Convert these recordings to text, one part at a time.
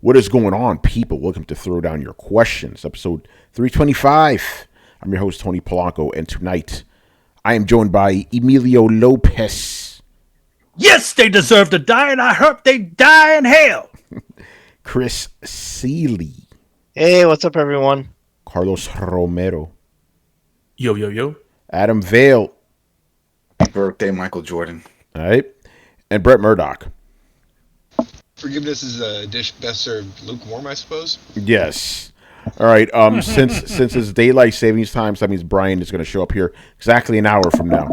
What is going on, people? Welcome to Throw Down Your Questions, episode 325. I'm your host, Tony Polanco, and tonight I am joined by Emilio Lopez. Yes, they deserve to die, and I hope they die in hell. Chris Seeley. Hey, what's up, everyone? Carlos Romero. Yo, yo, yo. Adam Vale. Happy birthday, Michael Jordan. All right. And Brett Murdoch. Forgiveness is a dish best served lukewarm, I suppose. Yes. All right. Since it's daylight savings time, so that means Brian is going to show up here exactly an hour from now.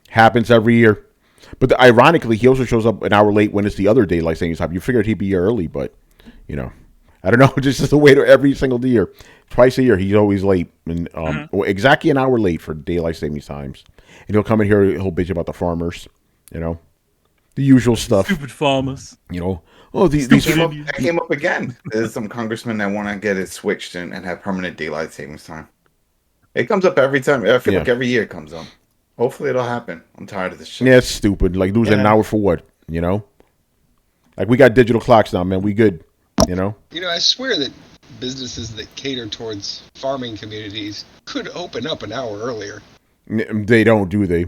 Happens every year. But ironically, he also shows up an hour late when it's the other daylight savings time. You figured he'd be here early, but, you know, I don't know. Just the way to every single year. Twice a year, he's always late. And exactly an hour late for daylight savings times. And he'll come in here, he'll bitch about the farmers, you know. The usual stuff. Stupid farmers. You know. Oh, these that came up again. There's some congressmen that want to get it switched and have permanent daylight savings time. It comes up every time. I feel like every year it comes up. Hopefully it'll happen. I'm tired of this shit. Yeah, it's stupid. Like losing an hour for what? You know? Like we got digital clocks now, man. We good. You know? You know, I swear that businesses that cater towards farming communities could open up an hour earlier. They don't, do they?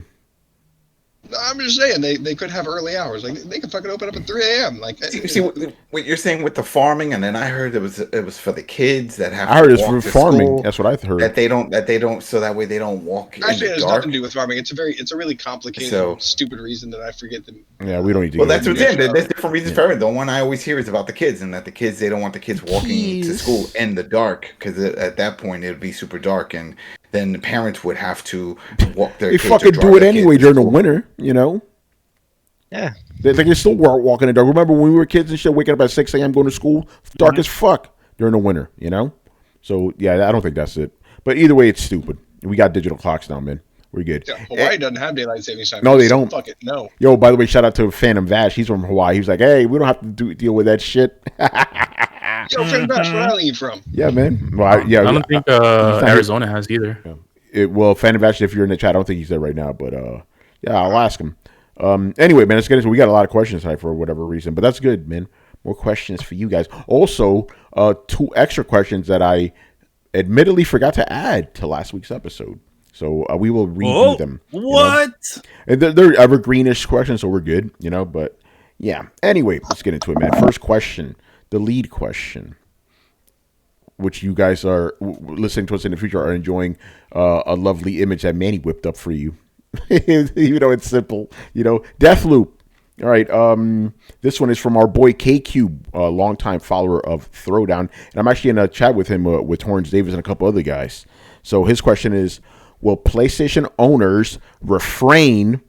I'm just saying they could have early hours. Like they could fucking open up at 3 a.m. Like see what you're saying with the farming, and then I heard it was for the kids that have. I heard to it's walk for to farming. school, That's what I heard. That they don't, so that way they don't walk. Actually, in it the has dark. nothing to do with farming. It's a really complicated, stupid reason that I forget the. Yeah, we don't need to. Well, that's what I'm saying. There's different reasons for it. The one I always hear is about the kids, and that the kids, they don't want the kids walking to school in the dark, because at that point it would be super dark, and then the parents would have to walk their. They kids fucking do it anyway during the school. winter, you know. Yeah. They can still walking in the dark. Remember when we were kids and shit, waking up at 6 a.m. going to school, dark as fuck during the winter, you know? So, yeah, I don't think that's it. But either way, it's stupid. We got digital clocks now, man. We're good. Yeah, Hawaii doesn't have daylight savings time. No, they don't. Fuck it, no. Yo, by the way, shout out to Phantom Vash. He's from Hawaii. He was like, hey, we don't have to deal with that shit. Yo, Phantom Vash, where are you from? Yeah, man. Well, I don't think Arizona has either. Well, Phantom Vash, if you're in the chat, I don't think he's there right now. But, yeah, I'll ask him. Anyway, man, let's get into it. We got a lot of questions tonight for whatever reason, but that's good, man. More questions for you guys. Also, 2 extra questions that I admittedly forgot to add to last week's episode. So we will redo them. What? Know? And they're evergreenish questions, so we're good, you know. But yeah. Anyway, let's get into it, man. First question, the lead question, which you guys are listening to us in the future are enjoying a lovely image that Manny whipped up for you. Even though it's simple, you know. Deathloop. All right. This one is from our boy K-Cube, a longtime follower of Throwdown, and I'm actually in a chat with him with Torrance Davis and a couple other guys. So his question is: will PlayStation owners refrain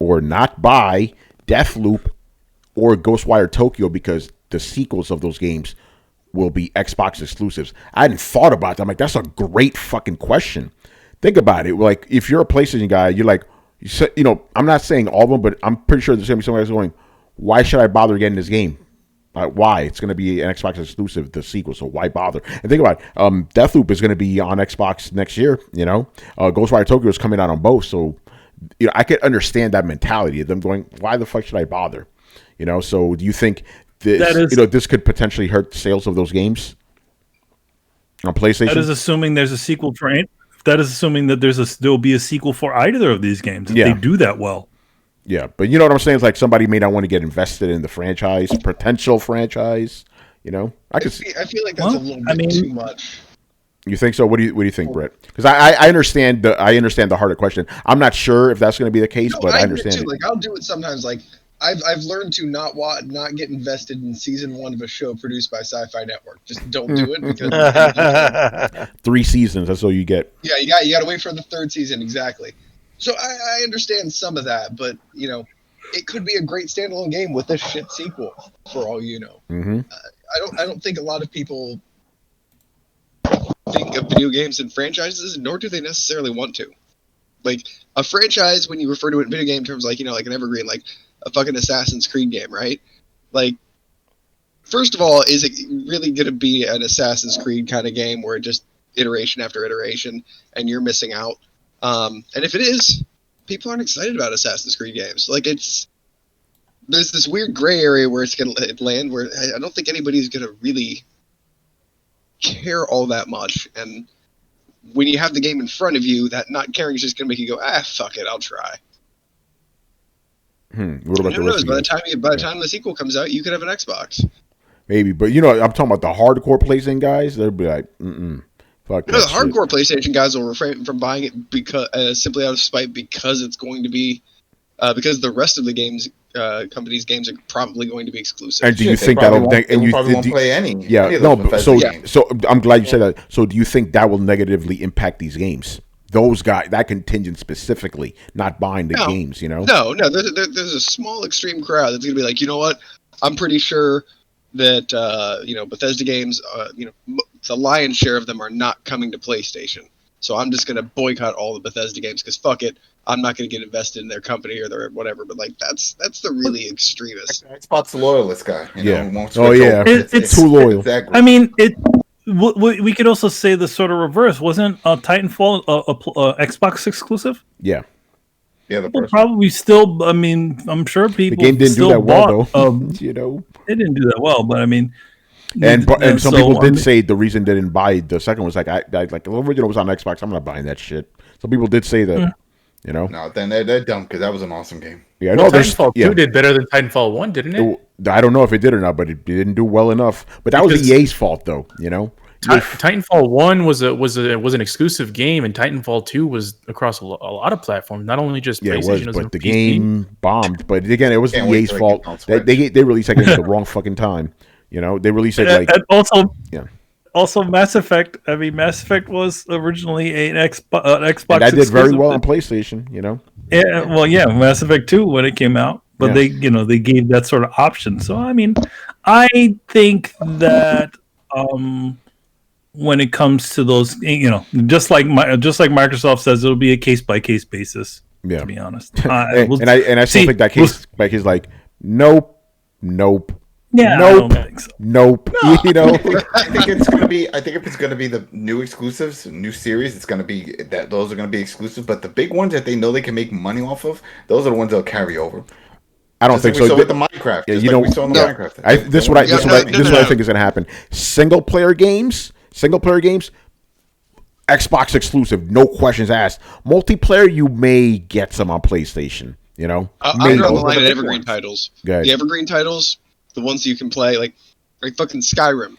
or not buy Deathloop or Ghostwire Tokyo because the sequels of those games will be Xbox exclusives? I hadn't thought about that. I'm like, that's a great fucking question. Think about it. Like, if you're a PlayStation guy, you're like, you know, I'm not saying all of them, but I'm pretty sure there's going to be somebody going, why should I bother getting this game? Why? It's going to be an Xbox exclusive, the sequel, so why bother? And think about it. Deathloop is going to be on Xbox next year, you know. Ghostwire Tokyo is coming out on both, so you know, I could understand that mentality of them going, why the fuck should I bother? You know, so do you think this could potentially hurt sales of those games on PlayStation? That is assuming there's a sequel for it. That is assuming that there'll be a sequel for either of these games if they do that well. Yeah, but you know what I'm saying? It's like somebody may not want to get invested in the franchise, potential franchise. You know, I feel like that's a little bit too much. You think so? What do you think, Brett? Because I understand the harder question. I'm not sure if that's going to be the case, but I understand it. Like I'll do it sometimes. Like I've learned to not get invested in season 1 of a show produced by Sci-Fi Network. Just don't do it because 3 seasons. That's all you get. Yeah, you got to wait for the 3rd season exactly. So I understand some of that, but you know, it could be a great standalone game with a shit sequel for all you know. Mm-hmm. I don't think a lot of people think of video games and franchises, nor do they necessarily want to. Like a franchise, when you refer to it in video game terms, like, you know, like an evergreen, like a fucking Assassin's Creed game, right? Like, first of all, is it really going to be an Assassin's Creed kind of game where it just iteration after iteration and you're missing out? And if it is, people aren't excited about Assassin's Creed games. Like, it's there's this weird gray area where it's going to land where I don't think anybody's going to really care all that much. And when you have the game in front of you, that not caring is just going to make you go, fuck it, I'll try. What about Who knows? By the time the sequel comes out, you could have an Xbox. Maybe, but I'm talking about the hardcore PlayStation guys. They'll be like, fuck. The hardcore PlayStation guys will refrain from buying it because simply out of spite because it's going to be because the rest of the games companies' games are probably going to be exclusive. And do you think that'll? And you probably won't play any? Yeah, any of no. those So I'm glad you said that. So do you think that will negatively impact these games? Those guys, that contingent specifically, not buying the games, No. There's a small extreme crowd that's going to be like, you know what? I'm pretty sure that Bethesda games, the lion's share of them are not coming to PlayStation. So I'm just going to boycott all the Bethesda games because fuck it, I'm not going to get invested in their company or their whatever. But like that's the really extremist. Xbox loyalist guy. It's too loyal. Exactly. I mean, we could also say the sort of reverse. Wasn't Titanfall a Xbox exclusive? Yeah. Yeah, people probably still. I mean, I'm sure people. The game didn't do that well, though. It didn't do that well, but I mean, and some people did say the reason they didn't buy the second was like the original was on Xbox. I'm not buying that shit. Some people did say that. No, then they're dumb because that was an awesome game. Yeah, Titanfall 2 did better than Titanfall 1, didn't it? I don't know if it did or not, but it didn't do well enough. But that was EA's fault, though. Titanfall 1 was an exclusive game, and Titanfall 2 was across a lot of platforms, not only just PlayStation. It was, but the game bombed. But again, it was EA's fault. They released that game at the wrong fucking time. They released it like Also, Mass Effect. I mean, Mass Effect was originally an Xbox. And that did very well on PlayStation. Yeah, well, yeah, Mass Effect 2 when it came out, but they gave that sort of option. So I mean, I think that when it comes to those, just like Microsoft says, it'll be a case by case basis. Yeah, to be honest, and I still think that case by case like nope. Yeah, nope. I don't think so. Nope. I think it's gonna be. I think if it's gonna be the new exclusives, new series, it's gonna be that those are gonna be exclusive. But the big ones that they know they can make money off of, those are the ones that'll carry over. I don't think so. With the Minecraft, we saw in the Minecraft. This is what I think is gonna happen. Single player games, Xbox exclusive, no questions asked. Multiplayer, you may get some on PlayStation. I'll draw the line at evergreen titles. The evergreen titles. The ones that you can play, like fucking Skyrim.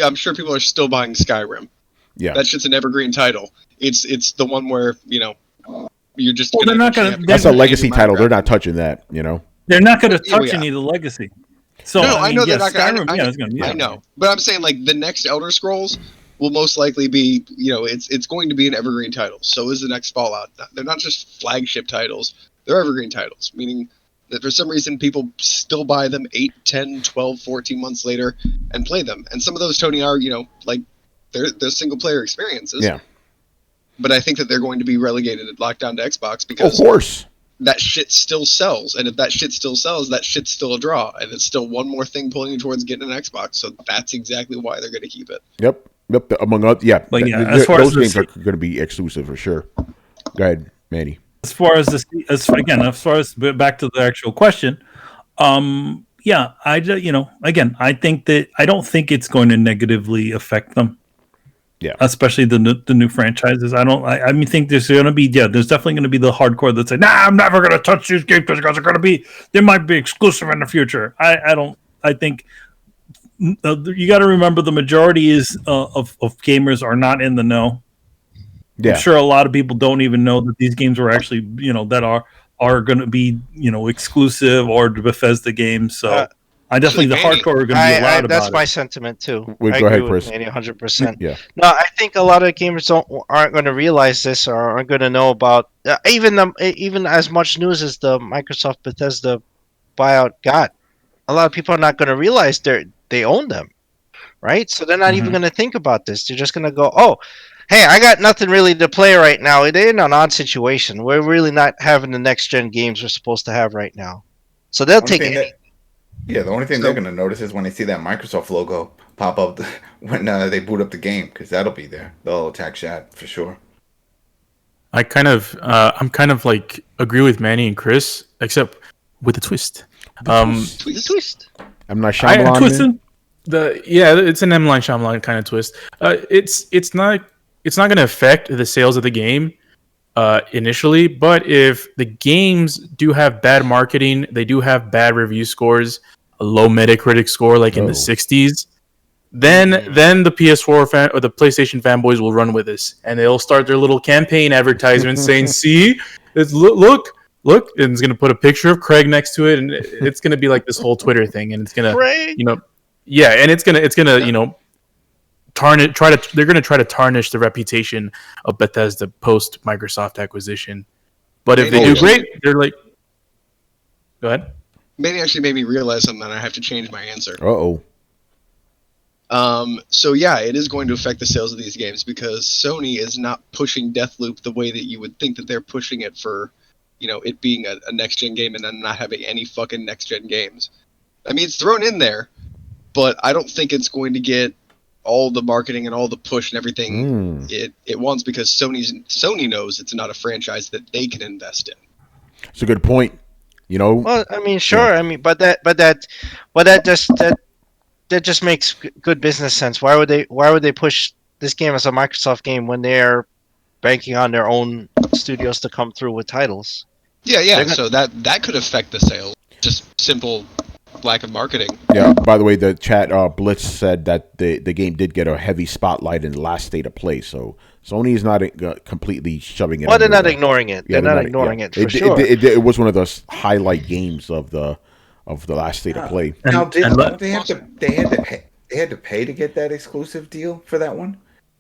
I'm sure people are still buying Skyrim. Yeah, that shit's an evergreen title. It's the one where you're just. Well, they're not gonna. That's a legacy title. They're not touching that. They're not going to touch any of the legacy. So I know they're not Skyrim, going. I know, but I'm saying like the next Elder Scrolls will most likely be. It's going to be an evergreen title. So is the next Fallout. They're not just flagship titles. They're evergreen titles, meaning that for some reason people still buy them 8, 10, 12, 14 months later and play them. And some of those, Tony, are, like they're single player experiences. Yeah. But I think that they're going to be relegated and locked down to Xbox because of course that shit still sells. And if that shit still sells, that shit's still a draw. And it's still one more thing pulling you towards getting an Xbox. So that's exactly why they're going to keep it. Yep. Among other, But as far those as games are going to be exclusive for sure. Go ahead, Manny. As far as back to the actual question, I think that I don't think it's going to negatively affect them. Yeah, especially the new franchises. I think there's going to be there's definitely going to be the hardcore that say, I'm never going to touch these games because they might be exclusive in the future. I think you got to remember the majority of gamers are not in the know. Yeah. I'm sure a lot of people don't even know that these games were actually, that are going to be, exclusive or Bethesda games. So I definitely, the hardcore are going to be allowed about it. That's my sentiment too. Go ahead, Chris. 100%. Yeah. No, I think a lot of gamers aren't going to realize this or aren't going to know about even as much news as the Microsoft Bethesda buyout got. A lot of people are not going to realize they own them, right? So they're not even going to think about this. They're just going to go, oh, hey, I got nothing really to play right now. They're in an odd situation. We're really not having the next-gen games we're supposed to have right now. So they'll take it. The only thing they're going to notice is when they see that Microsoft logo pop up when they boot up the game, because that'll be there. They'll attack that for sure. I'm kind of like agree with Manny and Chris, except with a twist. The twist. I'm not Shyamalan. Twisted. It's an M. Line Shyamalan kind of twist. It's not going to affect the sales of the game initially, but if the games do have bad marketing, they do have bad review scores, a low Metacritic score like in the 60s, then the PS4 fan or the PlayStation fanboys will run with this, and they'll start their little campaign advertisements saying, "See, it's look." And it's gonna put a picture of Craig next to it, and it's gonna be like this whole Twitter thing, and it's gonna, Craig. and it's gonna, they're gonna try to tarnish the reputation of Bethesda post Microsoft acquisition. But if they do great, they're like, go ahead. Manny actually made me realize something, and I have to change my answer. Uh-oh. So yeah, it is going to affect the sales of these games because Sony is not pushing Deathloop the way that you would think that they're pushing it for, it being a next-gen game and then not having any fucking next-gen games. I mean, it's thrown in there, but I don't think it's going to get all the marketing and all the push and everything it wants because Sony knows it's not a franchise that they can invest in. It's a good point. Well, I mean, sure. Yeah. I mean, but that just makes good business sense. Why would they push this game as a Microsoft game when they're banking on their own studios to come through with titles? Yeah. So that could affect the sales. Just simple lack of marketing. Yeah. By the way, the chat Blitz said that the game did get a heavy spotlight in the last state of play. So Sony is not completely shoving it. Well, they're not ignoring it. They're not ignoring it for sure. It was one of those highlight games of the last state of play. Now, they had to pay to get that exclusive deal for that one?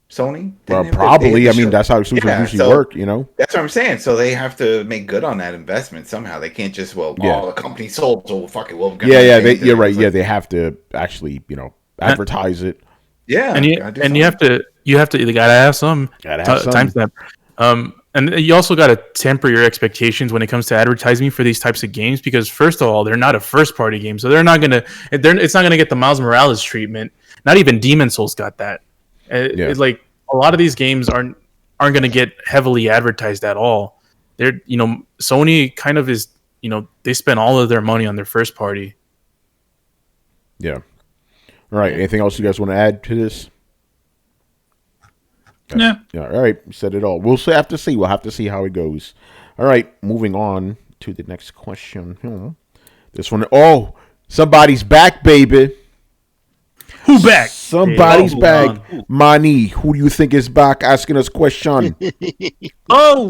Sony? Probably. I mean, that's how exclusives usually work, That's what I'm saying. So they have to make good on that investment somehow. They can't just, the company sold, so fuck it. You're right. Yeah, they have to actually, advertise it. Yeah. And you gotta have some timestamp. And you also got to temper your expectations when it comes to advertising for these types of games because, first of all, they're not a first-party game, so it's not gonna get the Miles Morales treatment. Not even Demon's Souls got that. It's like a lot of these games aren't gonna get heavily advertised at all. They're Sony kind of is they spend all of their money on their first party. Yeah. All right. Anything else you guys want to add to this? Yeah. All right. Said it all. We'll have to see. We'll have to see how it goes. All right. Moving on to the next question. This one. Oh, somebody's back, baby. Who back? Somebody's back. Mani, who do you think is back asking us question? Whoa.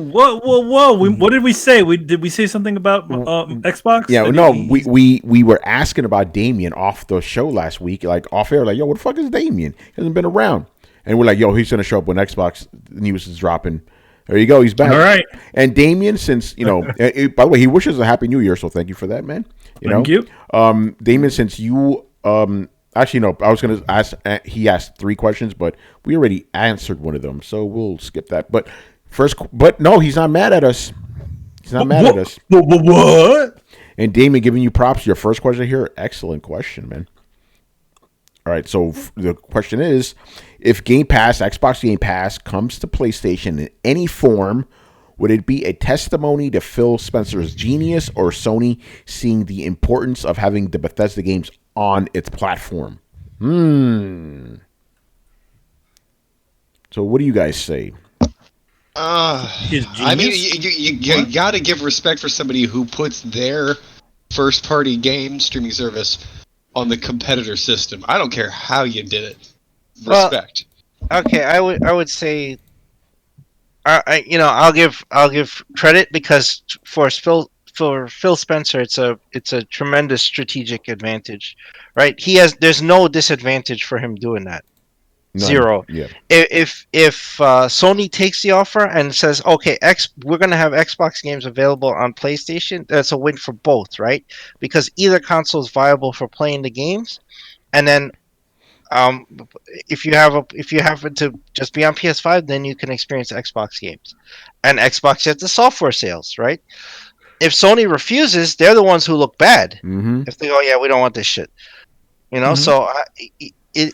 What did we say? Did we say something about Xbox? Yeah, we were asking about Damien off the show last week, like off air, like, yo, what the fuck is Damien? He hasn't been around. And we're like, yo, he's going to show up when Xbox news is dropping. There you go. He's back. All right. And Damien, since, by the way, he wishes a happy new year. So thank you for that, man. Thank you. Damien, since you, actually, no, I was going to ask, he asked 3 questions, but we already answered one of them. So we'll skip that. But no, he's not mad at us. He's not mad at us. What? And Damien, giving you props. Your first question here, excellent question, man. All right, so the question is, if Xbox Game Pass comes to PlayStation in any form, would it be a testimony to Phil Spencer's genius or Sony seeing the importance of having the Bethesda games on its platform? So what do you guys say? I mean, you got to give respect for somebody who puts their first-party game streaming service on the competitor system. I don't care how you did it. Respect. Well, okay, I would say, I'll give credit because for Phil Spencer, it's a tremendous strategic advantage, right? There's no disadvantage for him doing that. None. Zero. Yeah. If Sony takes the offer and says, okay, we're going to have Xbox games available on PlayStation, that's a win for both, right? Because either console is viable for playing the games, and then if you happen to just be on PS5, then you can experience Xbox games, and Xbox gets the software sales, right? If Sony refuses, they're the ones who look bad. Mm-hmm. If they go, yeah, we don't want this shit, So. It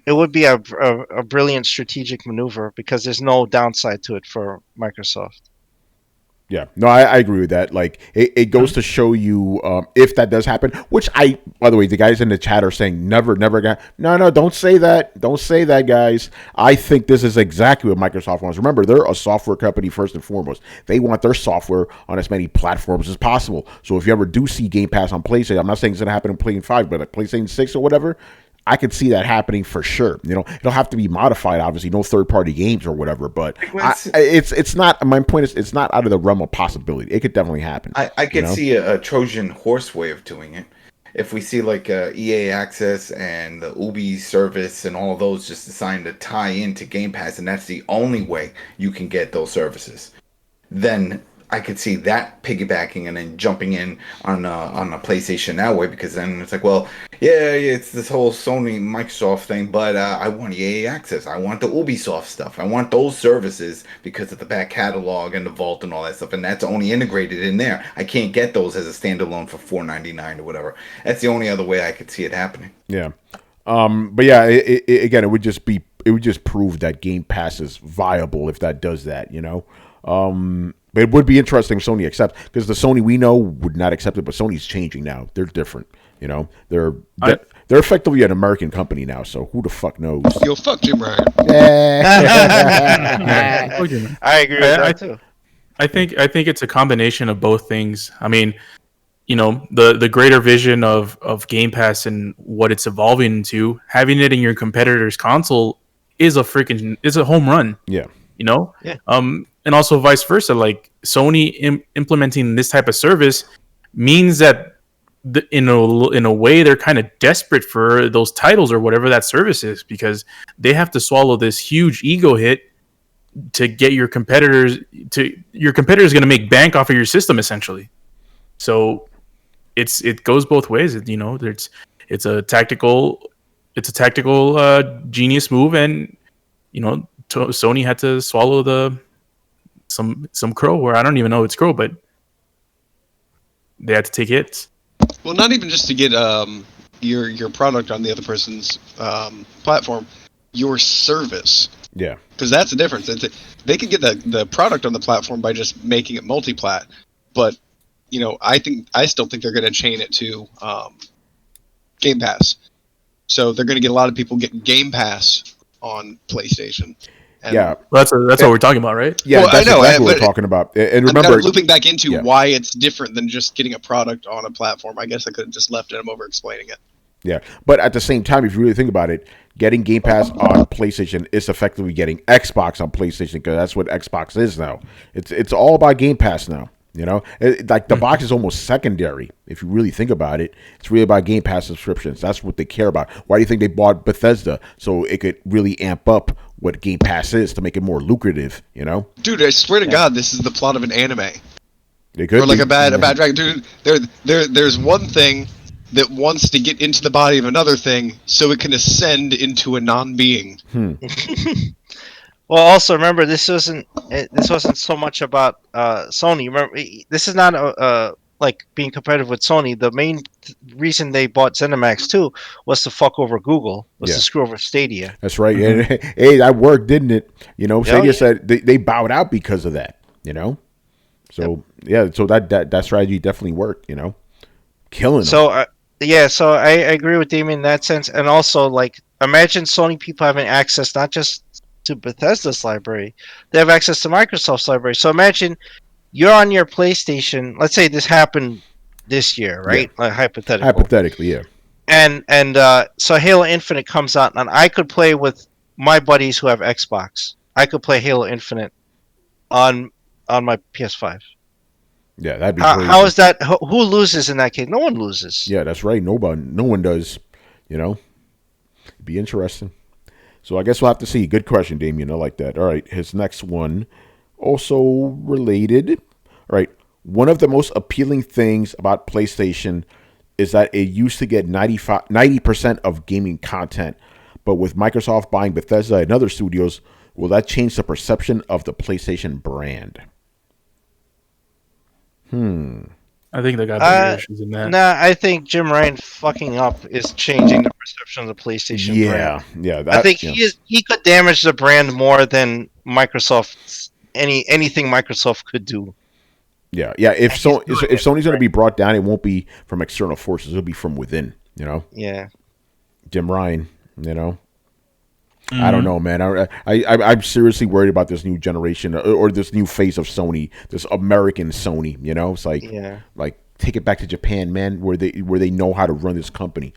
would be a brilliant strategic maneuver because there's no downside to it for Microsoft. Yeah, no, I agree with that. Like, it goes to show you if that does happen. Which by the way, the guys in the chat are saying never, no, don't say that, guys. I think this is exactly what Microsoft wants. Remember, they're a software company first and foremost. They want their software on as many platforms as possible. So if you ever do see Game Pass on PlayStation, I'm not saying it's gonna happen in PlayStation 5, but like PlayStation 6 or whatever, I could see that happening for sure. You know, it'll have to be modified, obviously, no third-party games or whatever. But it's not. My point is, it's not out of the realm of possibility. It could definitely happen. I could see a Trojan horse way of doing it. If we see like EA Access and the Ubi service and all of those just deciding to tie into Game Pass, and that's the only way you can get those services, then I could see that piggybacking and then jumping in on a PlayStation that way, because then it's like, well, yeah, it's this whole Sony Microsoft thing, but I want EA Access, I want the Ubisoft stuff, I want those services because of the back catalog and the vault and all that stuff, and that's only integrated in there. I can't get those as a standalone for $4.99 or whatever. That's the only other way I could see it happening. Yeah, but yeah, again, it would just prove that Game Pass is viable if that does that, you know. But it would be interesting if Sony accepts, because the Sony we know would not accept it, but Sony's changing now. They're different, you know. They're effectively an American company now, so who the fuck knows? Yo, fuck Jim Ryan. I agree with that too. I think it's a combination of both things. I mean, you know, the greater vision of Game Pass and what it's evolving into, having it in your competitor's console is a home run. Yeah. You know? Yeah. And also vice versa. Like, Sony implementing this type of service means that in a way they're kind of desperate for those titles or whatever that service is, because they have to swallow this huge ego hit to get your competitors going to make bank off of your system, essentially. So it goes both ways. You know, it's a tactical genius move, and you know, Sony had to swallow some crow, or I don't even know it's crow, but they had to take hits. Well, not even just to get your product on the other person's platform, your service. Yeah, because that's the difference. They could get the product on the platform by just making it multi-plat, but you know, I still think they're going to chain it to Game Pass. So they're going to get a lot of people getting Game Pass on PlayStation. And yeah, that's what we're talking about, right? Yeah, well, that's I know, exactly what we're talking about. And remember, I'm kind of looping back into why it's different than just getting a product on a platform. I guess I could have just left it. I'm over explaining it. Yeah, but at the same time, if you really think about it, getting Game Pass on PlayStation is effectively getting Xbox on PlayStation, because that's what Xbox is now. It's all about Game Pass now. You know, like the box is almost secondary if you really think about it. It's really about Game Pass subscriptions. That's what they care about. Why do you think they bought Bethesda? So it could really amp up what Game Pass is to make it more lucrative. You know, dude, I swear to God, this is the plot of an anime. It could or like be. a bad dragon. Dude, there's one thing that wants to get into the body of another thing so it can ascend into a non-being. Well, also remember, this wasn't so much about Sony. Remember, this is not like being competitive with Sony. The main reason they bought ZeniMax too was to fuck over Google, to screw over Stadia. That's right. And hey, that worked, didn't it? You know, Stadia said they bowed out because of that. You know, so so that strategy definitely worked. You know, killing them. So so I agree with Damien in that sense, and also like imagine Sony people having access not just to Bethesda's library, they have access to Microsoft's library. So imagine you're on your PlayStation. Let's say this happened this year, right? Yeah. Like Hypothetically, yeah. And so Halo Infinite comes out, and I could play with my buddies who have Xbox. I could play Halo Infinite on my PS5. Yeah, that'd be crazy. How is that? Who loses in that case? No one loses. Yeah, that's right. No one does. You know, it'd be interesting. So I guess we'll have to see. Good question, Damien. I like that. All right, his next one, also related. All right, one of the most appealing things about PlayStation is that it used to get 90% of gaming content. But with Microsoft buying Bethesda and other studios, will that change the perception of the PlayStation brand? I think they got bigger issues in that. Nah, I think Jim Ryan fucking up is changing the perception of the PlayStation brand. Yeah. I think he could damage the brand more than anything Microsoft could do. Yeah. If Sony's going to be brought down, it won't be from external forces. It'll be from within. Yeah. Jim Ryan. I don't know, man. I'm seriously worried about this new generation or this new face of Sony, this American Sony. It's like take it back to Japan, man, where they know how to run this company.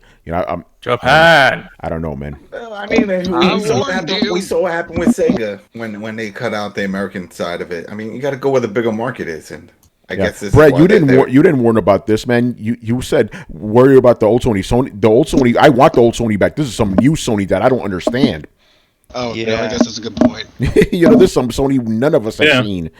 Japan. I don't know, man. Well, I mean, we saw what happened with Sega when they cut out the American side of it. I mean, you got to go where the bigger market is, and I guess this. Brett, you didn't warn about this, man. You said worry about the old Sony. The old Sony. I want the old Sony back. This is some new Sony that I don't understand. Oh, yeah. I guess that's a good point. There's some Sony none of us have seen.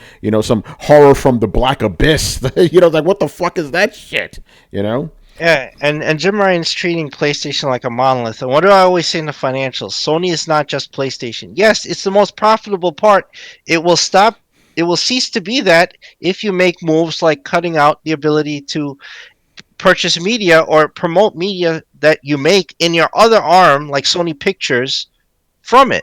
Some horror from the Black Abyss. Like what the fuck is that shit? Yeah, and Jim Ryan's treating PlayStation like a monolith. And what do I always say in the financials? Sony is not just PlayStation. Yes, it's the most profitable part. It will cease to be that if you make moves like cutting out the ability to purchase media or promote media that you make in your other arm, like Sony Pictures, from it.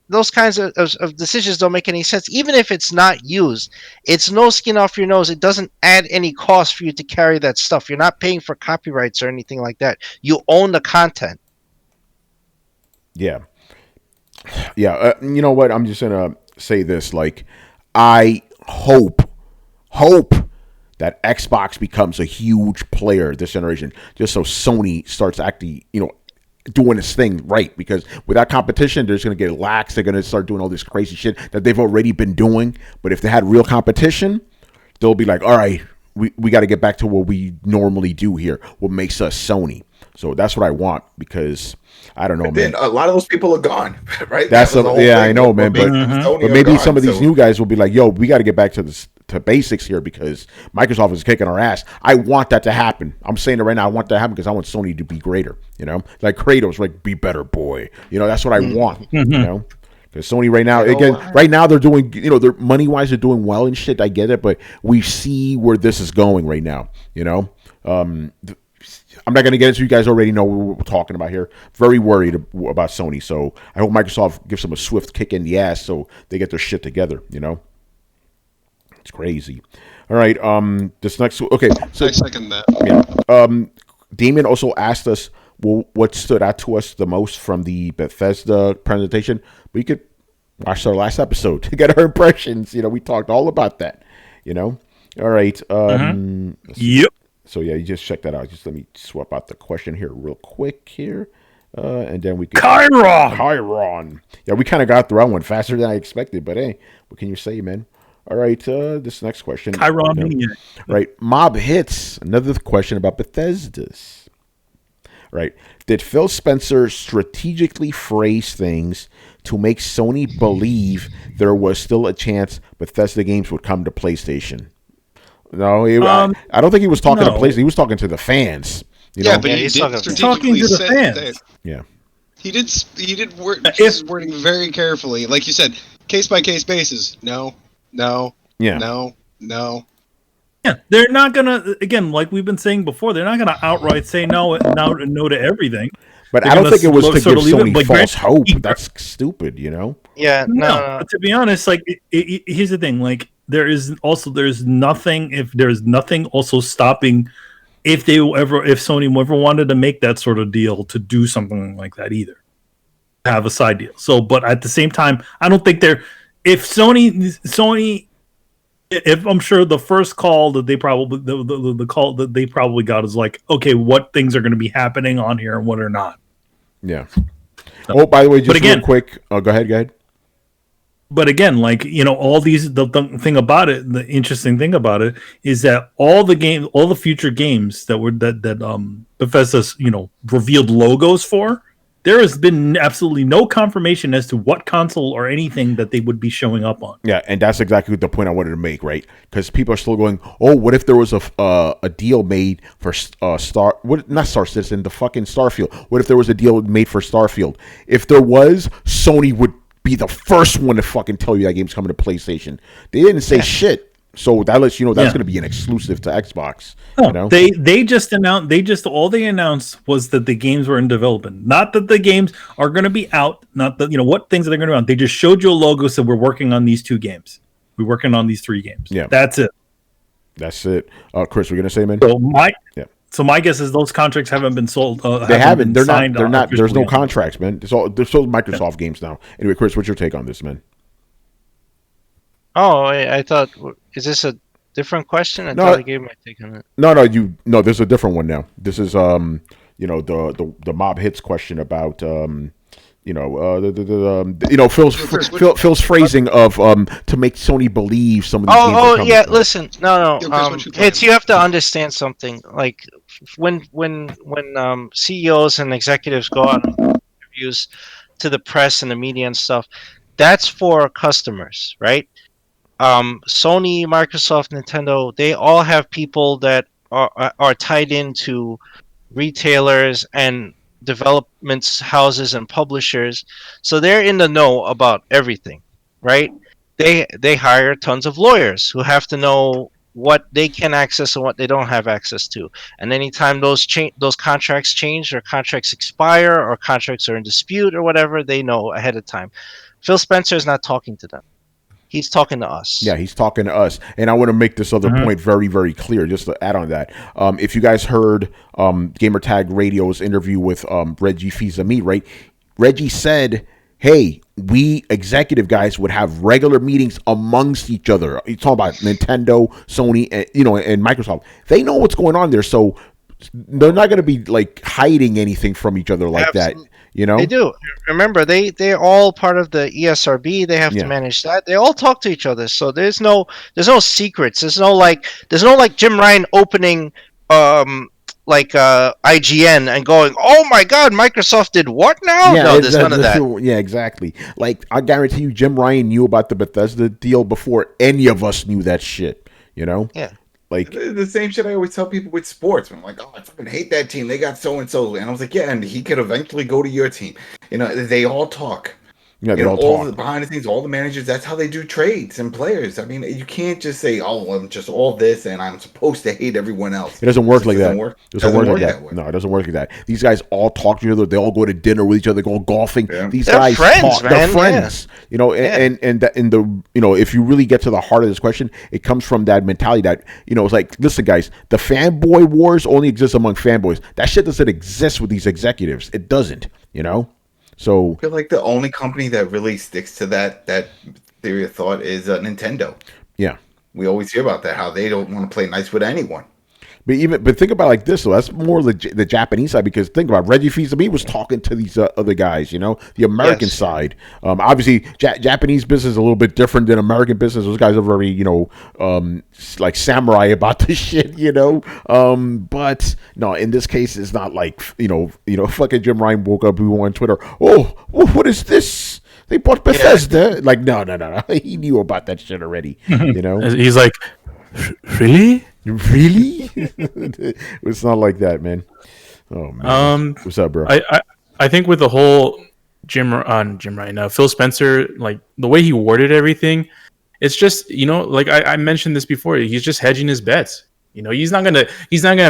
Those kinds of decisions don't make any sense. Even if it's not used, it's no skin off your nose. It doesn't add any cost for you to carry that stuff. You're not paying for copyrights or anything like that. You own the content. Yeah. You know what? I'm just gonna say this. Like, I hope that Xbox becomes a huge player this generation, just so Sony starts actually, doing this thing right, because without competition, they're just going to get lax. They're going to start doing all this crazy shit that they've already been doing. But if they had real competition, they'll be like, all right, we got to get back to what we normally do here, what makes us Sony. So that's what I want, because I don't know, but man. Then a lot of those people are gone, right? That's I know, man. But maybe some of these so new guys will be like, yo, we got to get back to basics here, because Microsoft is kicking our ass. I want that to happen. I'm saying it right now. I want that to happen because I want Sony to be greater. Like Kratos, like be better, boy. That's what I want. Because Sony right now, right now they're doing, they're money wise, they're doing well and shit. I get it, but we see where this is going right now. I'm not going to get into. You guys already know what we're talking about here. Very worried about Sony. So I hope Microsoft gives them a swift kick in the ass so they get their shit together. It's crazy. All right. This next. Okay. So I second that. Yeah. Damien also asked us, well, what stood out to us the most from the Bethesda presentation. We could watch our last episode to get our impressions. We talked all about that. All right. Yep. So yeah, you just check that out. Just let me swap out the question here real quick here, and then we can Chiron. Yeah, we kind of got through that one faster than I expected, but hey, what can you say, man? All right, this next question. Chiron. Right, Mob Hits. Another question about Bethesda's. Right, did Phil Spencer strategically phrase things to make Sony believe there was still a chance Bethesda games would come to PlayStation? No, I don't think he was talking to PlayStation. He was talking to the fans. But he did talking to the fans. That. Yeah, he did his wording very carefully, like you said, case by case basis. No. Yeah, they're not gonna. Again, like we've been saying before, they're not gonna outright say no to everything. But they're I don't think it was to give Sony false hope. That's stupid, Yeah, no. To be honest, like here's the thing, like. There's nothing also stopping if Sony ever wanted to make that sort of deal to do something like that either, have a side deal. So, but at the same time, I don't think if I'm sure the first call that they probably the call that they probably got is like, okay, what things are going to be happening on here and what are not. Yeah. Oh, by the way, just real quick. Oh, go ahead. But again, like, all these, the thing about it, the interesting thing about it is that all the future games that Bethesda's, revealed logos for, there has been absolutely no confirmation as to what console or anything that they would be showing up on. Yeah, and that's exactly the point I wanted to make, right? Because people are still going, oh, what if there was a deal made for not Star Citizen, the fucking Starfield. What if there was a deal made for Starfield? If there was, Sony would be the first one to fucking tell you that game's coming to PlayStation. They didn't say shit, so that lets you know that's going to be an exclusive to Xbox. They just announced. All they announced was that the games were in development, not that the games are going to be out. Not that what things are they going to be out. They just showed you a logo, said we're working on these two games. We're working on these 3 games. Yeah. That's it. That's it. Chris, we're gonna say, man. So my guess is those contracts haven't been sold. They haven't. They're signed not. There's no officially. contracts, man. They're still Microsoft games now. Anyway, Chris, what's your take on this, man? Oh, I thought, is this a different question? I thought I gave my take on it. No, there's a different one now. This is the mob hits question about Phil's phrasing of to make Sony believe some of these games are coming. Listen, no. Chris, It's, you have to understand something. Like when CEOs and executives go out and interviews to the press and the media and stuff, that's for customers, right? Sony, Microsoft, Nintendo, they all have people that are tied into retailers and development houses and publishers, so they're in the know about everything, right? They hire tons of lawyers who have to know what they can access and what they don't have access to, and anytime those contracts change or contracts expire or contracts are in dispute or whatever, they know ahead of time. Phil Spencer is not talking to them. He's talking to us. Yeah, he's talking to us. And I want to make this other point very, very clear, just to add on that. If you guys heard Gamertag Radio's interview with Reggie Fils-Aimé, right? Reggie said, hey, we executive guys would have regular meetings amongst each other. He's talking about Nintendo, Sony, and Microsoft. They know what's going on there, so they're not going to be like hiding anything from each other like that. They do. Remember, they're all part of the ESRB. They have to manage that. They all talk to each other. So there's no secrets. There's no like Jim Ryan opening IGN and going, oh my God, Microsoft did what now? Yeah, no, there's none of that. Yeah, exactly. Like, I guarantee you, Jim Ryan knew about the Bethesda deal before any of us knew that shit. Yeah. Like the same shit I always tell people with sports. I'm like, oh, I fucking hate that team. They got so and so, and I was like, yeah, and he could eventually go to your team. They all talk. Yeah, they all all talk. behind the scenes, all the managers. That's how they do trades and players. I mean, you can't just say, oh, I'm just all this, and I'm supposed to hate everyone else. It doesn't work like that. It doesn't work like that. No, it doesn't work like that. These guys all talk to each other. They all go to dinner with each other. Go golfing. Yeah. These they're guys friends, talk. man. They're friends. If you really get to the heart of this question, it comes from that mentality that it's like, listen, guys, the fanboy wars only exist among fanboys. That shit doesn't exist with these executives. It doesn't. So I feel like the only company that really sticks to that theory of thought is Nintendo. Yeah, we always hear about that, how they don't want to play nice with anyone. But think about it like this, though. That's more the Japanese side, because think about it, Reggie Fils-Aimé was talking to these other guys, the American side. Obviously, Japanese business is a little bit different than American business. Those guys are very, like samurai about this shit, But no, in this case, it's not like, fucking Jim Ryan woke up on Twitter. Oh, what is this? They bought Bethesda. Yeah. Like, no. He knew about that shit already, He's like, really? Really? It's not like that, man. Oh man. What's up, bro? I think with the whole Jim Ryan, Phil Spencer, like the way he worded everything, it's just like I mentioned this before. He's just hedging his bets. He's not gonna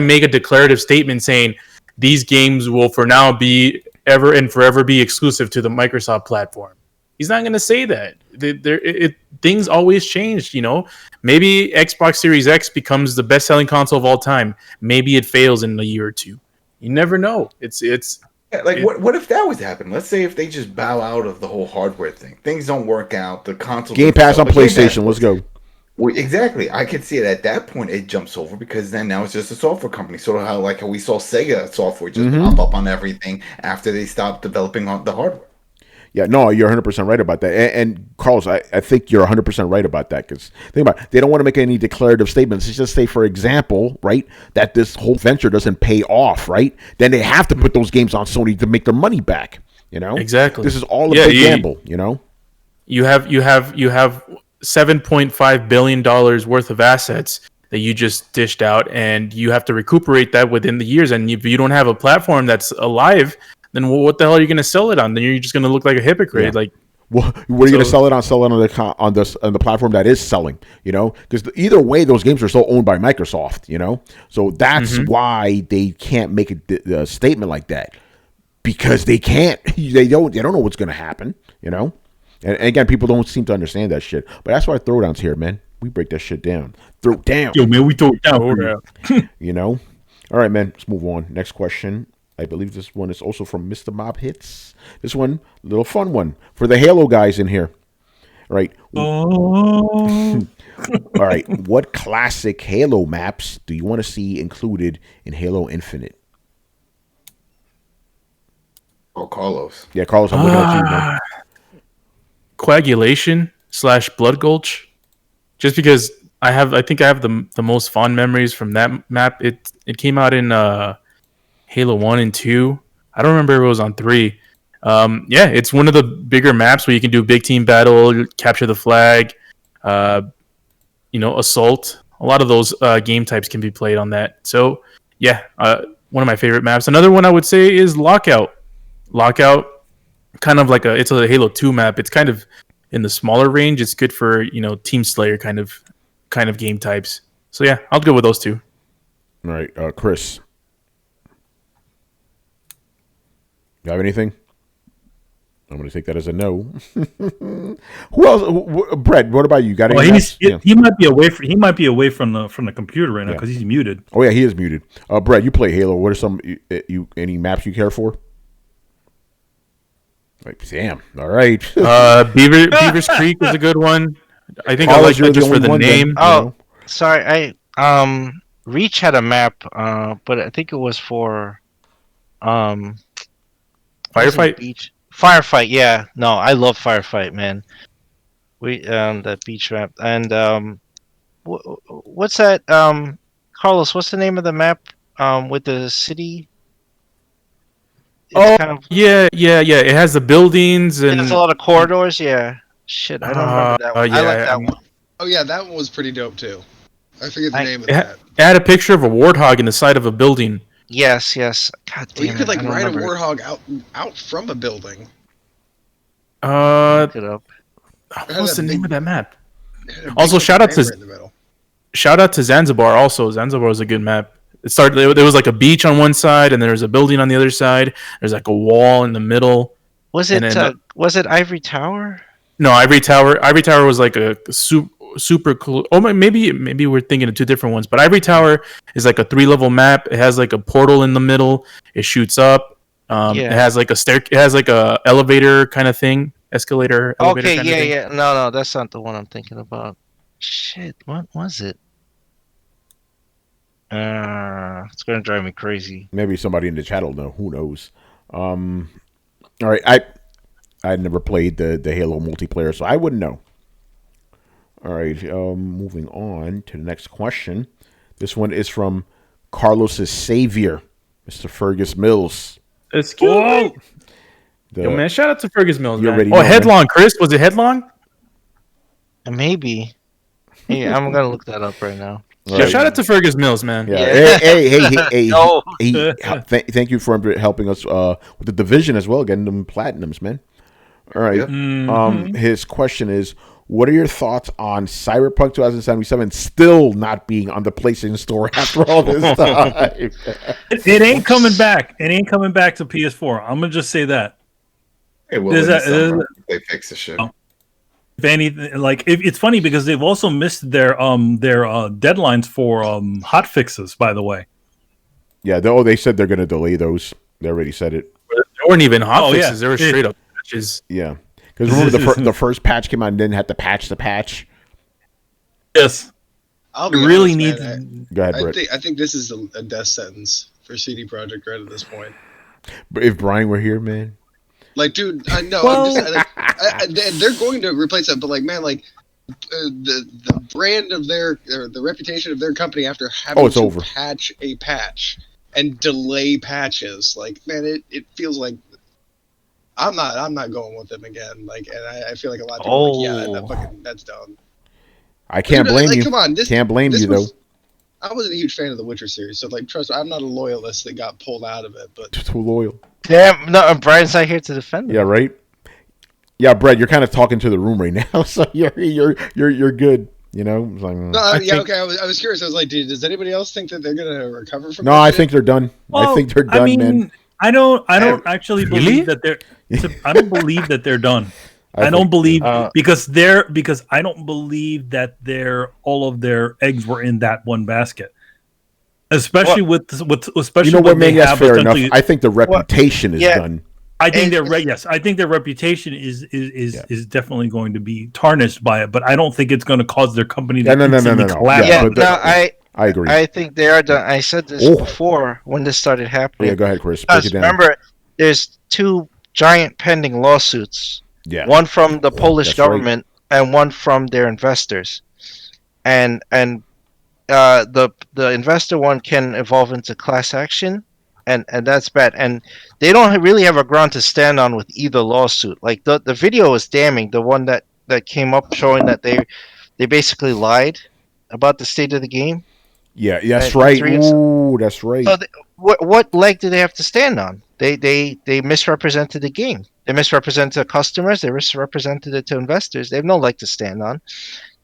make a declarative statement saying these games will for now be ever and forever be exclusive to the Microsoft platform. He's not going to say that. Things always change, Maybe Xbox Series X becomes the best-selling console of all time. Maybe it fails in a year or two. You never know. What if that was to happen? Let's say if they just bow out of the whole hardware thing. Things don't work out. The console Game Pass on PlayStation. Let's go. Well, exactly. I could see it at that point. It jumps over because then now it's just a software company. Sort of how we saw Sega software just pop up on everything after they stopped developing on the hardware. Yeah, no, you're 100% right about that. And Carlos, I think you're 100% right about that, because think about it, they don't want to make any declarative statements. It's just say, for example, right, that this whole venture doesn't pay off, right? Then they have to put those games on Sony to make their money back, Exactly. This is all a big gamble, You have $7.5 billion worth of assets that you just dished out, and you have to recuperate that within the years. And if you don't have a platform that's alive, then what the hell are you going to sell it on? Then you're just going to look like a hypocrite. Yeah. Like, what are you going to sell it on? Sell it on the platform that is selling, Because either way, those games are still owned by Microsoft, So that's why they can't make a statement like that, because they can't. They don't know what's going to happen, And again, people don't seem to understand that shit. But that's why Throwdown's here, man. We break that shit down. Throw down. Yo, man, we throw it down. You know? All right, man. Let's move on. Next question. I believe this one is also from Mr. Mob Hits. This one, little fun one for the Halo guys in here. All right. Oh. All right. What classic Halo maps do you want to see included in Halo Infinite? Oh, Carlos. Yeah, Carlos, I'm looking at you, man. Coagulation / Blood Gulch. Just because I think I have the most fond memories from that map. It came out in Halo 1 and 2. I don't remember if it was on 3. Yeah, it's one of the bigger maps where you can do big team battle, capture the flag, assault. A lot of those game types can be played on that. So, yeah, one of my favorite maps. Another one I would say is Lockout. Lockout, kind of like it's a Halo 2 map. It's kind of in the smaller range. It's good for, Team Slayer kind of game types. So, yeah, I'll go with those two. All right, Chris. You have anything? I'm going to take that as a no. Who else? Brett, what about you? Got any? He might be away. He might be away from the computer right now because he's muted. Oh yeah, he is muted. Brett, you play Halo. What are some any maps you care for? Like, damn. All right. Beaver's Creek is a good one. I think I like that just for the name. Oh, sorry. Reach had a map, but I think it was for Firefight. Firefight, yeah. No, I love Firefight, man. That beach map. And what's that? Carlos, what's the name of the map? With the city. It's yeah. It has the buildings and there's a lot of corridors. Yeah. Shit, I don't remember that one. Yeah, I like that one. Oh yeah, that one was pretty dope too. I forget the name of that. It had a picture of a warthog in the side of a building. Yes. God damn you could it, ride a warthog out from a building. Look it up. What's the name of that map? Also, shout out to Zanzibar. Also, Zanzibar was a good map. There was like a beach on one side, and there was a building on the other side. There's like a wall in the middle. Was it Ivory Tower? No, Ivory Tower. Ivory Tower was like a super cool. Oh, maybe we're thinking of two different ones. But Ivory Tower is like a 3-level map. It has like a portal in the middle. It shoots up. It has like a stair. It has like a elevator kind of thing, escalator. Elevator Okay, kind of thing. yeah. No, that's not the one I'm thinking about. Shit, what was it? It's gonna drive me crazy. Maybe somebody in the chat will know. Who knows? All right, I never played the Halo multiplayer, so I wouldn't know. All right, moving on to the next question. This one is from Carlos's savior, Mr. Fergus Mills. Excuse me. Yo, man, shout out to Fergus Mills, man. Headlong, Chris. Was it Headlong? Maybe. Hey, I'm gonna look that up right now. Yeah, shout out to Fergus Mills, man. Yeah. Hey. No. Thank you for helping us with the division as well, getting them platinums, man. All right. Mm-hmm. His question is, what are your thoughts on Cyberpunk 2077 still not being on the PlayStation Store after all this time? It ain't coming back. It ain't coming back to PS4. I'm gonna just say that. It will. They fix the shit. If anything, it's funny because they've also missed their deadlines for hot fixes. By the way, yeah. They said they're gonna delay those. They already said it. They weren't even hot fixes. They were straight up patches. Yeah. Because remember the first patch came out and then had to patch the patch. Yes, I'll be really honest, need. Go ahead, Brett. I think this is a death sentence for CD Projekt Red at this point. But if Brian were here, man, dude, I know. Well, they're going to replace that, but the brand of the reputation of their company after having to patch a patch and delay patches, it feels like. I'm not going with them again. And I feel like a lot of people are like, that's done. I can't blame you. Come on, can't blame you though. I wasn't a huge fan of the Witcher series, so trust me, I'm not a loyalist that got pulled out of it. But too loyal. Damn, no, Brian's not here to defend me. Yeah, right. Yeah, Brett, you're kind of talking to the room right now, so you're good. You know. Okay. I was curious. I was like, does anybody else think that they're gonna recover from? No, I think they're done. I think they're done, man. I don't actually believe that they're. I don't believe that they're done. I don't believe because I don't believe that all of their eggs were in that one basket. Especially with especially you know what, man? they Yes, have fair enough. I think the reputation is done. I think I think their reputation is definitely going to be tarnished by it, but I don't think it's going to cause their company to instantly collapse. I agree. I think they are done. I said this before when this started happening. Yeah, go ahead, Chris. Break it down. Remember, there's 2 giant pending lawsuits. Yeah. One from the Polish government and one from their investors, and the investor one can evolve into class action, and that's bad. And they don't really have a ground to stand on with either lawsuit. Like the video is damning. The one that came up showing that they basically lied about the state of the game. Yeah, that's right. Ooh, that's right. So what leg do they have to stand on? They misrepresented the game. They misrepresented the customers. They misrepresented it to investors. They have no leg to stand on.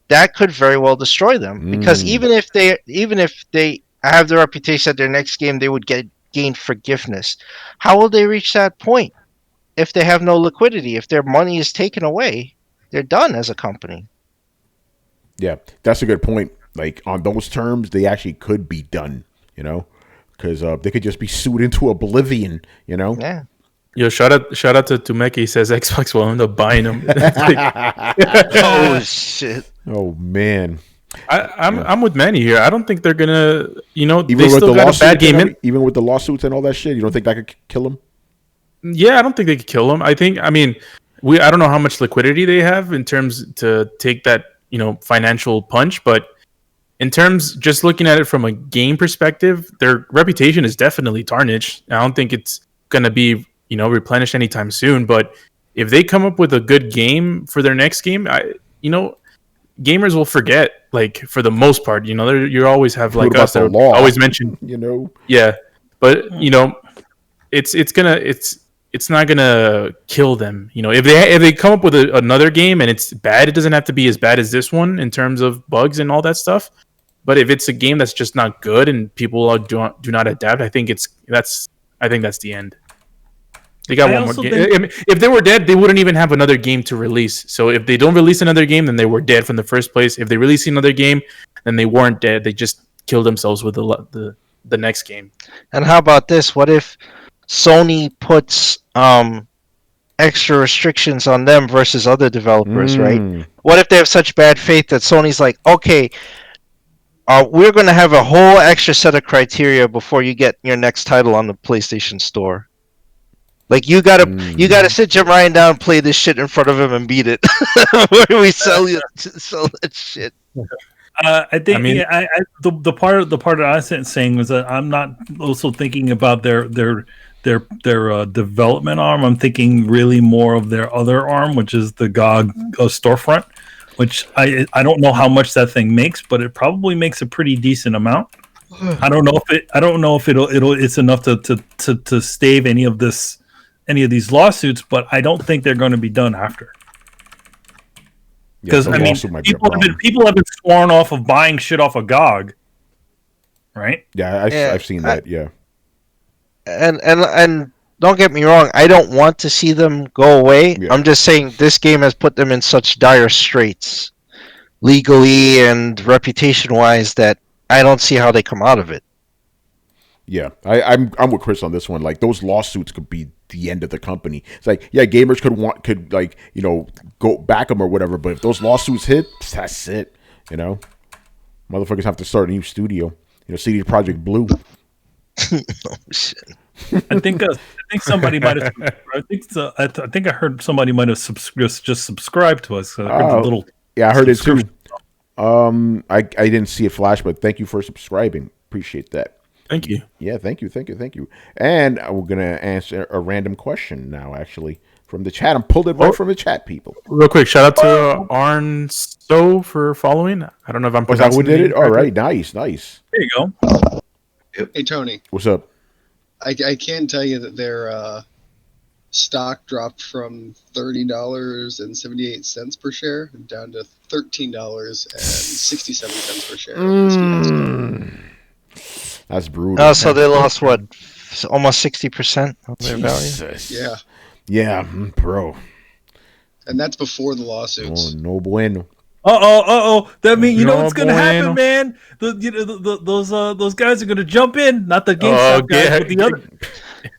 That could very well destroy them, because even if they have the reputation that their next game they would gain forgiveness, how will they reach that point if they have no liquidity? If their money is taken away, they're done as a company. Yeah, that's a good point. Like on those terms, they actually could be done. Because they could just be sued into oblivion. Yeah. Yo, shout out to Tumeki. He says Xbox will end up buying them. Oh shit. Oh man. I'm with Manny here. I don't think they're gonna. Even they still got a bad game even with the lawsuits and all that shit. You don't think that could kill them? Yeah, I don't think they could kill them. I don't know how much liquidity they have in terms to take that financial punch, but in terms just looking at it from a game perspective, their reputation is definitely tarnished. I don't think it's gonna be replenished anytime soon. But if they come up with a good game for their next game, gamers will forget, like, for the most part. You always have like us that always mention, yeah, but it's not gonna kill them. If they come up with another game and it's bad, it doesn't have to be as bad as this one in terms of bugs and all that stuff. But if it's a game that's just not good and people do not adapt, I think that's the end. They got one more game. If they were dead, they wouldn't even have another game to release. So if they don't release another game, then they were dead from the first place. If they release another game, then they weren't dead. They just killed themselves with the next game. And how about this? What if Sony puts extra restrictions on them versus other developers, right? What if they have such bad faith that Sony's like, okay, we're going to have a whole extra set of criteria before you get your next title on the PlayStation Store. Like you gotta sit Jim Ryan down and play this shit in front of him and beat it. Where do we sell that shit? I think the part that I was saying was that I'm not also thinking about their development arm. I'm thinking really more of their other arm, which is the GOG storefront, which I don't know how much that thing makes, but it probably makes a pretty decent amount. I don't know if it's enough to stave any of these lawsuits, but I don't think they're going to be done after. Because people have been sworn off of buying shit off of GOG, right? Yeah, I've seen that. Yeah, and don't get me wrong, I don't want to see them go away. Yeah. I'm just saying this game has put them in such dire straits, legally and reputation-wise, that I don't see how they come out of it. Yeah, I'm with Chris on this one. Like those lawsuits could be the end of the company. It's like, yeah, gamers could go back them or whatever, but if those lawsuits hit, that's it. Motherfuckers have to start a new studio. CD Projekt Blue. Oh shit. I think somebody might have. I think I heard somebody might have just subscribed to us. I heard the little. Yeah, I heard it too. I didn't see it flash, but thank you for subscribing. Appreciate that. Thank you. Yeah, thank you. And we're going to answer a random question now, actually, from the chat. I pulled it right from the chat, people. Real quick, shout out to Arn So for following. I don't know if I'm pronouncing that. Who did it? All right, nice. There you go. Hey, Tony. What's up? I can tell you that their stock dropped from $30.78 per share down to $13.67 per share. That's brutal. Oh, so they lost what? Almost 60% of their value. Yeah. Yeah, bro. and that's before the Oh, lawsuits. no bueno. That means you know what's gonna happen, bueno. man. Those guys are gonna jump in, not the GameStop guys, but the other.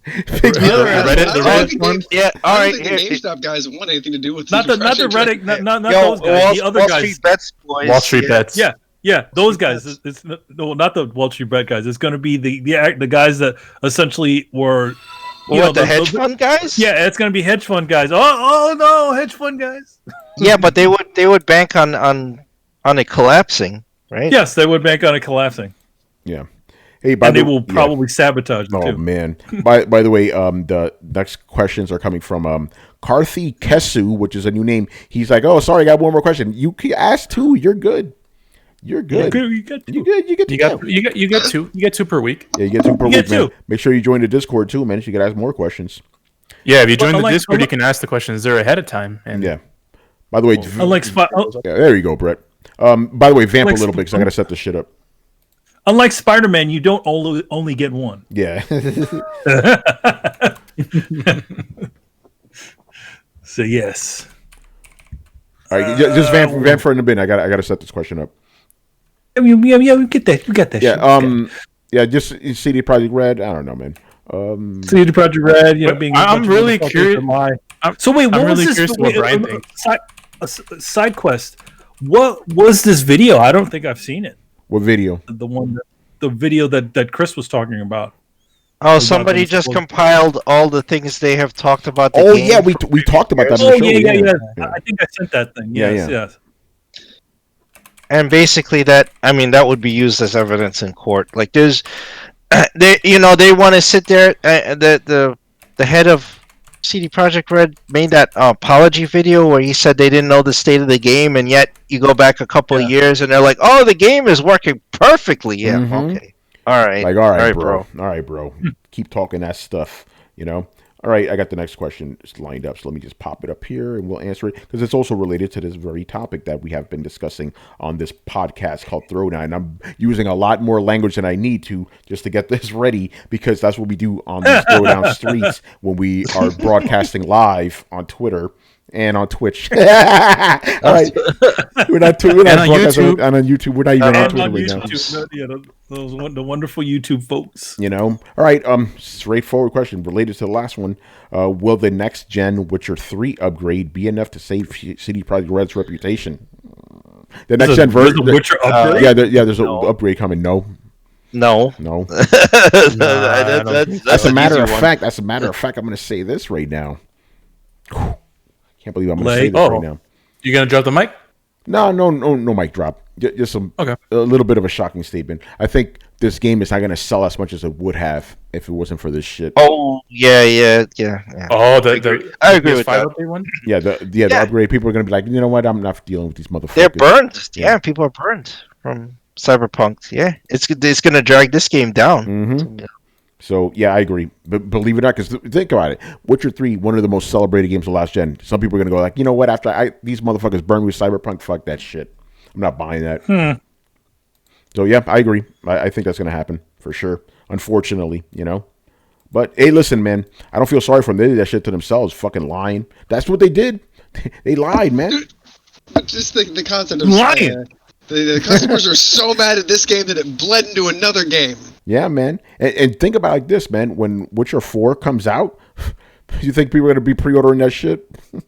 The Reddit one. Yeah, all I right. don't think the GameStop guys want anything to do with Not the Reddit, not those guys. Wall, The other Wall guys. Street Bets boys. Wall Street Bets. Yeah, those guys. It's no, not the Wall Street Bet guys. It's going to be the guys that essentially were. The hedge fund guys? Yeah, it's going to be hedge fund guys. Oh no, hedge fund guys. Yeah, but they would bank on it collapsing, right? Yes, they would bank on it collapsing. Yeah. Hey, And they will probably sabotage it Oh too. man! By the way, the next questions are coming from Karthi Kesu, which is a new name. He's like, "Oh, sorry, I got one more question. You can ask two. You're good. You're good. You got two. You good. You get two. You get two per week. Yeah, you get two per You week, get man. two. Make sure you join the Discord too, man. So you can ask more questions. Yeah, if you join the unlike- Discord, you can ask the questions there ahead of time. And Yeah. By the way, Unlike yeah, there you go, Brett. By the way, vamp a little bit because I gotta set this shit up. unlike Spider-Man, you don't only get one. Yeah. So yes. All right, just vamp for in a bit. I gotta set this question up. I mean, yeah, we get that. We got that. Yeah. shit. Yeah. Just CD Projekt Red. I don't know, man. CD Projekt Red, But being. I'm really curious. So wait, what I'm was really this? curious what Brian thinks. Side quest. What was this video? I don't think I've seen it. What video? The video that Chris was talking about. Oh, somebody just compiled all the things they have talked about. Oh game. yeah, we talked about that. Oh in the show. yeah. I think I sent that thing. Yes, Yeah. yes. And basically that would be used as evidence in court. Like there's, they want to sit there. The head of CD Projekt Red made that apology video where he said they didn't know the state of the game, and yet you go back a couple of years and they're like, "Oh, the game is working perfectly." Yeah, okay, all right, Like, all right, bro. All right, bro. Keep talking that stuff, All right, I got the next question just lined up, so let me just pop it up here and we'll answer it because it's also related to this very topic that we have been discussing on this podcast called Throwdown. I'm using a lot more language than I need to just to get this ready because that's what we do on these Throwdown streets when we are broadcasting live on Twitter and on Twitch. All right, we're not on broadcasting YouTube. and on YouTube. We're not even on And Twitter on right now. YouTube, the wonderful YouTube folks. All right, straightforward question related to the last one. Will the next gen Witcher 3 upgrade be enough to save CD Projekt Red's reputation? The next gen version, There's a Witcher upgrade? there's an upgrade coming. No. No. That's That's a an matter easy of one. fact. That's a matter of fact. I'm going to say this right now. Can't believe I'm going to say Like- this right now. You gonna drop the mic? No, mic drop. Just a little bit of a shocking statement. I think this game is not going to sell as much as it would have if it wasn't for this shit. Oh yeah. Oh, I agree with PS5 that. update one. Yeah, the upgrade. People are going to be like, you know what? I'm not dealing with these motherfuckers. They're burned. Yeah, people are burned from Cyberpunk. Yeah, it's going to drag this game down. Mm-hmm. So, yeah, I agree. But believe it or not, because think about it. Witcher 3, one of the most celebrated games of last gen. Some people are going to go like, you know what? After these motherfuckers burned me with Cyberpunk, fuck that shit. I'm not buying that. So, yeah, I agree. I think that's going to happen for sure. Unfortunately, But, hey, listen, man. I don't feel sorry for them. They did that shit to themselves, fucking lying. That's what they did. They lied, man. But just the concept of Lying. The customers are so mad at this game that it bled into another game. Yeah, man. And think about it like this, man. When Witcher 4 comes out, you think people are going to be pre-ordering that shit? I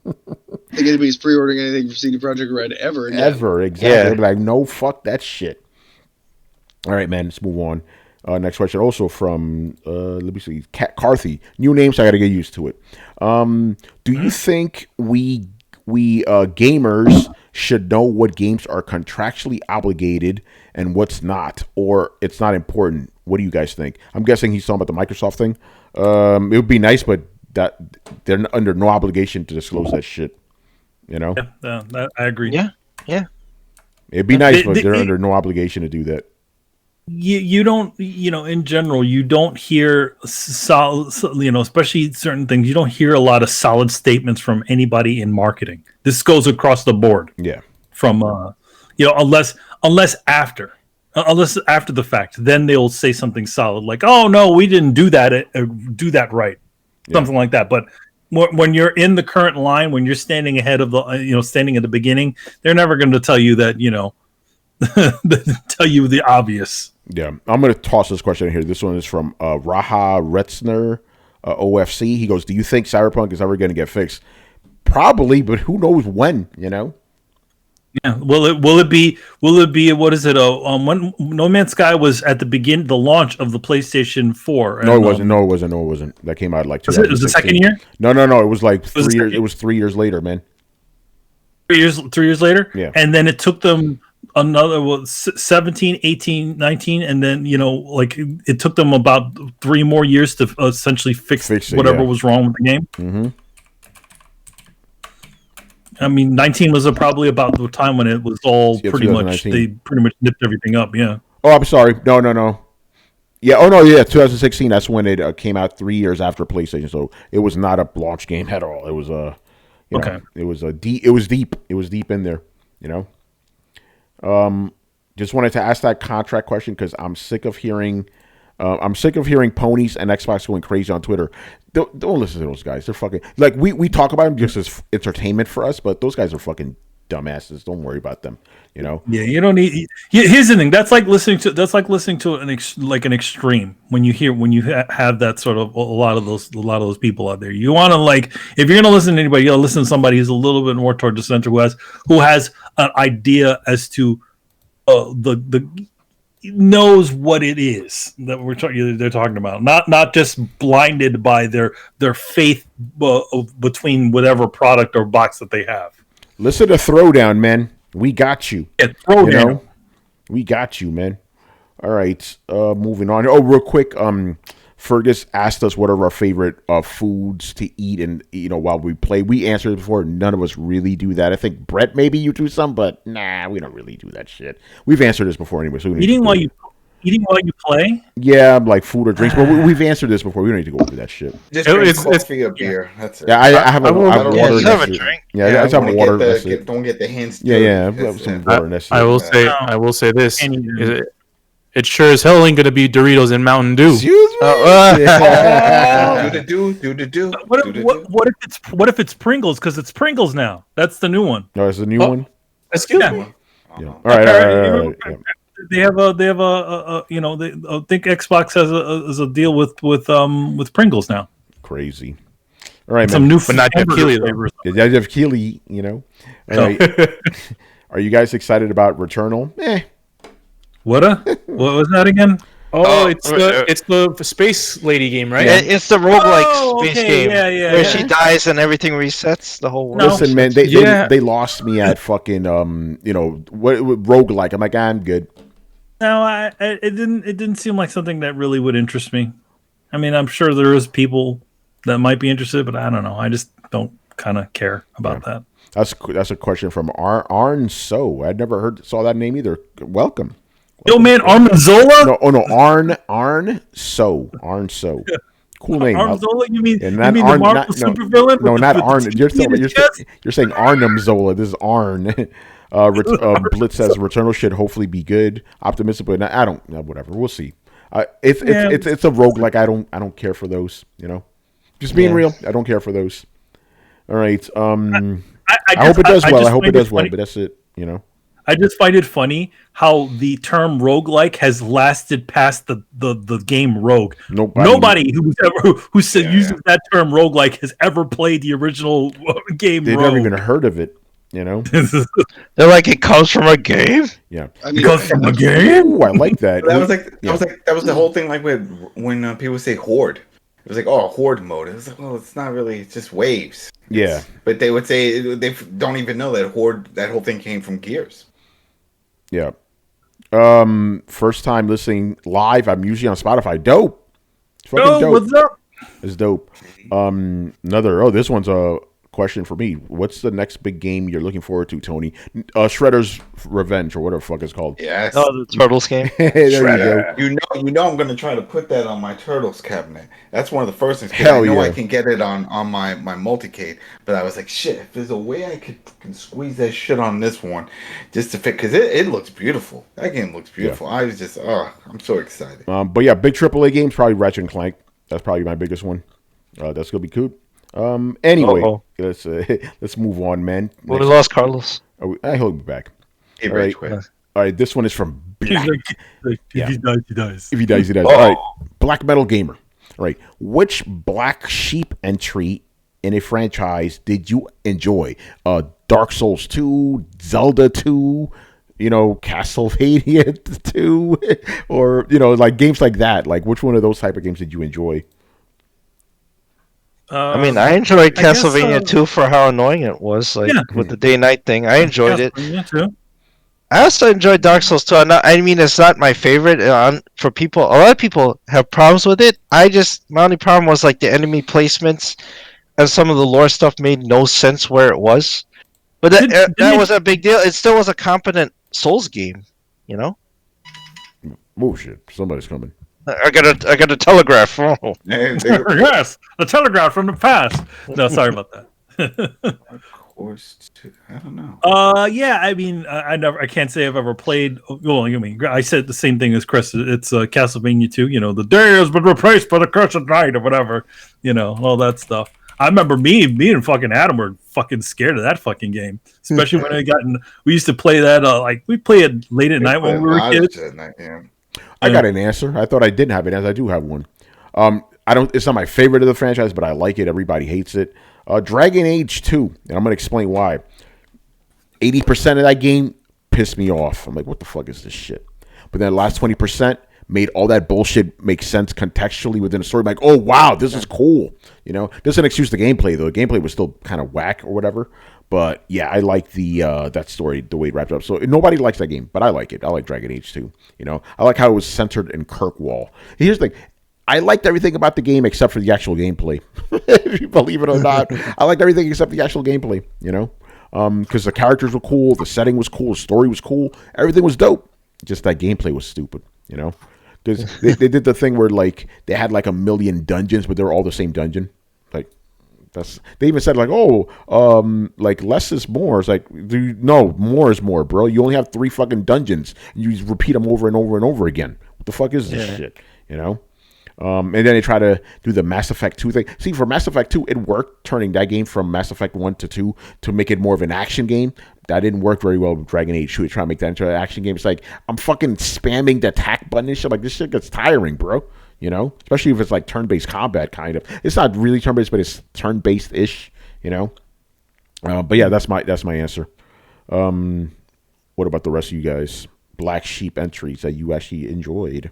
think anybody's pre-ordering anything for CD Projekt Red ever again. Ever, exactly. Yeah. They'll be like, no, fuck that shit. All right, man. Let's move on. Next question, also from let me see, Karthi. New names, I got to get used to it. Do you think we gamers should know what games are contractually obligated and what's not, or it's not important? What do you guys think? I'm guessing he's talking about the Microsoft thing. It would be nice, but that they're under no obligation to disclose that shit. Yeah, I agree. Yeah. It'd be nice, but they're under no obligation to do that. You don't, in general, you don't hear solid, especially certain things. You don't hear a lot of solid statements from anybody in marketing. This goes across the board. Yeah. From, unless after the fact, then they'll say something solid like, "Oh no, we didn't do that right," something like that. But when you're in the current line, when you're standing ahead of the standing at the beginning, they're never going to tell you that tell you the obvious. Yeah, I'm going to toss this question in here. This one is from Raha Retzner, OFC. He goes, "Do you think Cyberpunk is ever going to get fixed?" Probably, but who knows when? Yeah. Will it be? What is it? When No Man's Sky was at the launch of the PlayStation 4. No, it wasn't. No, it wasn't. That came out like was it the second year? No. It was like 3 years. It was 3 years later, man. 3 years later. Yeah. And then it took them another 17, 18, 19, and then it took them about 3 more years to essentially fix it, whatever was wrong with the game. Mm-hmm. I mean, 19 was probably about the time when it was all pretty much nipped everything up. Yeah. Oh, I'm sorry. No. Yeah. Oh no. Yeah. 2016. That's when it came out 3 years after PlayStation. So it was not a launch game at all. It was okay. It was deep. It was deep in there. Just wanted to ask that contract question because I'm sick of hearing ponies and Xbox going crazy on Twitter. Don't listen to those guys. They're fucking we talk about them just as entertainment for us, but those guys are fucking dumbasses. Don't worry about them. Yeah, you don't need. Here's the thing. That's like listening to an extreme when you have that sort of a lot of those people out there. You want to if you're gonna listen to anybody, you gotta listen to somebody who's a little bit more toward the center, who has an idea as to the knows what it is that they're talking about, not just blinded by their faith between whatever product or box that they have. Listen to Throwdown, man. We got you. Yeah, Throwdown. We got you, man. All right, moving on. Oh, real quick, Fergus asked us what are our favorite foods to eat and while we play. We answered it before. None of us really do that. I think Brett, maybe you do some, but nah, we don't really do that shit. We've answered this before anyway. So eating while you play. Yeah, like food or drinks, but we've answered this before. We don't need to go over that shit. Just drink coffee or beer. That's it. Yeah, I have water. Have a drink. Yeah, I just have water. Don't get the hands. Yeah, some water. I will say this. It sure as hell ain't gonna be Doritos and Mountain Dew. Excuse me. Do. What if it's Pringles? Because it's Pringles now. That's the new one. No, it's the new one. Excuse Yeah. me. Yeah. All right. Yeah. They have a I think Xbox has a deal with Pringles now. Crazy. All right, Some man. new, But not Jeff Keighley, though. flavors. Yeah, Jeff Keighley, All right. Are you guys excited about Returnal? What was that again? It's the space lady game, right? It's the roguelike space game where she yeah. dies and everything resets the whole world. No. Listen, man, they lost me at fucking what roguelike. I'm like, I'm good. No, it didn't seem like something that really would interest me. I mean, I'm sure there is people that might be interested, but I don't know. I just don't kind of care about that. That's a question from Arn So. I'd never saw that name either. Welcome. Yo, man, Armanzola? No, Arn So. Cool name. Armanzola? You mean the Marvel supervillain? No, not Arn. You're saying Arnhem Zola. This is Arn. Blitz says Returnal should hopefully be good. Optimistic, but I don't. Whatever. We'll see. It's a roguelike. I don't care for those. Just being real. I don't care for those. All right. I hope it does well. I hope it does well. But that's it. I just find it funny how the term roguelike has lasted past the game Rogue. Nobody who uses that term roguelike has ever played the original game They've Rogue. never even heard of it. They're like, it comes from a game. Yeah, it comes from a game. Ooh, I like that. That was the whole thing. Like when people say horde, it was like, oh, horde mode. It was like, well, it's not really. It's just waves. Yeah, but they would say they don't even know that horde. That whole thing came from Gears. Yeah. First time listening live. I'm usually on Spotify. Dope. It's fucking dope. What's up? It's dope. This one's a question for me. What's the next big game you're looking forward to, Tony? Shredder's Revenge or whatever the fuck it's called. Yes. Oh, the Turtles game. There you go. You know I'm gonna try to put that on my Turtles cabinet. That's one of the first things. Hell I know yeah. I can get it on my multicade, but I was like, shit, if there's a way I can squeeze that shit on this one just to fit, because it looks beautiful. That game looks beautiful. Yeah. I was just I'm so excited. But yeah, big AAA games, probably Ratchet and Clank. That's probably my biggest one. That's gonna be cool. Anyway, Uh-oh. let's move on, man. We lost Carlos. He'll be back. He All rage right. quit. All right, this one is from Black. If he dies, he dies. If he dies, he dies. Oh. All right, Black Metal Gamer. All right, which Black Sheep entry in a franchise did you enjoy? Dark Souls 2, Zelda 2, Castlevania 2, or like games like that. Like, which one of those type of games did you enjoy? I mean, I enjoyed I guess, Castlevania 2 for how annoying it was, like with the day-night thing. I enjoyed it. Yeah, too. I also enjoyed Dark Souls 2. I mean, it's not my favorite. For people, a lot of people have problems with it. My only problem was like the enemy placements and some of the lore stuff made no sense where it was. But that was a big deal. It still was a competent Souls game, you know. Oh shit! Somebody's coming. I got a telegraph. Oh. Yes, the telegraph from the past. No, sorry about that. I don't know. Yeah. I mean, I can't say I've ever played. Well, I mean, I said the same thing as Chris. It's Castlevania 2. The day has been replaced by the cursed night, or whatever. All that stuff. I remember me and fucking Adam were fucking scared of that fucking game, especially when we used to play that. We play it late at night when we were kids. I got an answer. I thought I didn't have it, as I do have one. It's not my favorite of the franchise, but I like it. Everybody hates it. Dragon Age 2, and I'm gonna explain why. 80% of that game pissed me off. I'm like, what the fuck is this shit? But then the last 20% made all that bullshit make sense contextually within the story. I'm like, oh wow, this is cool. Doesn't excuse the gameplay though. The gameplay was still kind of whack or whatever. But yeah, I like the that story, the way it wrapped up. So nobody likes that game, but I like it. I like Dragon Age 2. I like how it was centered in Kirkwall. Here's the thing. I liked everything about the game except for the actual gameplay. If you believe it or not, I liked everything except the actual gameplay. Because the characters were cool, the setting was cool, the story was cool, everything was dope. Just that gameplay was stupid. Because they did the thing where like they had like a million dungeons, but they're all the same dungeon. Like they even said like, like less is more. It's like, no, more is more, bro. You only have 3 fucking dungeons. You just repeat them over and over and over again. What the fuck is this shit? And then they try to do the Mass Effect 2 thing. See, for Mass Effect 2, it worked, turning that game from Mass Effect 1 to 2 to make it more of an action game. That didn't work very well with Dragon Age 2. Try to make that into an action game. It's like, I'm fucking spamming the attack button and shit. Like, this shit gets tiring, bro. Especially if it's like turn-based combat, kind of. It's not really turn-based, but it's turn-based-ish, But yeah, that's my answer. What about the rest of you guys? Black Sheep entries that you actually enjoyed.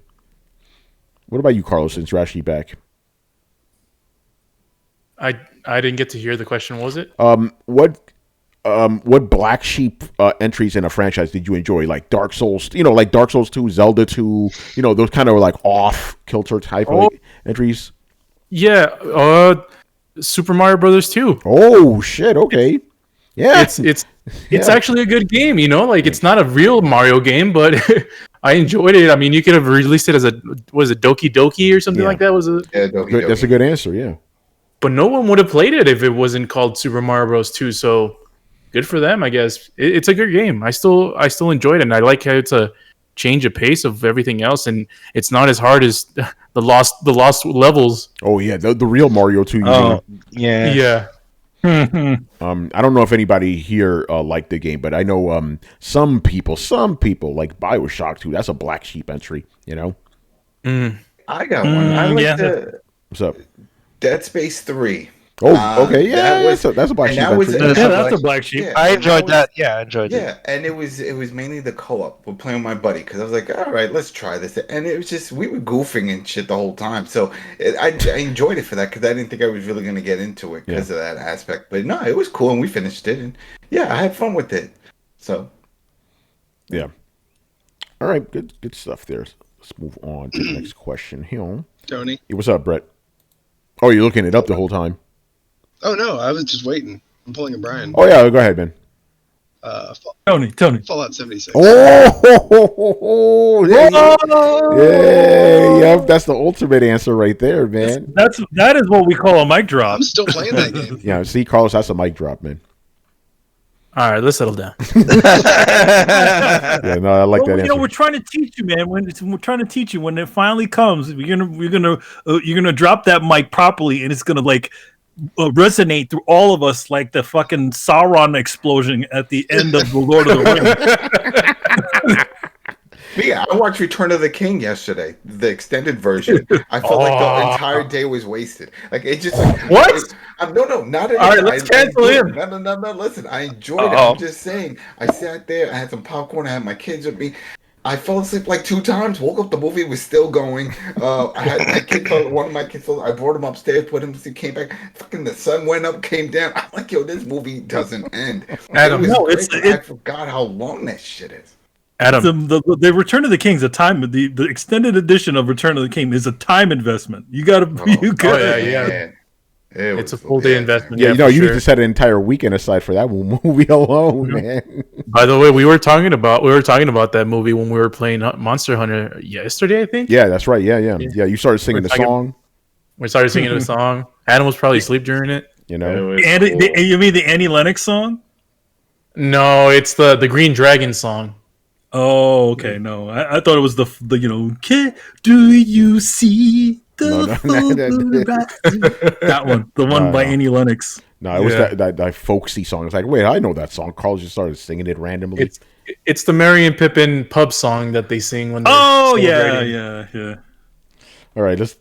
What about you, Carlos, since you're actually back? I didn't get to hear the question. What was it? What Black Sheep entries in a franchise did you enjoy? Like Dark Souls, like Dark Souls 2, Zelda 2, those kind of like off-kilter type of entries? Yeah, Super Mario Brothers 2. Oh, shit, okay. Yeah. It's actually a good game, Like, it's not a real Mario game, but I enjoyed it. I mean, you could have released it as Doki Doki or something like that? Doki. That's a good answer, yeah. But no one would have played it if it wasn't called Super Mario Bros. 2, so good for them, I guess. It's a good game. I still enjoyed it, and I like how it's a change of pace of everything else, and it's not as hard as the lost levels. Oh yeah, the real Mario 2. Yeah. I don't know if anybody here liked the game, but I know some people like BioShock 2. That's a Black Sheep entry, I got one. I like What's up? Dead Space 3. Oh, okay, yeah, that's a Black Sheep entry. That's a Black Sheep. Yeah, I enjoyed that. Yeah, I enjoyed it. Yeah, and it was mainly the co-op. We're playing with my buddy because I was like, all right, let's try this. And it was just, we were goofing and shit the whole time. So I enjoyed it for that because I didn't think I was really going to get into it because of that aspect. But no, it was cool and we finished it. And yeah, I had fun with it. So. Yeah. All right, good stuff there. Let's move on to the next question here. Tony. Hey, what's up, Brett? Oh, you're looking it up the whole time. Oh no, I was just waiting. I'm pulling a Brian. Oh yeah, go ahead, man. Tony. Fallout 76. Oh, yeah, that's the ultimate answer right there, man. That is what we call a mic drop. I'm still playing that game. Yeah, see, Carlos, that's a mic drop, man. All right, let's settle down. Yeah, no, I like that answer. We're trying to teach you, man. We're trying to teach you when it finally comes. You're gonna drop that mic properly, and it's gonna like resonate through all of us like the fucking Sauron explosion at the end of the Lord of the Rings. Yeah, I watched Return of the King yesterday, the extended version. I felt like the entire day was wasted. Like it just What? No, not All right, let's cancel him. No. Listen, I enjoyed it. I'm just saying. I sat there. I had some popcorn. I had my kids with me. I fell asleep like 2 times. Woke up, the movie was still going. I had my kid, one of my kids. I brought him upstairs, put him to sleep, came back. Fucking the sun went up, came down. I'm like, yo, this movie doesn't end. Adam, I forgot how long that shit is. Adam, The Return of the King is a time. The extended edition of Return of the King is a time investment. You got to. Yeah. It's a full day investment. Yeah, you need to set an entire weekend aside for that movie alone, man. By the way, we were talking about that movie when we were playing Monster Hunter yesterday, I think. Yeah, that's right. Yeah. You started singing the song. We started singing the song. Adam was probably asleep during it. You know, You mean the Annie Lennox song? No, it's the Green Dragon song. Oh, okay. No, I thought it was the do you see the that one, the one by Annie Lennox. No, it was that folksy song. It's like, wait, I know that song. Carl just started singing it randomly. It's the Merry and Pippin pub song that they sing when they're yeah. All right, let's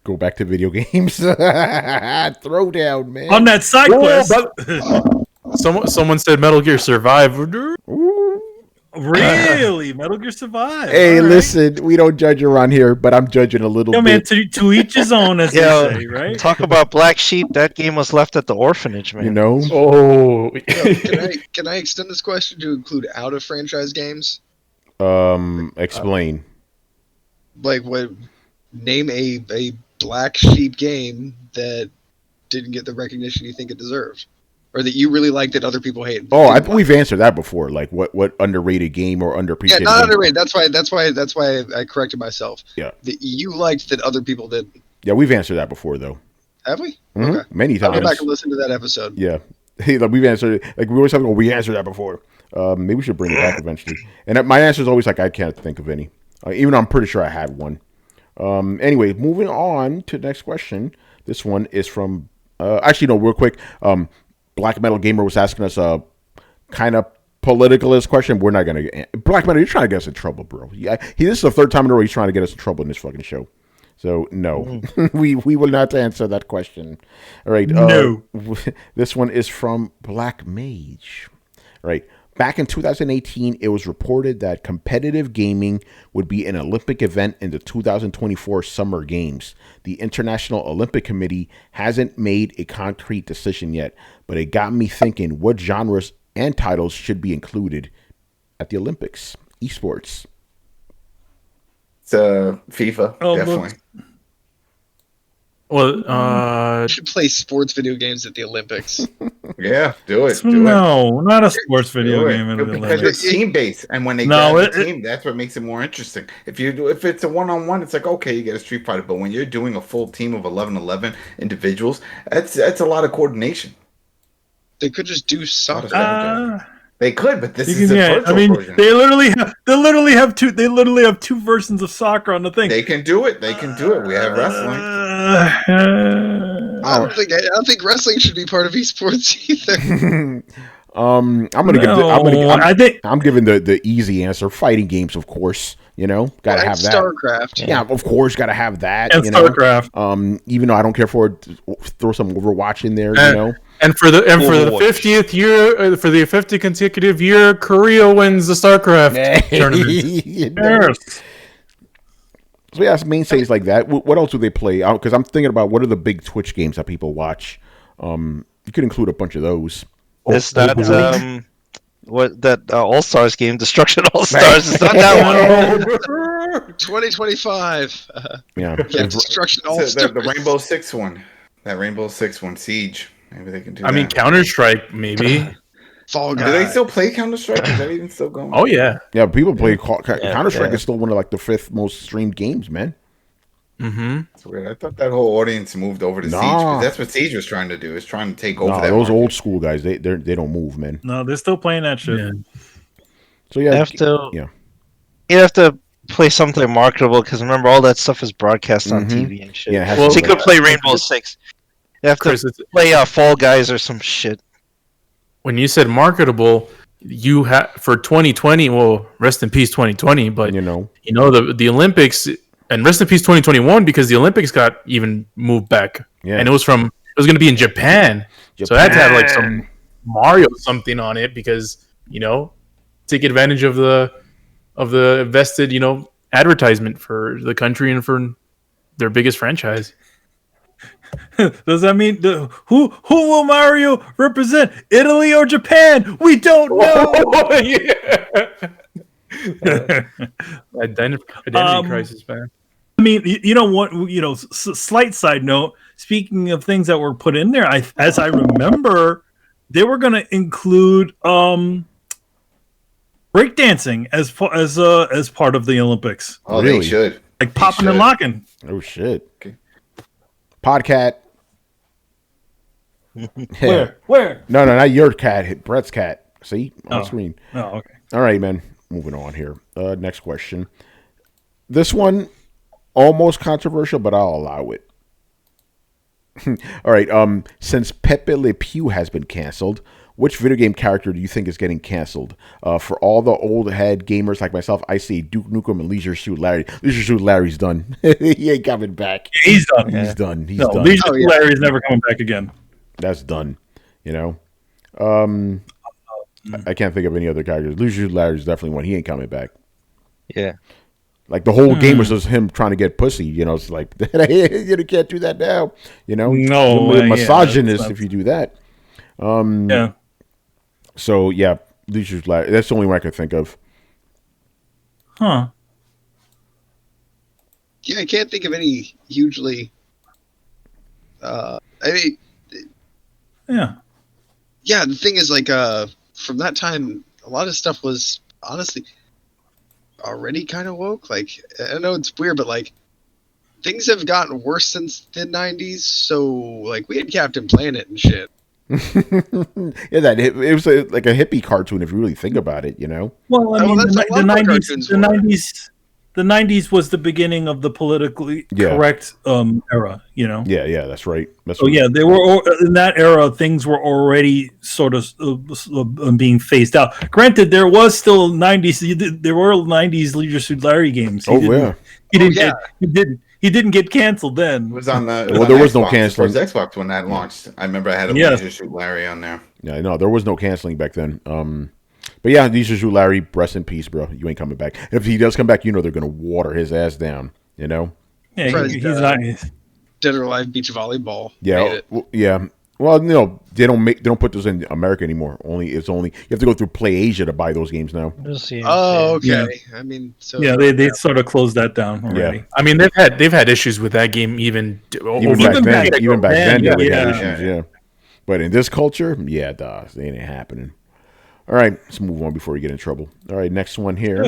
go back to video games. Throwdown, man. On that side quest. Someone said Metal Gear Survive. Really? Metal Gear Survive. Hey, listen, we don't judge around here, but I'm judging a little bit. Man, to each his own, as they say, right? Talk about black sheep. That game was left at the orphanage, man. You know? Oh. Can I extend this question to include out of franchise games? Explain. Like, name a black sheep game that didn't get the recognition you think it deserved, or that you really liked that other people hate. Oh, we've answered that before. Like what underrated game or underappreciated? Yeah, not game? underrated. That's why I corrected myself. Yeah, that you liked that other people didn't. Yeah, we've answered that before though. Have we? Mm-hmm. Okay. Many times. I'll go back and listen to that episode. Yeah, like we've answered. Like we always have to go. We answered that before. Maybe we should bring it back eventually. And my answer is always like I can't think of any. Even though I'm pretty sure I had one. Anyway, moving on to the next question. This one is from. Actually, no, real quick. Black Metal Gamer was asking us a kind of politicalist question. We're not going to... Black Metal, you're trying to get us in trouble, bro. Yeah, this is the third time in a row he's trying to get us in trouble in this fucking show. So, no. we will not answer that question. All right. No. This one is from Black Mage. All right. Back in 2018, it was reported that competitive gaming would be an Olympic event in the 2024 Summer Games. The International Olympic Committee hasn't made a concrete decision yet, but it got me thinking what genres and titles should be included at the Olympics. Esports. It's FIFA, definitely. Well, you should play sports video games at the Olympics. Yeah, do it. No, not a sports video game at the because Olympics. it's team based, and when they get a team, that's what makes it more interesting. If it's a 1-on-1, it's like okay, you get a Street Fighter, but when you're doing a full team of 11 individuals, that's a lot of coordination. They could just do something. They could, but this is a virtual version. They literally have two versions of soccer on the thing. They can do it. We have wrestling. I don't think wrestling should be part of esports either. I'm giving the easy answer. Fighting games, of course. You know, gotta have that. StarCraft. Yeah, of course, gotta have that. And StarCraft. Even though I don't care for it, throw some Overwatch in there. You know. And for the 50th year, for the 50th consecutive year, Korea wins the StarCraft tournament. Yes. So yeah, mainstays like that. What else do they play? Because I'm thinking about what are the big Twitch games that people watch. You could include a bunch of those. Is that All-Stars game, Destruction All-Stars? Is that that one? 2025. Yeah, Destruction All-Stars. The Rainbow Six one. That Rainbow Six one, Siege. Maybe they can do that. I mean, Counter-Strike, maybe. Fall Guy. Do they still play Counter-Strike? Is that even still going? Oh, yeah. Yeah, people play Counter-Strike is still one of like the 5th most streamed games, man. Mm-hmm. That's weird. I thought that whole audience moved over to Siege. Because that's what Siege was trying to do. Is trying to take over that those market. old school guys, they don't move, man. No, they're still playing that shit. Yeah. So yeah, you have to play something marketable because remember all that stuff is broadcast on TV and shit. Yeah, so you could play Rainbow Six. You have to Chris, play Fall Guys or some shit. when you said marketable, you have for 2020. Well, rest in peace 2020. But the Olympics, and rest in peace 2021 because the Olympics got even moved back, and it was going to be in Japan. So I had to have like some Mario something on it because take advantage of the vested advertisement for the country and for their biggest franchise. Does that mean who will Mario represent? Italy or Japan? We don't know. Identity crisis, man. I mean, what? Slight side note. Speaking of things that were put in there, as I remember, they were going to include breakdancing as part of the Olympics. Oh, really? They should. Like popping and locking. Oh shit. Okay. Podcat. Where? No, not your cat. Brett's cat. See on screen. Oh, okay. All right, man. Moving on here. Next question. This one almost controversial, but I'll allow it. All right. Since Pepe Le Pew has been canceled, which video game character do you think is getting canceled? For all the old head gamers like myself, I see Duke Nukem and Leisure Suit Larry. Leisure Suit Larry's done. He ain't coming back. He's done. He's done. He's no, done. Leisure Suit Larry's never coming back again. That's done. I can't think of any other characters. Leisure Suit Larry's definitely one. He ain't coming back. Yeah. Like the whole game was just him trying to get pussy. It's like you can't do that now. No, misogynist if you do that. Yeah. So yeah, Leisure's Larry. That's the only one I could think of. Huh. Yeah, I can't think of any hugely. Yeah. Yeah, the thing is, like, from that time, a lot of stuff was honestly already kind of woke. Like, I know it's weird, but like, things have gotten worse since the '90s. So, like, we had Captain Planet and shit. Yeah, it was like a hippie cartoon if you really think about it. Well, I mean, the '90s was the beginning of the politically correct era. Yeah, that's right. They were in that era. Things were already sort of being phased out. Granted, there was still '90s. There were '90s Leisure Suit Larry games. He didn't get canceled then. It was on the. There was no canceling. It was Xbox when that launched. I remember I had a Leisure Suit Larry on there. Yeah, no, there was no canceling back then. But yeah, Leisure Suit Larry, rest in peace, bro. You ain't coming back. If he does come back, they're gonna water his ass down. Yeah, he's not. Dead or Alive Beach Volleyball. Yeah, yeah. Well, they don't put those in America anymore. You have to go through Play Asia to buy those games now. Oh, okay. Yeah. I mean, so they sort of closed that down already. Yeah. I mean, they've had issues with that game even back then. Yeah. They had issues, yeah. But in this culture, it ain't happening. All right, let's move on before we get in trouble. All right, next one here.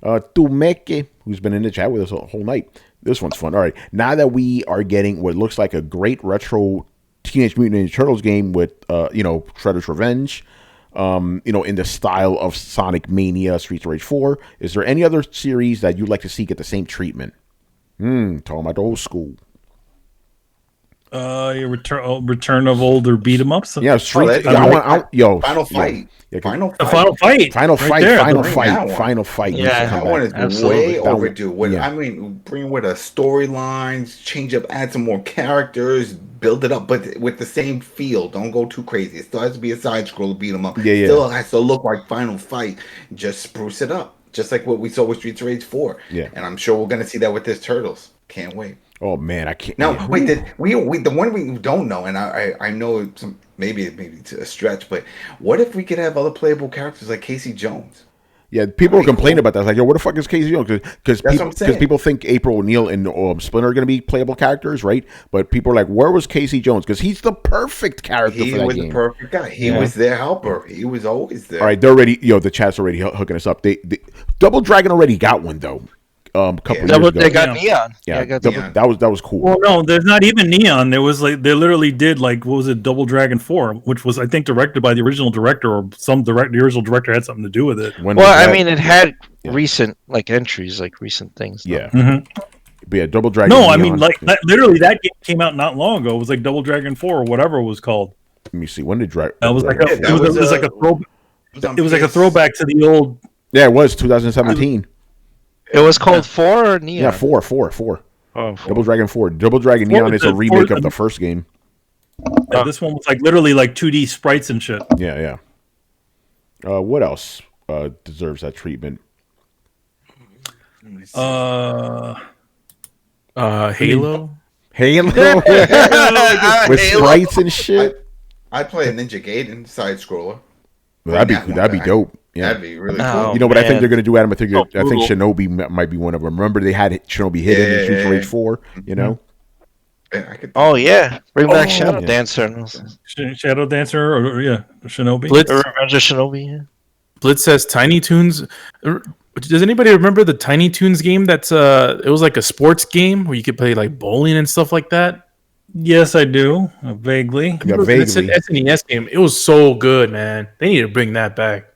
Tumeke, who's been in the chat with us the whole night. This one's fun. All right, now that we are getting what looks like a great retro Teenage Mutant Ninja Turtles game with, Shredder's Revenge, in the style of Sonic Mania, Streets of Rage 4, is there any other series that you'd like to see get the same treatment? Talking about the old school. Your return of older beat 'em ups. Yeah, Final Fight. Final Fight. Yeah, that one is way overdue. Yeah. I mean, bring with a storylines, change up, add some more characters, build it up, but with the same feel. Don't go too crazy. It still has to be a side scroller beat 'em up. Yeah. Still has to look like Final Fight. Just spruce it up, just like what we saw with Streets of Rage 4. Yeah, and I'm sure we're gonna see that with this Turtles. Can't wait. Oh man, I can't. No, wait. The one we don't know, and I know maybe it's a stretch, but what if we could have other playable characters like Casey Jones? Yeah, people are complaining about that. Like, what the fuck is Casey Jones? Because people think April O'Neil and Splinter are going to be playable characters, right? But people are like, where was Casey Jones? Because he's the perfect character for that game. He was the perfect guy. He was their helper. He was always there. All right, they're already. The chat's already hooking us up. They Double Dragon already got one though. Couple years ago. They got Neon. Yeah, Neon. That was cool. Well, no, there's not even Neon. There was they literally did what was it, Double Dragon 4, which was I think directed by the original director or the original director had something to do with it. It had recent entries, like recent things. Yeah. Mm-hmm. But yeah, Double Dragon. No, Neon. I mean literally that game came out not long ago. It was like Double Dragon 4 or whatever it was called. Let me see. When did Dragon? It was like a, Yeah, it was like a throwback. It was like a throwback to the old. Yeah, it was 2017. It was called 4 or Neon? Yeah, 4. Oh, Double Dragon 4. Double Dragon Neon is a remake of the first game. Yeah, this one was like literally like 2D sprites and shit. Yeah. What else deserves that treatment? Halo. Halo with sprites and shit. I'd play a Ninja Gaiden side scroller. That'd be dope. Yeah. That'd be really Oh, cool. You know what I think they're gonna do, Adam? I think brutal. Shinobi might be one of them. Remember they had Shinobi hidden in Streets of Rage 4. You know. Yeah, I could. Oh yeah, bring back Shadow yeah. Dancer. Shadow Dancer or Shinobi. Blitz, Revenge of Shinobi. Yeah. Blitz says Tiny Toons. Does anybody remember the Tiny Toons game? It was like a sports game where you could play like bowling and stuff like that. Yes, I do. Vaguely. Yeah, It's an vaguely. SNES game. It was so good, man. They need to bring that back.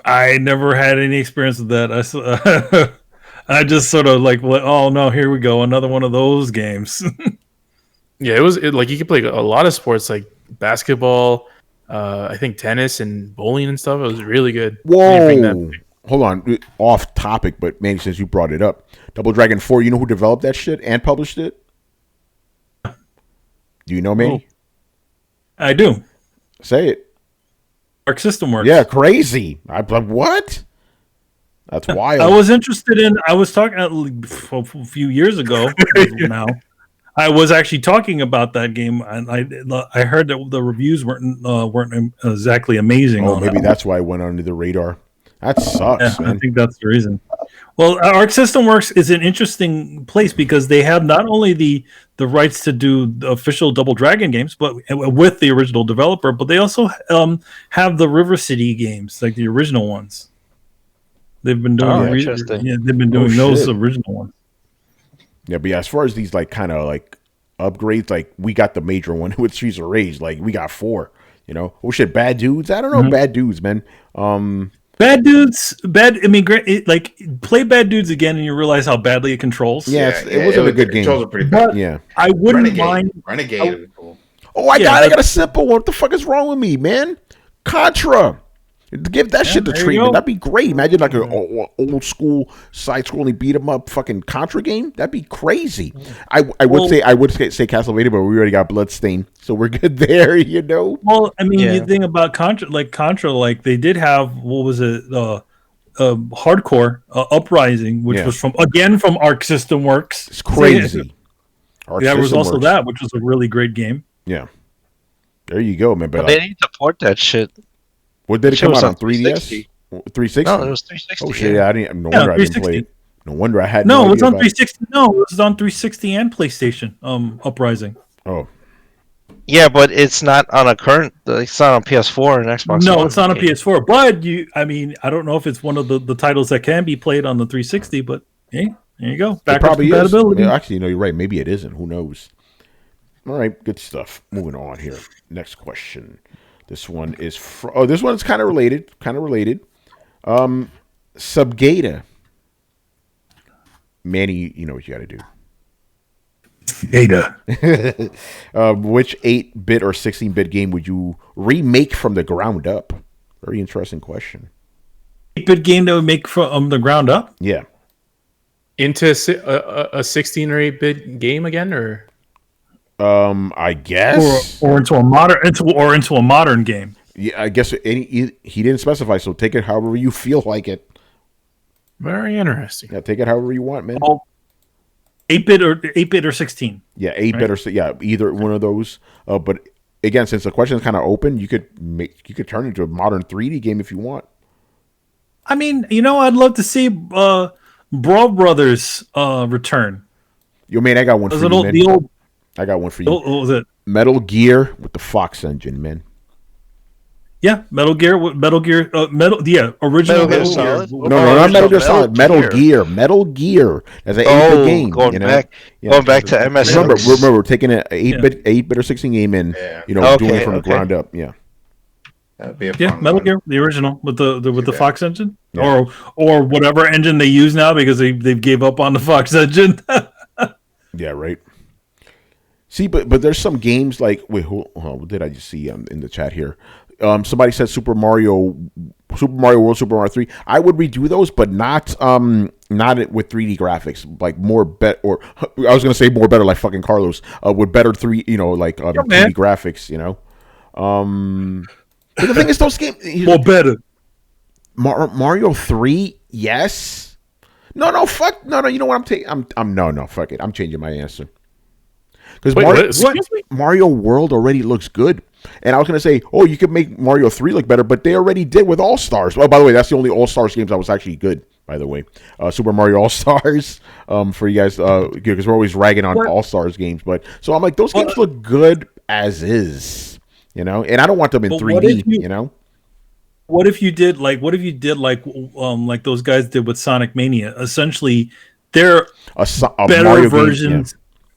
I never had any experience with that. I just sort of like, oh no, here we go, another one of those games. Yeah, it was like you could play a lot of sports like basketball, I think tennis and bowling and stuff. It was really good. They need to bring that Whoa. back. Hold on. Off topic, but man, since you brought it up, Double Dragon 4. You know who developed that shit and published it? Do you know, Manny? I do. Say it. Arc System Works. Yeah, crazy. I'm like, what? That's wild. I was interested in. I was talking a few years ago. Now, I was actually talking about that game, and I heard that the reviews weren't exactly amazing. Oh, on maybe it. that's why it went under the radar. That sucks, Yeah, I man. think that's the reason. Well, Arc System Works is an interesting place because they have not only the rights to do the official Double Dragon games, but with the original developer, but they also have the River City games, like the original ones. They've been doing. Oh, interesting. They've been doing those original ones. Yeah, but yeah, as far as these like kind of like upgrades, like we got the major one with Streets of Rage. Like we got 4. You know, oh shit, Bad Dudes. I don't know, Bad Dudes, man. Bad Dudes, I mean, great. Like play Bad Dudes again, and you realize how badly it controls. Yeah, it wasn't a good game. Controls are pretty bad. But Yeah. I wouldn't mind. Renegade is cool. Oh, I got a simple one. What the fuck is wrong with me, man? Contra. Give that shit the there you treatment. go. That'd be great. Imagine like an old school side scrolling beat 'em up fucking Contra game. That'd be crazy. I would say Castlevania, but we already got Bloodstain, so we're good there. You know. Well, I mean, Yeah. the thing about Contra, like they did have what was it, Hardcore Uprising, which Yeah. was from Arc System Works. It's crazy. Arc There was System also Works. that, which was a really great game. Yeah. There you go, man. But They need to port that shit. what did it Shit come was out on? on 3DS? 360? No, it was 360. Oh shit! Yeah, I didn't. No Yeah, wonder I didn't play 360. it. No wonder I had. No, it was idea on about 360. No, it was on 360 and PlayStation. Uprising. Oh, Yeah, but it's not on a current. It's not on PS4 and Xbox. No, One. it's not on PS4. But I mean, I don't know if it's one of the titles that can be played on the 360. But hey, there you go. it Backwards probably is. compatibility. Yeah, actually, no, you're right. Maybe it isn't. Who knows? All right, good stuff. Moving on here. Next question. This one is. This one's kind of related. Subgata. Manny, you know what you got to do. Data. Which 8-bit or 16-bit game would you remake from the ground up? Very interesting question. 8-bit game that would make from the ground up. Yeah. Into a 16 or 8-bit game again, or I guess. Or into a modern game. Yeah, I guess he didn't specify, so take it however you feel like it. very interesting. Yeah, take it however you want, man. 8-bit or 16. Yeah, 8-bit or either one of those. But again, since the question is kind of open, you could turn it into a modern 3D game if you want. I mean, I'd love to see Brawl Brothers return. Yo, man, I got one for Was you, it man. the old? I got one for you. What was it? Metal Gear with the Fox engine, man. Yeah, Metal Gear. Original Metal Gear Metal Gear. Solid? No, not Metal Gear Solid. Metal Gear. That's an 8-bit game. Going back to MS. Remember, we're taking an 8-bit or 16 game and doing it from the ground up. Yeah. That'd be a Yeah, fun Metal one. Gear, the original with the Yeah. Fox engine, Yeah. or whatever engine they use now because they gave up on the Fox engine. Yeah, right. See, but there's some games like what did I just see in the chat here? Somebody said Super Mario World, Super Mario 3. I would redo those, but not with 3D graphics. Like more or I was gonna say more better, like fucking Carlos, with better 3D graphics. But the thing is, those games More better. Mario 3, yes. No, fuck, no. You know what? No, fuck it. I'm changing my answer. Because Mario World already looks good. And I was going to say, you could make Mario 3 look better, but they already did with All-Stars. Oh, by the way, that's the only All-Stars games that was actually good, by the way. Super Mario All-Stars, for you guys, because we're always ragging on All-Stars games. But so I'm like, those games look good as is, and I don't want them in 3D, What if you did like those guys did with Sonic Mania? Essentially, they're better Mario versions.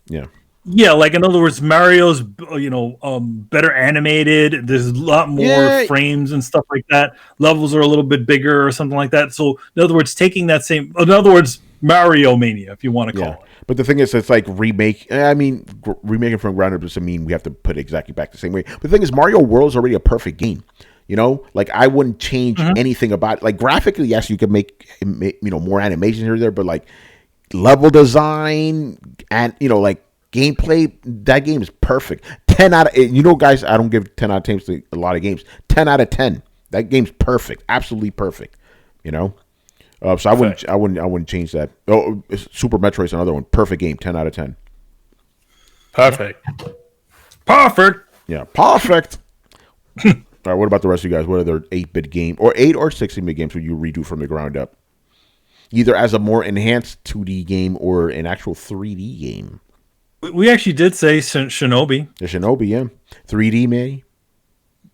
Yeah. Yeah, like in other words, Mario's better animated. There's a lot more frames and stuff like that. Levels are a little bit bigger or something like that. So in other words, Mario Mania, if you want to call it. But the thing is, it's like remake. I mean, remaking from ground up doesn't mean we have to put it exactly back the same way. But the thing is, Mario World is already a perfect game. Like I wouldn't change anything about it. Like graphically, yes, you could make more animations here or there, but like level design and like gameplay, that game is perfect. 10 out of guys, I don't give 10 out of 10 to a lot of games. 10 out of 10. That game's perfect, absolutely perfect. So I wouldn't change that. Oh, Super Metroid's another one. Perfect game, 10 out of 10. Perfect. Yeah, perfect. All right, what about the rest of you guys? What other 8-bit game or 8 or 16-bit games would you redo from the ground up? Either as a more enhanced 2D game or an actual 3D game. We actually did say Shinobi. The Shinobi, yeah. 3D, maybe?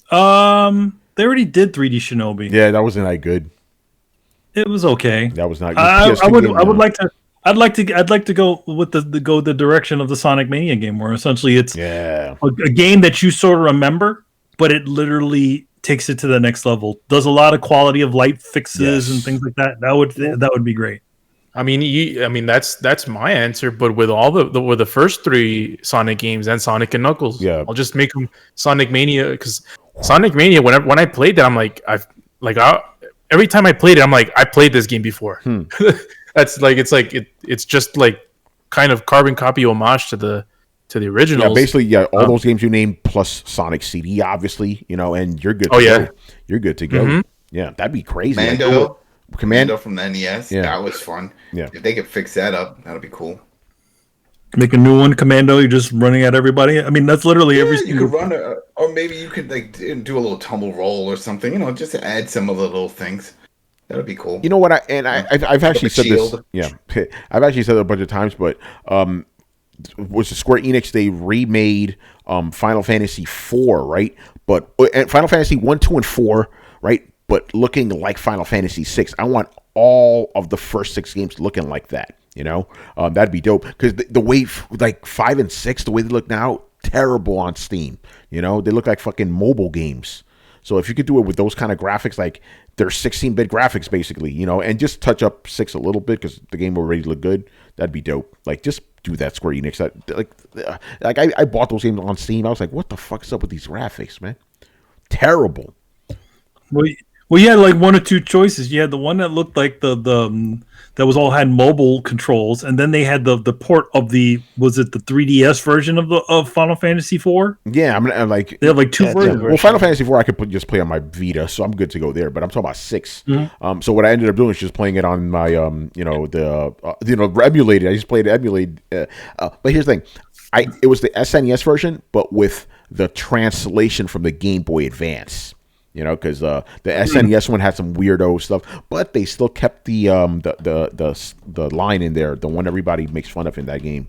They already did 3D Shinobi. Yeah, that wasn't that good. It was okay. That was not. I'd like to go with the direction of the Sonic Mania game, where essentially it's a game that you sort of remember, but it literally takes it to the next level. Does a lot of quality of light fixes and things like that. That would be great. I mean, that's my answer. But with all with the first 3 Sonic games and Sonic and Knuckles, I'll just make them Sonic Mania, because Sonic Mania. When I played that, I'm like, every time I played it, I'm like, I played this game before. That's like it's just like kind of carbon copy homage to the originals. Yeah, basically, all those games you named plus Sonic CD, obviously, and you're good. Go. You're good to go. Mm-hmm. Yeah, that'd be crazy. Commando from the NES. Yeah. That was fun. Yeah. If they could fix that up, that'd be cool. Make a new one, Commando. You're just running at everybody. I mean, that's literally every. You could run, or maybe you could do a little tumble roll or something. Just to add some of the little things. That would be cool. You know what? I've actually said this. Yeah, I've actually said it a bunch of times, but was the Square Enix, they remade Final Fantasy 4, right? But Final Fantasy 1, 2, and 4, right? But looking like Final Fantasy 6. I want all of the first 6 games looking like that. That'd be dope. Because the way 5 and 6, the way they look now, terrible on Steam. They look like fucking mobile games. So if you could do it with those kind of graphics, like they're 16-bit graphics basically, and just touch up 6 a little bit because the game already look good, that'd be dope. Like just do that, Square Enix. I bought those games on Steam. I was like, what the fuck is up with these graphics, man? Terrible. Well, you had like one or two choices. You had the one that looked like the that was all had mobile controls, and then they had the port of the 3DS version of Final Fantasy IV. Yeah, I'm like they have like 2 versions. Yeah. Well, Final Fantasy IV I could just play on my Vita, so I'm good to go there. But I'm talking about 6. Mm-hmm. So what I ended up doing is just playing it on my emulated. I just played it emulated. But here's the thing, it was the SNES version, but with the translation from the Game Boy Advance. Because the SNES one had some weirdo stuff, but they still kept the line in there, the one everybody makes fun of in that game.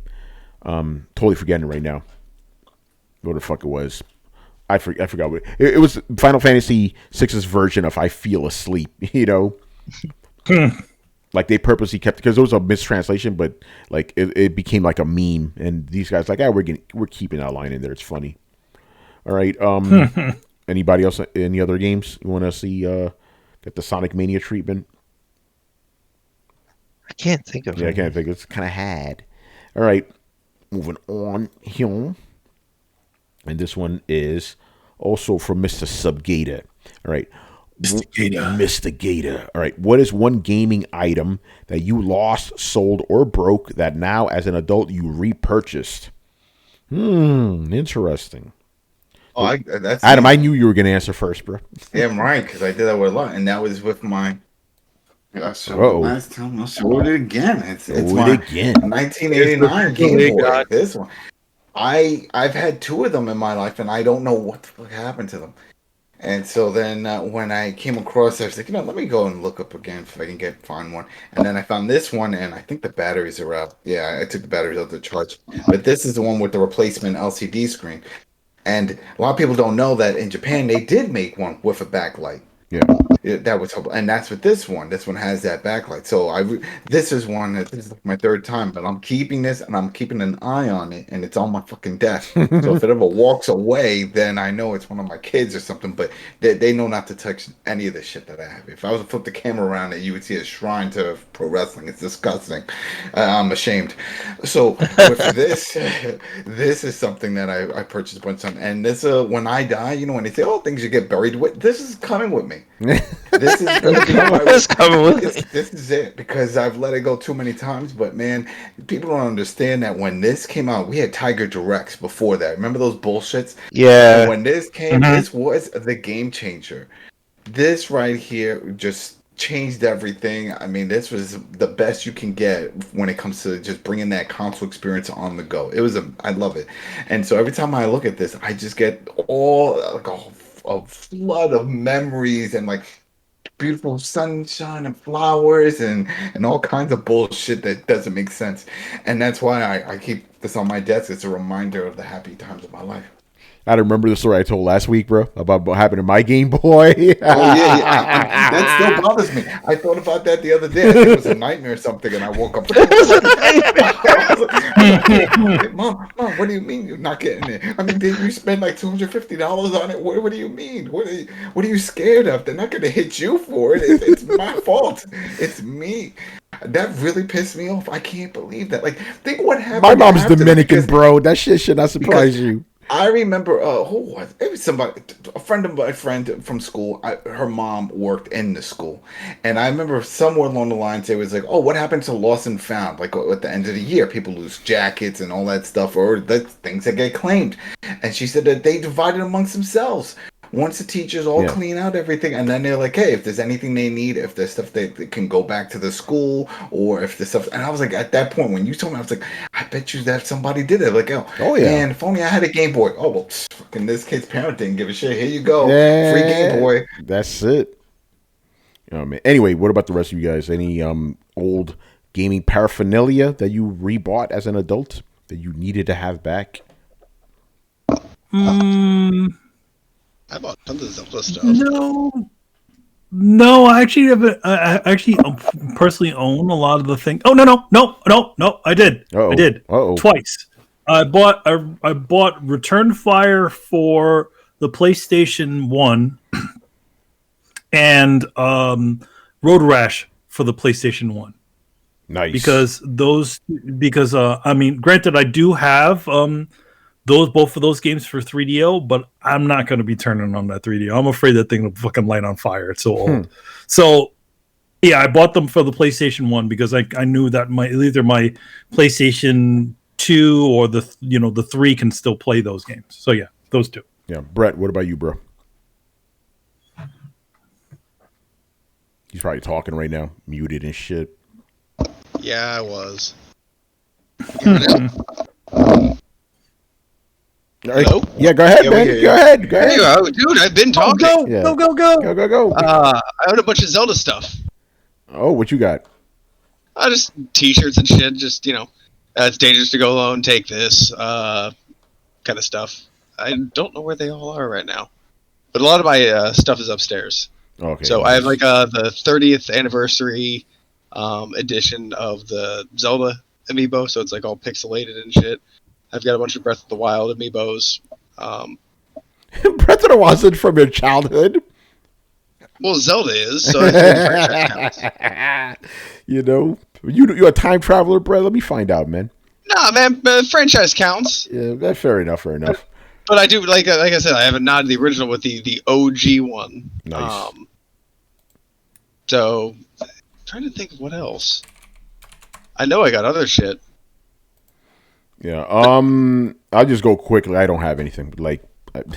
Totally forgetting it right now. What the fuck it was? I forgot what it was. Final Fantasy VI's version of "I Feel Asleep." Like they purposely kept, because it was a mistranslation, but like it became like a meme, and these guys like, we're keeping that line in there. It's funny. All right. Anybody else? Any other games you want to see get the Sonic Mania treatment? I can't think of Yeah, I it. can't think. It's kind of had. All right, moving on here. And this one is also from Mr. Subgator. All right. Mr. Gator. All right. What is one gaming item that you lost, sold, or broke that now, as an adult, you repurchased? Interesting. Oh, that's Adam, I knew you were going to answer first, bro. Yeah, I'm right, because I did that with a lot, and that was with my. I showed it Uh-oh. last time. I'll show it again. It's Show it my again. 1989 Game Boy. This one. I've had two of them in my life, and I don't know what the fuck happened to them. And so then when I came across, I was like, let me go and look up again if I can find one. And then I found this one, and I think the batteries are out. Yeah, I took the batteries out to charge. But this is the one with the replacement LCD screen. And a lot of people don't know that in Japan they did make one with a backlight. Yeah, that was helpful, and that's what this one. This one has that backlight. So this is one. This is like my third time, but I'm keeping this, and I'm keeping an eye on it, and it's on my fucking desk. So if it ever walks away, then I know it's one of my kids or something. But they know not to touch any of the shit that I have. If I was to flip the camera around it, you would see a shrine to pro wrestling. It's disgusting. I'm ashamed. So with this, this is something that I purchased a bunch of time, and this when I die, when they say, "Oh, things you get buried with," this is coming with me. This is gonna be this is it, because I've let it go too many times. But man, people don't understand that when this came out, we had Tiger Directs before that. Remember those bullshits? Yeah. And when this came, this was the game changer. This right here just changed everything. I mean, this was the best you can get when it comes to just bringing that console experience on the go. I love it. And so every time I look at this, I just get a flood of memories and like beautiful sunshine and flowers and all kinds of bullshit that doesn't make sense. And that's why I keep this on my desk. It's a reminder of the happy times of my life. I remember the story I told last week, bro, about what happened to my Game Boy. Oh yeah. That still bothers me. I thought about that the other day. I think it was a nightmare or something, and I woke up. Mom, what do you mean you're not getting it? I mean, did you spend like $250 on it? What do you mean? What are you scared of? They're not going to hit you for it. It's my fault. It's me. That really pissed me off. I can't believe that. Like, think what happened. My mom's Dominican, bro. That shit should not surprise you. I remember who was it? It was somebody, a friend of my friend from school. Her mom worked in the school, and I remember somewhere along the lines it was like, "Oh, what happened to lost and found?" Like at the end of the year, people lose jackets and all that stuff, or the things that get claimed. And she said that they divided amongst themselves. Once the teachers all clean out everything, and then they're like, hey, if there's anything they need, if there's stuff they can go back to the school, or if there's stuff. And I was like, at that point, when you told me, I was like, I bet you that somebody did it. Like, oh yeah. Man, if only I had a Game Boy. Oh, well, fucking this kid's parent didn't give a shit. Here you go. Yeah, free Game Boy. That's it. Man. Anyway, what about the rest of you guys? Any old gaming paraphernalia that you rebought as an adult that you needed to have back? I bought tons of Zelda stuff. No, I actually haven't. I actually personally own a lot of the things. Oh no! I did. I did twice. I bought Return Fire for the PlayStation 1 and Road Rash for the PlayStation 1. Nice. Because I mean, granted, I do have both of those games for 3DO, but I'm not going to be turning on that 3DO. I'm afraid that thing will fucking light on fire. It's so old. So, yeah, I bought them for the PlayStation 1 because I knew that either my PlayStation 2 or the 3 can still play those games. So, yeah, those two. Yeah. Brett, what about you, bro? He's probably talking right now, muted and shit. Yeah, I was. Hello? Yeah, go ahead, man. Go ahead. Hey, dude, I've been talking. Go. I own a bunch of Zelda stuff. Oh, what you got? Just T-shirts and shit. Just it's dangerous to go alone. Take this, kind of stuff. I don't know where they all are right now, but a lot of my stuff is upstairs. Okay. So I have like the 30th anniversary edition of the Zelda amiibo. So it's like all pixelated and shit. I've got a bunch of Breath of the Wild amiibos. Breath of the Wild isn't from your childhood. Well, Zelda is, so I think franchise counts. You know, you're a time traveler, Brett. Let me find out, man. Nah, man, franchise counts. Yeah, that's fair enough. But I do, like I said, I haven't nodded the original with the OG one. Nice. So, I'm trying to think of what else. I know I got other shit. Yeah. I'll just go quickly. I don't have anything like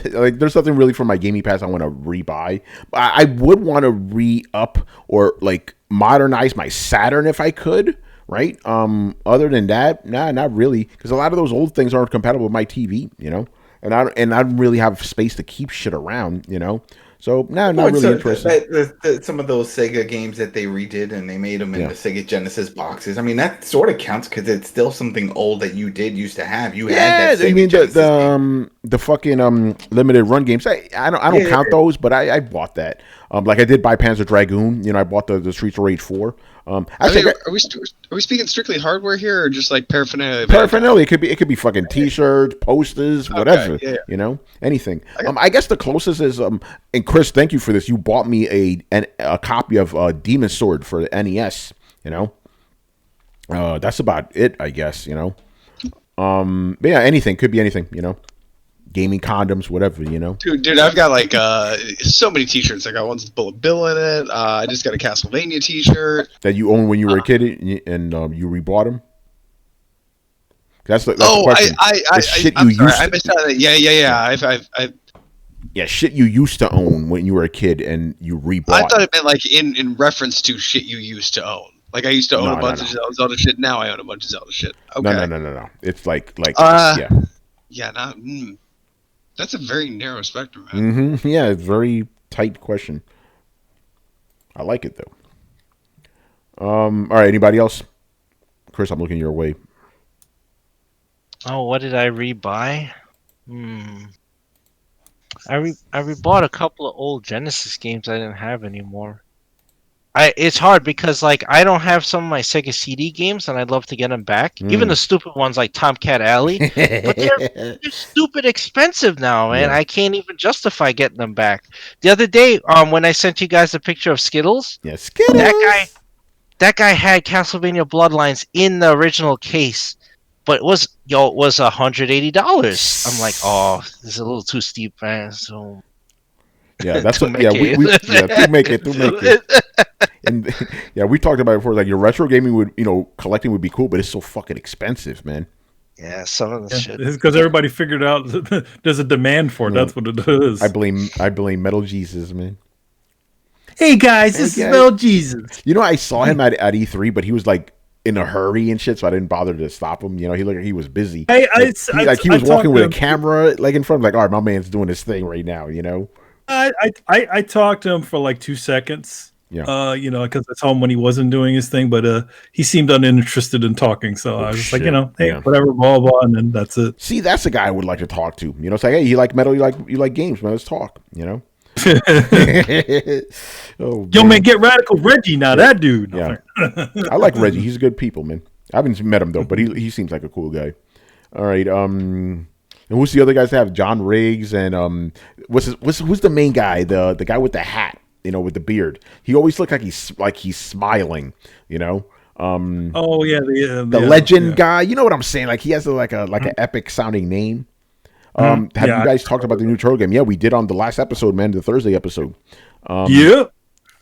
there's nothing really for my gaming pass I want to rebuy. I would want to re-up or like modernize my Saturn if I could. Right. Other than that, nah, not really, because a lot of those old things aren't compatible with my TV. You know, and I don't really have space to keep shit around. You know. So no, not really interested. Some of those Sega games that they redid and they made them into Sega Genesis boxes. I mean, that sort of counts because it's still something old that you used to have. You had that Sega Genesis the fucking limited run games. I don't count those, but I bought that. Like I did buy Panzer Dragoon. You know, I bought the Streets of Rage 4. Actually, are we speaking strictly hardware here, or just like paraphernalia? Paraphernalia. It could be fucking T-shirts, posters, whatever. Yeah. You know, anything. I guess the closest is and Chris, thank you for this. You bought me a copy of Demon Sword for the NES. You know, that's about it, I guess. You know, but yeah, anything could be anything. You know. Gaming condoms, whatever, you know. Dude, I've got like so many T-shirts. I got ones with Bullet Bill in it. I just got a Castlevania T-shirt that you owned when you were a kid, and you rebought them. That's the question. I missed out. Yeah, shit you used to own when you were a kid, and you rebought. I thought it meant like in reference to shit you used to own. Like I used to own a bunch of Zelda shit. Now I own a bunch of Zelda shit. Okay. No. It's like yeah, not. That's a very narrow spectrum, man. Mm-hmm. Yeah, it's a very tight question. I like it, though. All right, anybody else? Chris, I'm looking your way. Oh, what did I rebuy? I rebought a couple of old Genesis games I didn't have anymore. It's hard because like I don't have some of my Sega CD games, and I'd love to get them back. Even the stupid ones like Tomcat Alley, but they're stupid expensive now, man. I can't even justify getting them back. The other day, when I sent you guys a picture of Skittles, Skittles, that guy had Castlevania Bloodlines in the original case, but it was $180. I'm like, oh, this is a little too steep, man. So. Yeah, that's what. Yeah, we to make it. And yeah, we talked about it before. Like your retro gaming would, collecting would be cool, but it's so fucking expensive, man. Yeah, some of the shit. It's because everybody figured out there's a demand for it. That's what it is. I blame Metal Jesus, man. Hey guys, this is Metal Jesus. I saw him at E3, but he was like in a hurry and shit, so I didn't bother to stop him. He looked like he was busy. He was walking with a camera like in front, like, all right, my man's doing his thing right now. I talked to him for like 2 seconds. Yeah. Because I saw him when he wasn't doing his thing, but he seemed uninterested in talking. So I was just like, hey, whatever, blah blah, and then that's it. See, that's the guy I would like to talk to. It's like, hey, you like metal, you like games, man. Let's talk. Yo, man, get radical, Reggie. Now that dude. Yeah. I like Reggie. He's a good people, man. I haven't met him though, but he seems like a cool guy. All right. And who's the other guys that have? John Riggs and who's the main guy? The guy with the hat, with the beard. He always looked like he's smiling, Oh yeah, the legend guy. You know what I'm saying? Like he has an epic sounding name. Have you guys talked about the new turtle game? Yeah, we did on the last episode, man, the Thursday episode. Yeah.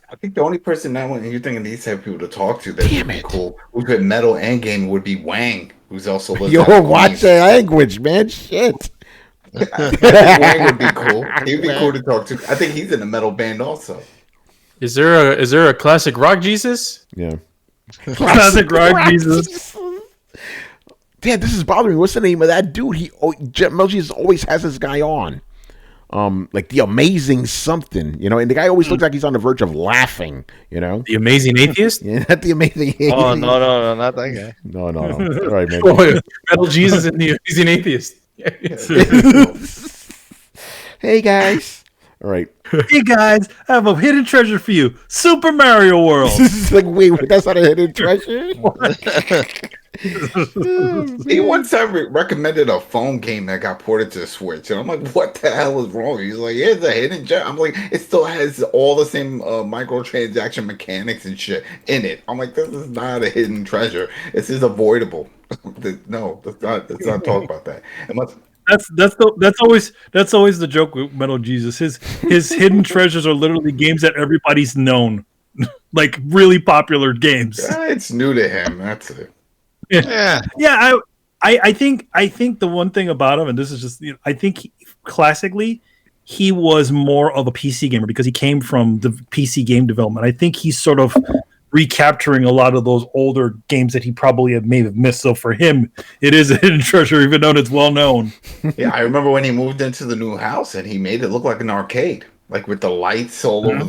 I think the only person now when you're thinking these type of people to talk to that would be cool, who could metal and game would be Wang, who's also watch the language, man. Shit. Wang would be cool. He'd be cool to talk to. I think he's in a metal band also. Is there a classic rock Jesus? Yeah. Classic rock Jesus. Damn, this is bothering me. What's the name of that dude? Metal Jesus always has this guy on. Like the amazing something, and the guy always looks like he's on the verge of laughing, The amazing atheist? Yeah, not the amazing atheist. Oh, no, not that guy. No. All right, man. Metal Jesus and the amazing atheist. Hey, guys. All right. Hey, guys, I have a hidden treasure for you. Super Mario World. Like, wait, that's not a hidden treasure? He once time recommended a phone game that got ported to the Switch, and I'm like, "What the hell is wrong?" He's like, "Yeah, it's a hidden gem." I'm like, "It still has all the same microtransaction mechanics and shit in it." I'm like, "This is not a hidden treasure. This is avoidable." No, let's not talk about that. Unless, That's always the joke with Metal Jesus. His hidden treasures are literally games that everybody's known, like really popular games. it's new to him. That's it. Yeah. Yeah, I think the one thing about him, and this is just, I think classically he was more of a PC gamer because he came from the PC game development. I think he's sort of recapturing a lot of those older games that he probably may have missed. So for him, it is a hidden treasure, even though it's well known. Yeah, I remember when he moved into the new house and he made it look like an arcade, like with the lights all over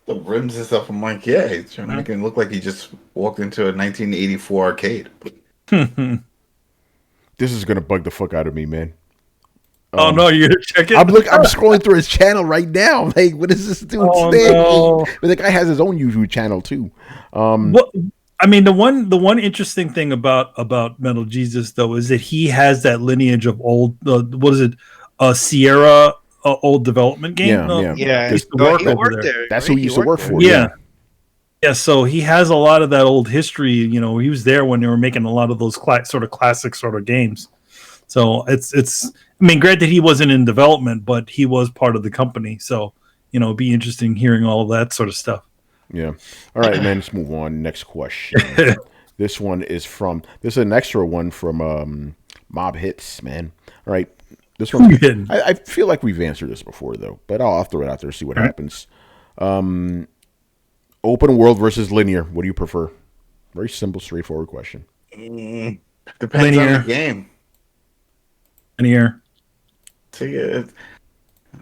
the rims and stuff. I'm like, yeah, he's trying to make it look like he just walked into a 1984 arcade. This is gonna bug the fuck out of me, man. Oh no, you're gonna check it? I'm scrolling through his channel right now. Like, what is this dude saying? No. But the guy has his own YouTube channel too. Well, I mean, the one interesting thing about Metal Jesus though is that he has that lineage of old. What is it? Sierra old development game. Yeah. He used to work he over worked there. there. That's right? who he used to work for. Yeah. Yeah, so he has a lot of that old history. You know, he was there when they were making a lot of those sort of classic sort of games. So it's. I mean, granted, he wasn't in development, but he was part of the company. So, you know, it'd be interesting hearing all of that sort of stuff. Yeah. All right, man. Let's move on. Next question. This one is an extra one from Mob Hits, man. All right. This one, I feel like we've answered this before, though, but I'll throw it out there and see what happens. Open world versus linear. What do you prefer? Very simple, straightforward question. Depends on the game. Linear. See, I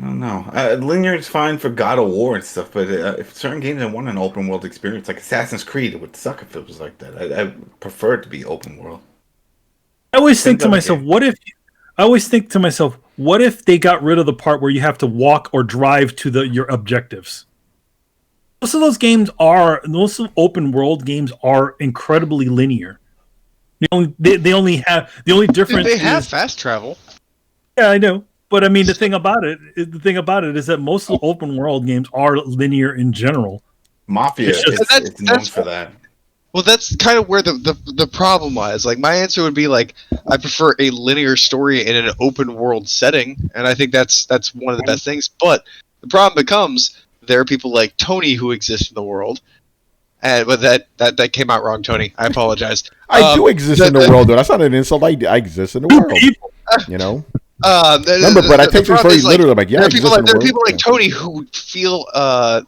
don't know. Linear is fine for God of War and stuff, but if certain games I want an open world experience, like Assassin's Creed, it would suck if it was like that. I prefer it to be open world. I always think to myself, what if they got rid of the part where you have to walk or drive to your objectives? Most of open world games are incredibly linear. The only difference. They have fast travel. Yeah, I know. But I mean, the thing about it is that most of the open world games are linear in general. Mafia is known for that. Well, that's kind of where the problem lies. Like, my answer would be like, I prefer a linear story in an open world setting, and I think that's one of the best things. But the problem becomes there are people like Tony who exist in the world. But that came out wrong, Tony. I apologize. I do exist in the world, though. That's not an insult. I exist in the world. You know. Remember, but I take this very literally. Like, yeah, there are people like Tony who feel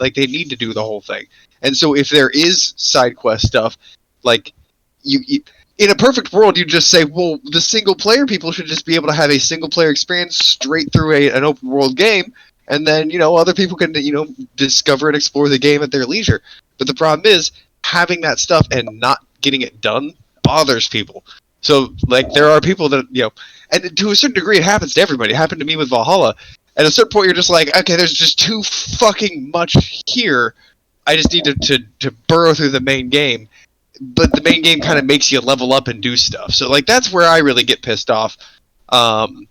like they need to do the whole thing, and so if there is side quest stuff, like you in a perfect world, you just say, well, the single player people should just be able to have a single player experience straight through an open world game, and then other people can discover and explore the game at their leisure. But the problem is having that stuff and not getting it done bothers people. So, like, there are people that, and to a certain degree, it happens to everybody. It happened to me with Valhalla. At a certain point, you're just like, okay, there's just too fucking much here. I just need to burrow through the main game. But the main game kind of makes you level up and do stuff. So, like, that's where I really get pissed off. Like,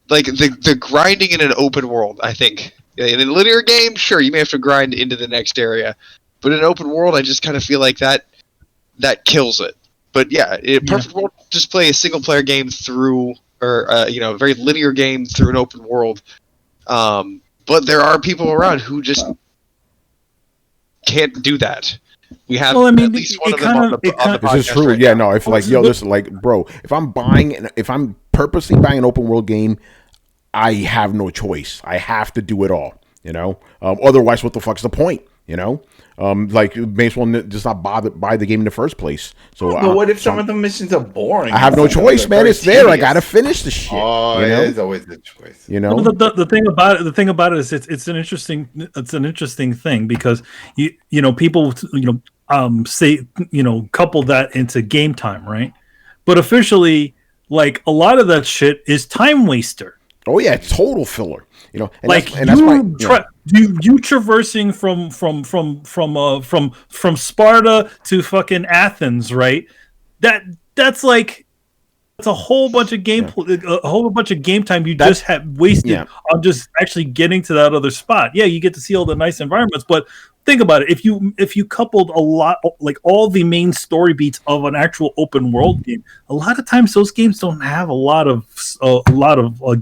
the grinding in an open world, I think. In a linear game, sure, you may have to grind into the next area. But in an open world, I just kind of feel like that kills it. But yeah, in a perfect world, just play a single player game through, or a very linear game through an open world. But there are people around who just can't do that. We have at least one of them on the podcast. This is true. Right yeah, now. no. If like, listen, like, bro, if I'm purposely buying an open world game, I have no choice. I have to do it all. Otherwise, what the fuck's the point? Like, may as well just not buy the game in the first place. So, but what if some of the missions are boring? I have no choice, man. It's there. I gotta finish the shit. Oh, it is always the choice. Well, the thing about it is it's an interesting thing because people say couple that into game time, right? But officially, like, a lot of that shit is time waster. Oh yeah, total filler. And like, that's why you traversing from Sparta to fucking Athens, right? that's a whole bunch of a whole bunch of game time you just had wasted on just actually getting to that other spot. Yeah, you get to see all the nice environments, but think about it. If you coupled a lot, like all the main story beats of an actual open world game, a lot of times those games don't have a lot of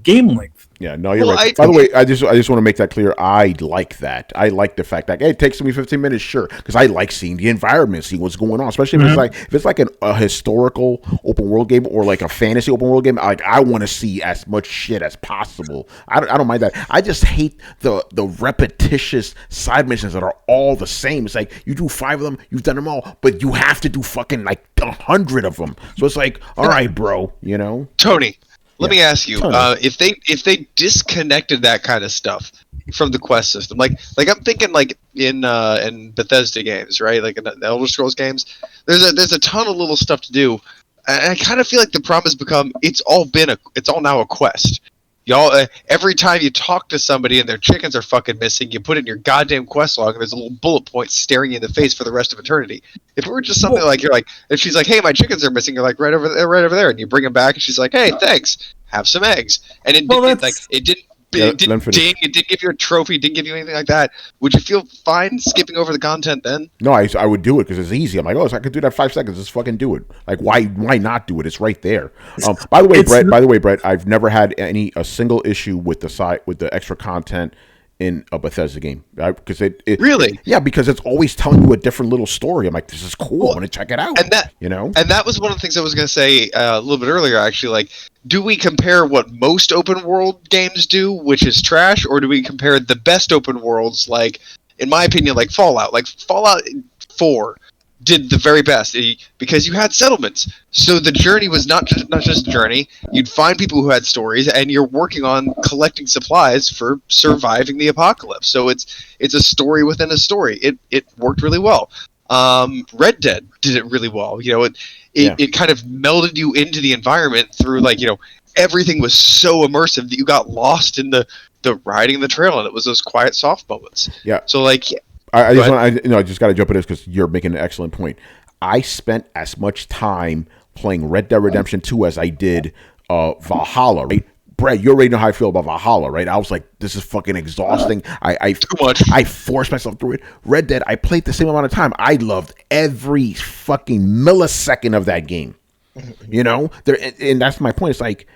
game length. Yeah, no, you're right. By the way, I just want to make that clear. I like that. I like the fact that it takes me 15 minutes, sure, because I like seeing the environment, seeing what's going on. Especially if it's like a historical open world game or like a fantasy open world game. I want to see as much shit as possible. I don't mind that. I just hate the repetitious side missions that are all the same. It's like you do 5 of them, you've done them all, but you have to do fucking like 100 of them. So it's like, all right, bro, you know, Tony. Let me ask you, if they disconnected that kind of stuff from the quest system, like I'm thinking like in Bethesda games, right? Like in the Elder Scrolls games, there's a ton of little stuff to do, and I kind of feel like the problem has become it's all now a quest. Y'all, every time you talk to somebody and their chickens are fucking missing, you put it in your goddamn quest log, and there's a little bullet point staring you in the face for the rest of eternity. If it were just something like if she's like, "Hey, my chickens are missing," you're like, "Right over there," and you bring them back, and she's like, "Hey, thanks, have some eggs," and it didn't give you a trophy, didn't give you anything like that. Would you feel fine skipping over the content then? No, I would do it because it's easy. I'm like, so I could do that 5 seconds. Just fucking do it. Like, why not do it? It's right there. By the way, Brett, I've never had a single issue with the extra content in a Bethesda game, because it really, because it's always telling you a different little story. I'm like, this is cool. I want to check it out. And that was one of the things I was going to say a little bit earlier. Actually, like, do we compare what most open world games do, which is trash, or do we compare the best open worlds? Like, in my opinion, like Fallout 4 did the very best because you had settlements. So the journey was not just a journey. You'd find people who had stories, and you're working on collecting supplies for surviving the apocalypse. So it's a story within a story. It worked really well. Red Dead did it really well. You know, it kind of melded you into the environment through, like, you know, everything was so immersive that you got lost in the riding the trail, and it was those quiet, soft moments. Yeah. So like. I just got to jump in this because you're making an excellent point. I spent as much time playing Red Dead Redemption 2 as I did Valhalla, right? Brett, you already know how I feel about Valhalla, right? I was like, this is fucking exhausting. Too much. I forced myself through it. Red Dead, I played the same amount of time. I loved every fucking millisecond of that game. You know? And that's my point. It's like,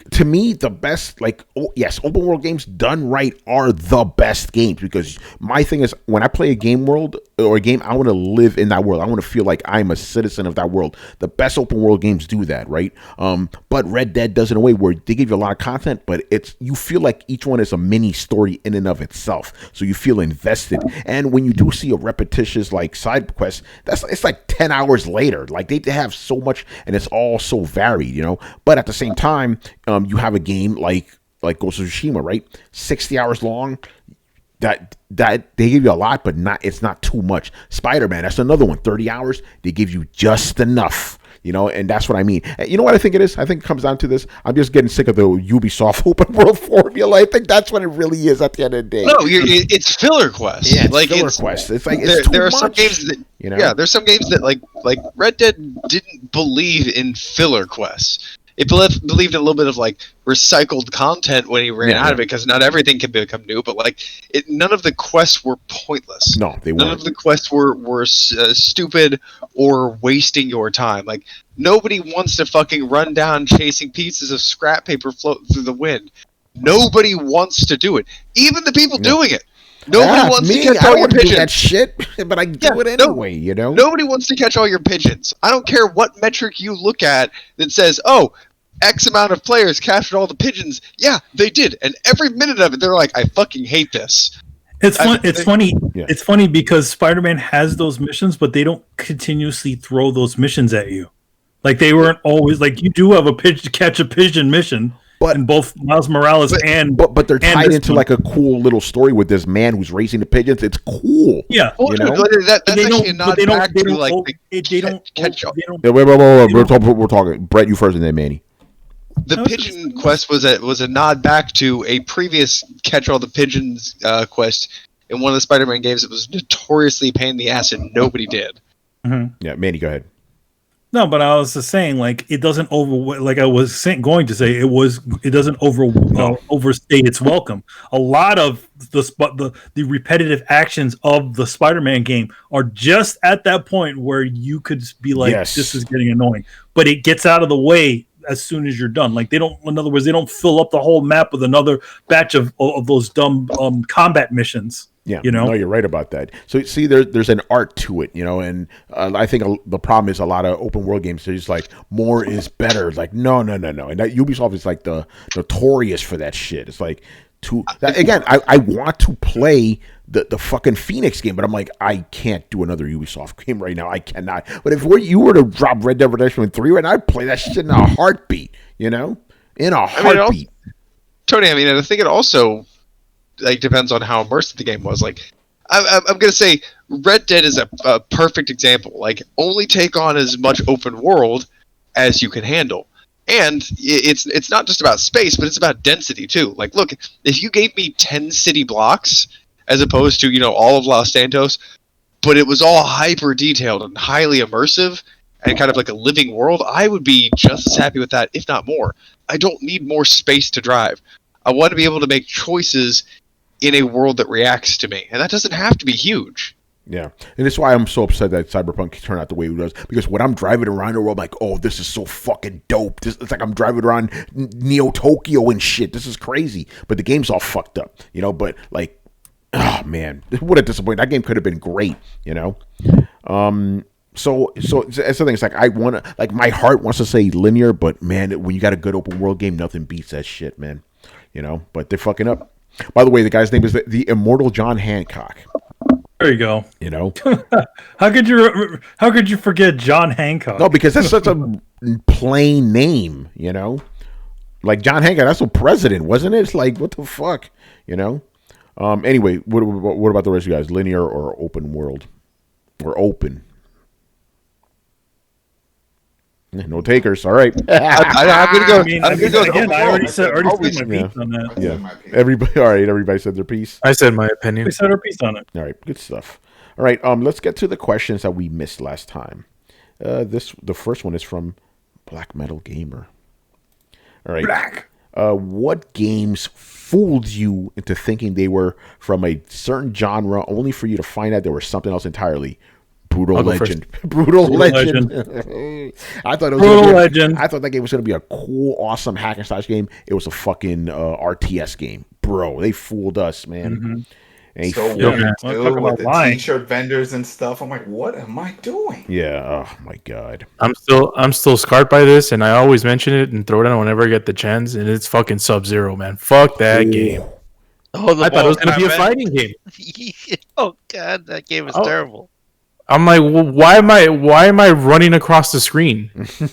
to me, the best, like, open world games done right are the best games, because my thing is, when I play a game world or a game, I want to live in that world. I want to feel like I'm a citizen of that world. The best open world games do that, right? But Red Dead does it in a way where they give you a lot of content, but you feel like each one is a mini story in and of itself, so you feel invested. And when you do see a repetitious like side quest, it's like 10 hours later. Like, they have so much, and it's all so varied, you know. But at the same time, you have a game like Ghost of Tsushima, right? 60 hours long. That they give you a lot, but it's not too much. Spider-Man, that's another one. 30 hours, they give you just enough, you know, and that's what I mean. You know what I think it is? I think it comes down to this. I'm just getting sick of the Ubisoft open world formula. I think that's what it really is at the end of the day. No, it's filler quests. Yeah, filler quests. It's like there are some games that, you know? Yeah, there's some games that like Red Dead didn't believe in filler quests. It believed in a little bit of like recycled content when he ran out of it, because not everything can become new. But like, none of the quests were pointless. No, they weren't. None of the quests were stupid or wasting your time. Like, nobody wants to fucking run down chasing pieces of scrap paper floating through the wind. Nobody wants to do it. Even the people doing it. Nobody wants to catch all your pigeons. Do that shit, but I do it anyway, you know? Nobody wants to catch all your pigeons. I don't care what metric you look at that says, oh, X amount of players captured all the pigeons. Yeah, they did. And every minute of it, they're like, I fucking hate this. It's funny. Yeah. It's funny because Spider-Man has those missions, but they don't continuously throw those missions at you. Like, they weren't always, like, you do have a catch a pigeon mission. But in both Miles Morales but they're tied into like a cool little story with this man who's raising the pigeons. It's cool. Yeah, you know? That's actually not back to like catch up. We're talking. Brett, you first, and then Manny. The pigeon quest was a nod back to a previous catch all the pigeons quest in one of the Spider-Man games. It was notoriously a pain in the ass, and nobody did. Mm-hmm. Yeah, Manny, go ahead. No, but I was just saying, like, it doesn't like I was going to say, it doesn't overstay its welcome. A lot of the repetitive actions of the Spider-Man game are just at that point where you could be like, Yes. this is getting annoying, but it gets out of the way as soon as you're done. Like, in other words, they don't fill up the whole map with another batch of those dumb combat missions. Yeah, You know? no, you're right about that. So see, there's an art to it, and I think the problem is a lot of open world games. They're just like more is better. It's like no, and that Ubisoft is like the notorious for that shit. It's like again, I want to play the fucking Phoenix game, but I'm like I can't do another Ubisoft game right now. I cannot. But if you were to drop Red Dead Redemption 3 right now, I'd play that shit in a heartbeat. In a heartbeat. Tony, I mean, I think it also depends on how immersive the game was. Like, I'm gonna say Red Dead is a perfect example. Like, only take on as much open world as you can handle, and it's not just about space, but it's about density too. Like, look, if you gave me 10 city blocks as opposed to all of Los Santos, but it was all hyper detailed and highly immersive and kind of like a living world, I would be just as happy with that, if not more. I don't need more space to drive. I want to be able to make choices in a world that reacts to me, and that doesn't have to be huge. Yeah, and that's why I'm so upset that Cyberpunk turned out the way it does. Because when I'm driving around the world, I'm like, oh, this is so fucking dope. It's like I'm driving around Neo Tokyo and shit. This is crazy. But the game's all fucked up, But like, oh man, what a disappointment. That game could have been great, So that's the thing. It's like I want to, like, my heart wants to say linear, but man, when you got a good open world game, nothing beats that shit, man. But they're fucking up. By the way, the guy's name is the immortal John Hancock. There you go. How could you forget John Hancock? No, because that's such a plain name, Like John Hancock, that's a president, wasn't it? It's like, what the fuck, Anyway, what about the rest of you guys? Linear or open world? Or open? No takers. All right. I'm gonna go. I'm gonna go. Again, I already said my piece on that. Yeah. Everybody. All right. Everybody said their piece. I said my opinion. We said our piece on it. All right. Good stuff. All right. Let's get to the questions that we missed last time. The first one is from Black Metal Gamer. All right. Black. What games fooled you into thinking they were from a certain genre, only for you to find out they were something else entirely? Brutal Legend. Brutal Legend. I thought it was Brutal Legend. I thought that game was going to be a cool, awesome hack and slash game. It was a fucking RTS game, bro. They fooled us, man. Mm-hmm. And So Yeah, weird, man. too, Talk about with the lying. t-shirt vendors and stuff. I'm like, what am I doing? yeah. Oh my god. I'm still scarred by this, and I always mention it and throw it on whenever I get the chance. And it's fucking Sub-Zero, man. Fuck that game. Oh, I thought it was gonna be a fighting game. Oh god, that game is terrible. I'm like, well, why am I running across the screen?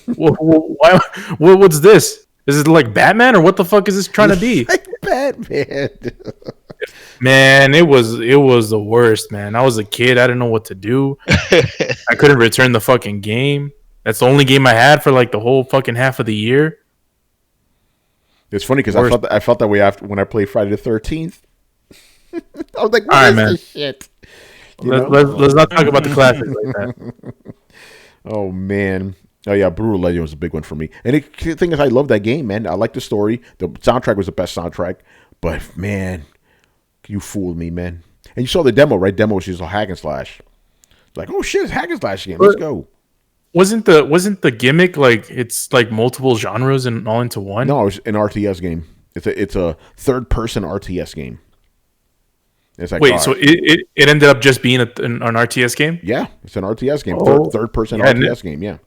What's this? Is it like Batman, or what the fuck is this trying to be? Like Batman. Man, it was the worst, man. I was a kid. I didn't know what to do. I couldn't return the fucking game. That's the only game I had for like the whole fucking half of the year. It's funny because I felt that way after when I played Friday the 13th. I was like, All right, what is man. this shit? Let's not talk about the classics like that. Oh man. Oh yeah, Brutal Legend was a big one for me. And the thing is, I love that game, man. I like the story. The soundtrack was the best soundtrack. But man, you fooled me, man. And you saw the demo, right? Demo was just a hack and slash. It's like, oh shit, it's a hack and slash game. Let's go. Wasn't the gimmick like it's like multiple genres and all into one? No, it's an RTS game. It's a third person RTS game. It's like, Wait, so it ended up just being an RTS game? yeah, it's an RTS game. Oh. Third person Yeah, RTS game. Yeah,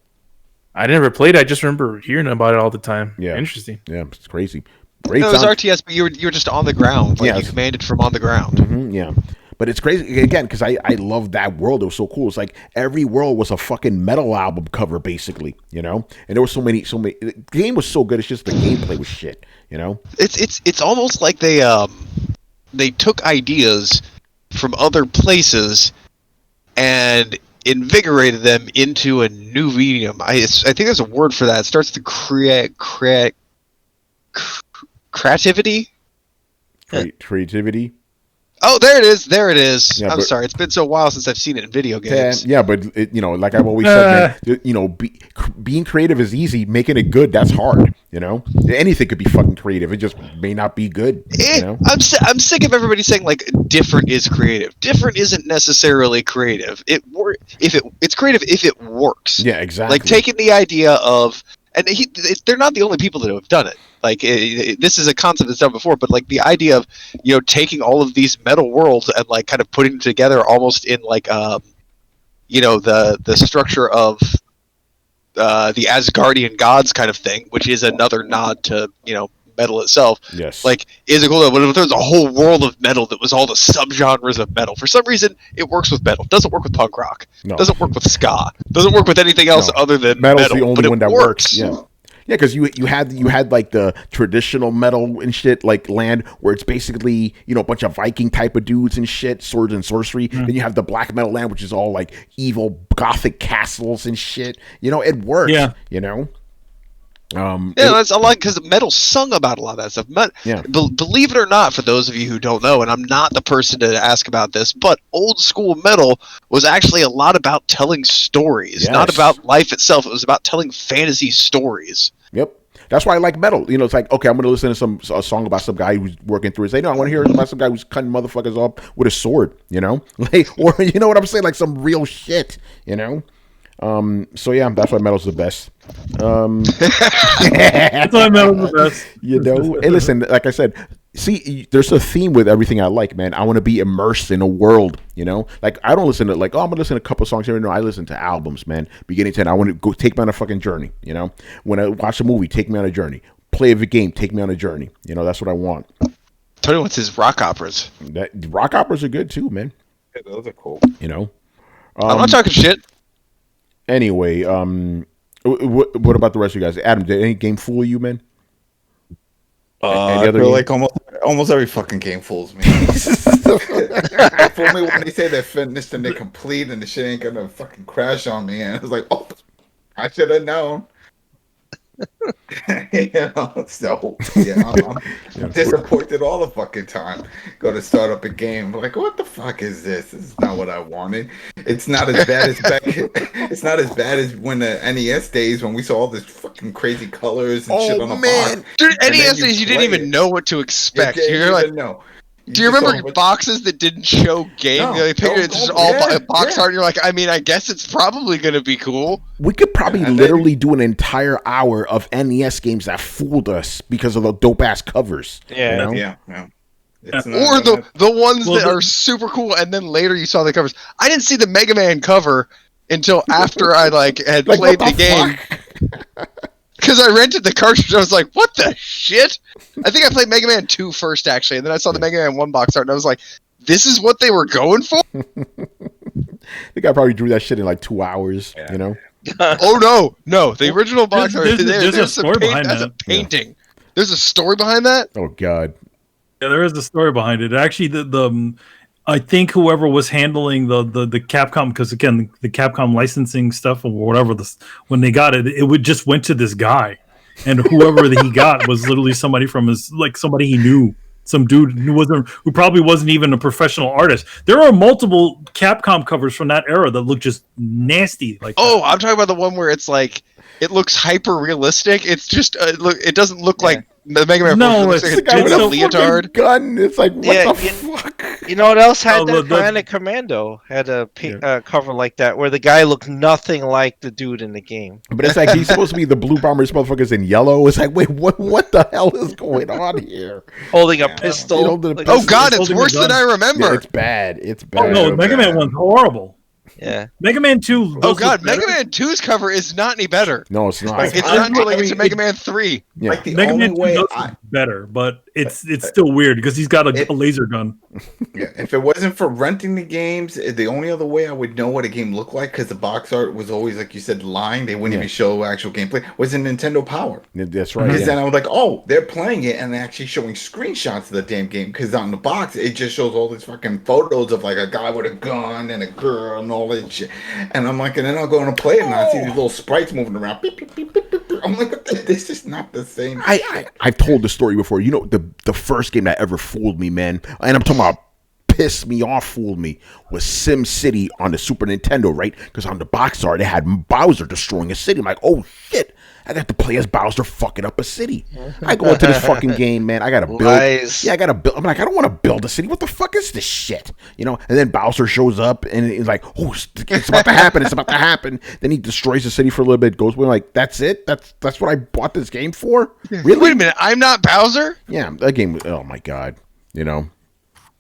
I never played it. I just remember hearing about it all the time. Yeah. Interesting. yeah, it's crazy. Great No, it was sound. RTS, but you were just on the ground. Like, Yes. you commanded from on the ground. Yeah, but it's crazy again because I love that world. It was so cool. It's like every world was a fucking metal album cover, basically. And there was so many. The game was so good. It's just the gameplay was shit. It's almost like they took ideas from other places and invigorated them into a new medium. I think there's a word for that. It starts to creativity. Creativity. Oh, there it is. There it is. Yeah, I'm but- sorry. It's been so while since I've seen it in video games. Yeah, but like I've always said, man, being creative is easy. Making it good, that's hard. Anything could be fucking creative. It just may not be good. I'm sick of everybody saying like different is creative. Different isn't necessarily creative. It's creative if it works. Yeah, exactly. Like taking the idea of, and they're not the only people that have done it. Like this is a concept that's done before, but like the idea of taking all of these metal worlds and like kind of putting them together almost in like the structure of the Asgardian gods kind of thing, which is another nod to metal itself. Yes. Like, is it cool that if there's a whole world of metal that was all the subgenres of metal? For some reason, it works with metal. It doesn't work with punk rock. No. It doesn't work with ska. It doesn't work with anything else other than Metal's metal. the only but one it that works. Yeah. Yeah, because you had like the traditional metal and shit, like land where it's basically a bunch of Viking type of dudes and shit, swords and sorcery. Then you have the black metal land, which is all like evil gothic castles and shit. It works. Yeah. That's a lot because metal sung about a lot of that stuff. Believe it or not, for those of you who don't know, and I'm not the person to ask about this, but old school metal was actually a lot about telling stories, not about life itself. It was about telling fantasy stories. Yep. That's why I like metal. It's like, okay, I'm going to listen to a song about some guy who's working through his day. No, I want to hear about some guy who's cutting motherfuckers up with a sword, Like, or, you know what I'm saying? Like some real shit, So yeah, that's why metal's the best. That's why metal's the best. Hey, listen, like I said, see, there's a theme with everything I like, man. I want to be immersed in a world, Like, I don't listen to I'm going to listen to a couple songs here. No, I listen to albums, man. Beginning to end. I want to go take me on a fucking journey, When I watch a movie, take me on a journey. Play a game, take me on a journey. That's what I want. Tony wants his rock operas. Rock operas are good too, man. Yeah, those are cool. I'm not talking shit. Anyway, what about the rest of you guys? Adam, did any game fool you, man? I feel like almost every fucking game fools me. Fool me when they say they're finished and they're complete and the shit ain't gonna fucking crash on me. And I was like, oh, I should have known. So I'm disappointed all the fucking time. Go to start up a game, like, what the fuck is this? This is not what I wanted. It's not as bad as back. It's not as bad as when the NES days when we saw all this fucking crazy colors and shit on the box. Dude, NES days you didn't even know what to expect. You're like, no. Do you remember boxes that didn't show game? No, It's just all box art. And you're like, I mean, I guess it's probably going to be cool. We could probably literally do an entire hour of NES games that fooled us because of the dope ass covers. Yeah. Yeah. It's Or the ones that are super cool, and then later you saw the covers. I didn't see the Mega Man cover until after I had played the game. Because I rented the cartridge, I was like, what the shit? I think I played Mega Man 2 first, actually, and then I saw the Mega Man 1 box art, and I was like, this is what they were going for? I think I probably drew that shit in like 2 hours, Oh, no. The original box art, there's a story behind that. That's a painting. Yeah. There's a story behind that? Oh, God. Yeah, there is a story behind it. Actually, the I think whoever was handling the Capcom, because again the Capcom licensing stuff or whatever, when they got it, it would just went to this guy, and whoever that he got was literally somebody from somebody he knew, some dude who probably wasn't even a professional artist. There are multiple Capcom covers from that era that look just nasty. I'm talking about the one where it's like it looks hyper realistic. It's just it doesn't look like the Mega Man. No, it's like the guy with a a leotard gun. It's like, what the fuck? You know what else had that? the Planet Commando had a cover like that, where the guy looked nothing like the dude in the game. But it's like he's supposed to be the Blue Bombers motherfuckers in yellow. It's like, wait, what the hell is going on here? Holding a pistol. Oh God, it's worse than I remember. Yeah, it's bad. It's bad. Oh no, Mega Man 1's horrible. Yeah. Mega Man 2. Oh God, Mega Man 2's cover is not any better. No, it's not. It's not until it gets to Mega Man 3. Yeah. Like the Mega only Man 2 way does better, but it's still weird because he's got a laser gun. Yeah, if it wasn't for renting the games, the only other way I would know what a game looked like, because the box art was always, like you said, lying. They wouldn't even show actual gameplay. Was in Nintendo Power. That's right. Because then I was like, oh, they're playing it and they're actually showing screenshots of the damn game. Because on the box, it just shows all these fucking photos of like a guy with a gun and a girl and all that shit. And I'm like, and then I'll go and play it and I see these little sprites moving around. Beep, beep, beep, beep, beep, beep. I'm like, this is not the same. I've told the story before. The first game that ever fooled me, man, and I'm talking about pissed me off, fooled me, was Sim City on the Super Nintendo, right? Because on the box art, they had Bowser destroying a city. I'm like, oh shit, I got to play as Bowser fucking up a city. I go into this fucking game, man. I got to build. Lies. Yeah, I got to build. I'm like, I don't want to build a city. What the fuck is this shit? You know? And then Bowser shows up and he's like, oh, it's about to happen. It's about to happen. Then he destroys the city for a little bit. Goes, we're like, that's it? That's what I bought this game for? Really? Wait a minute, I'm not Bowser? Yeah, that game. Oh my god. You know,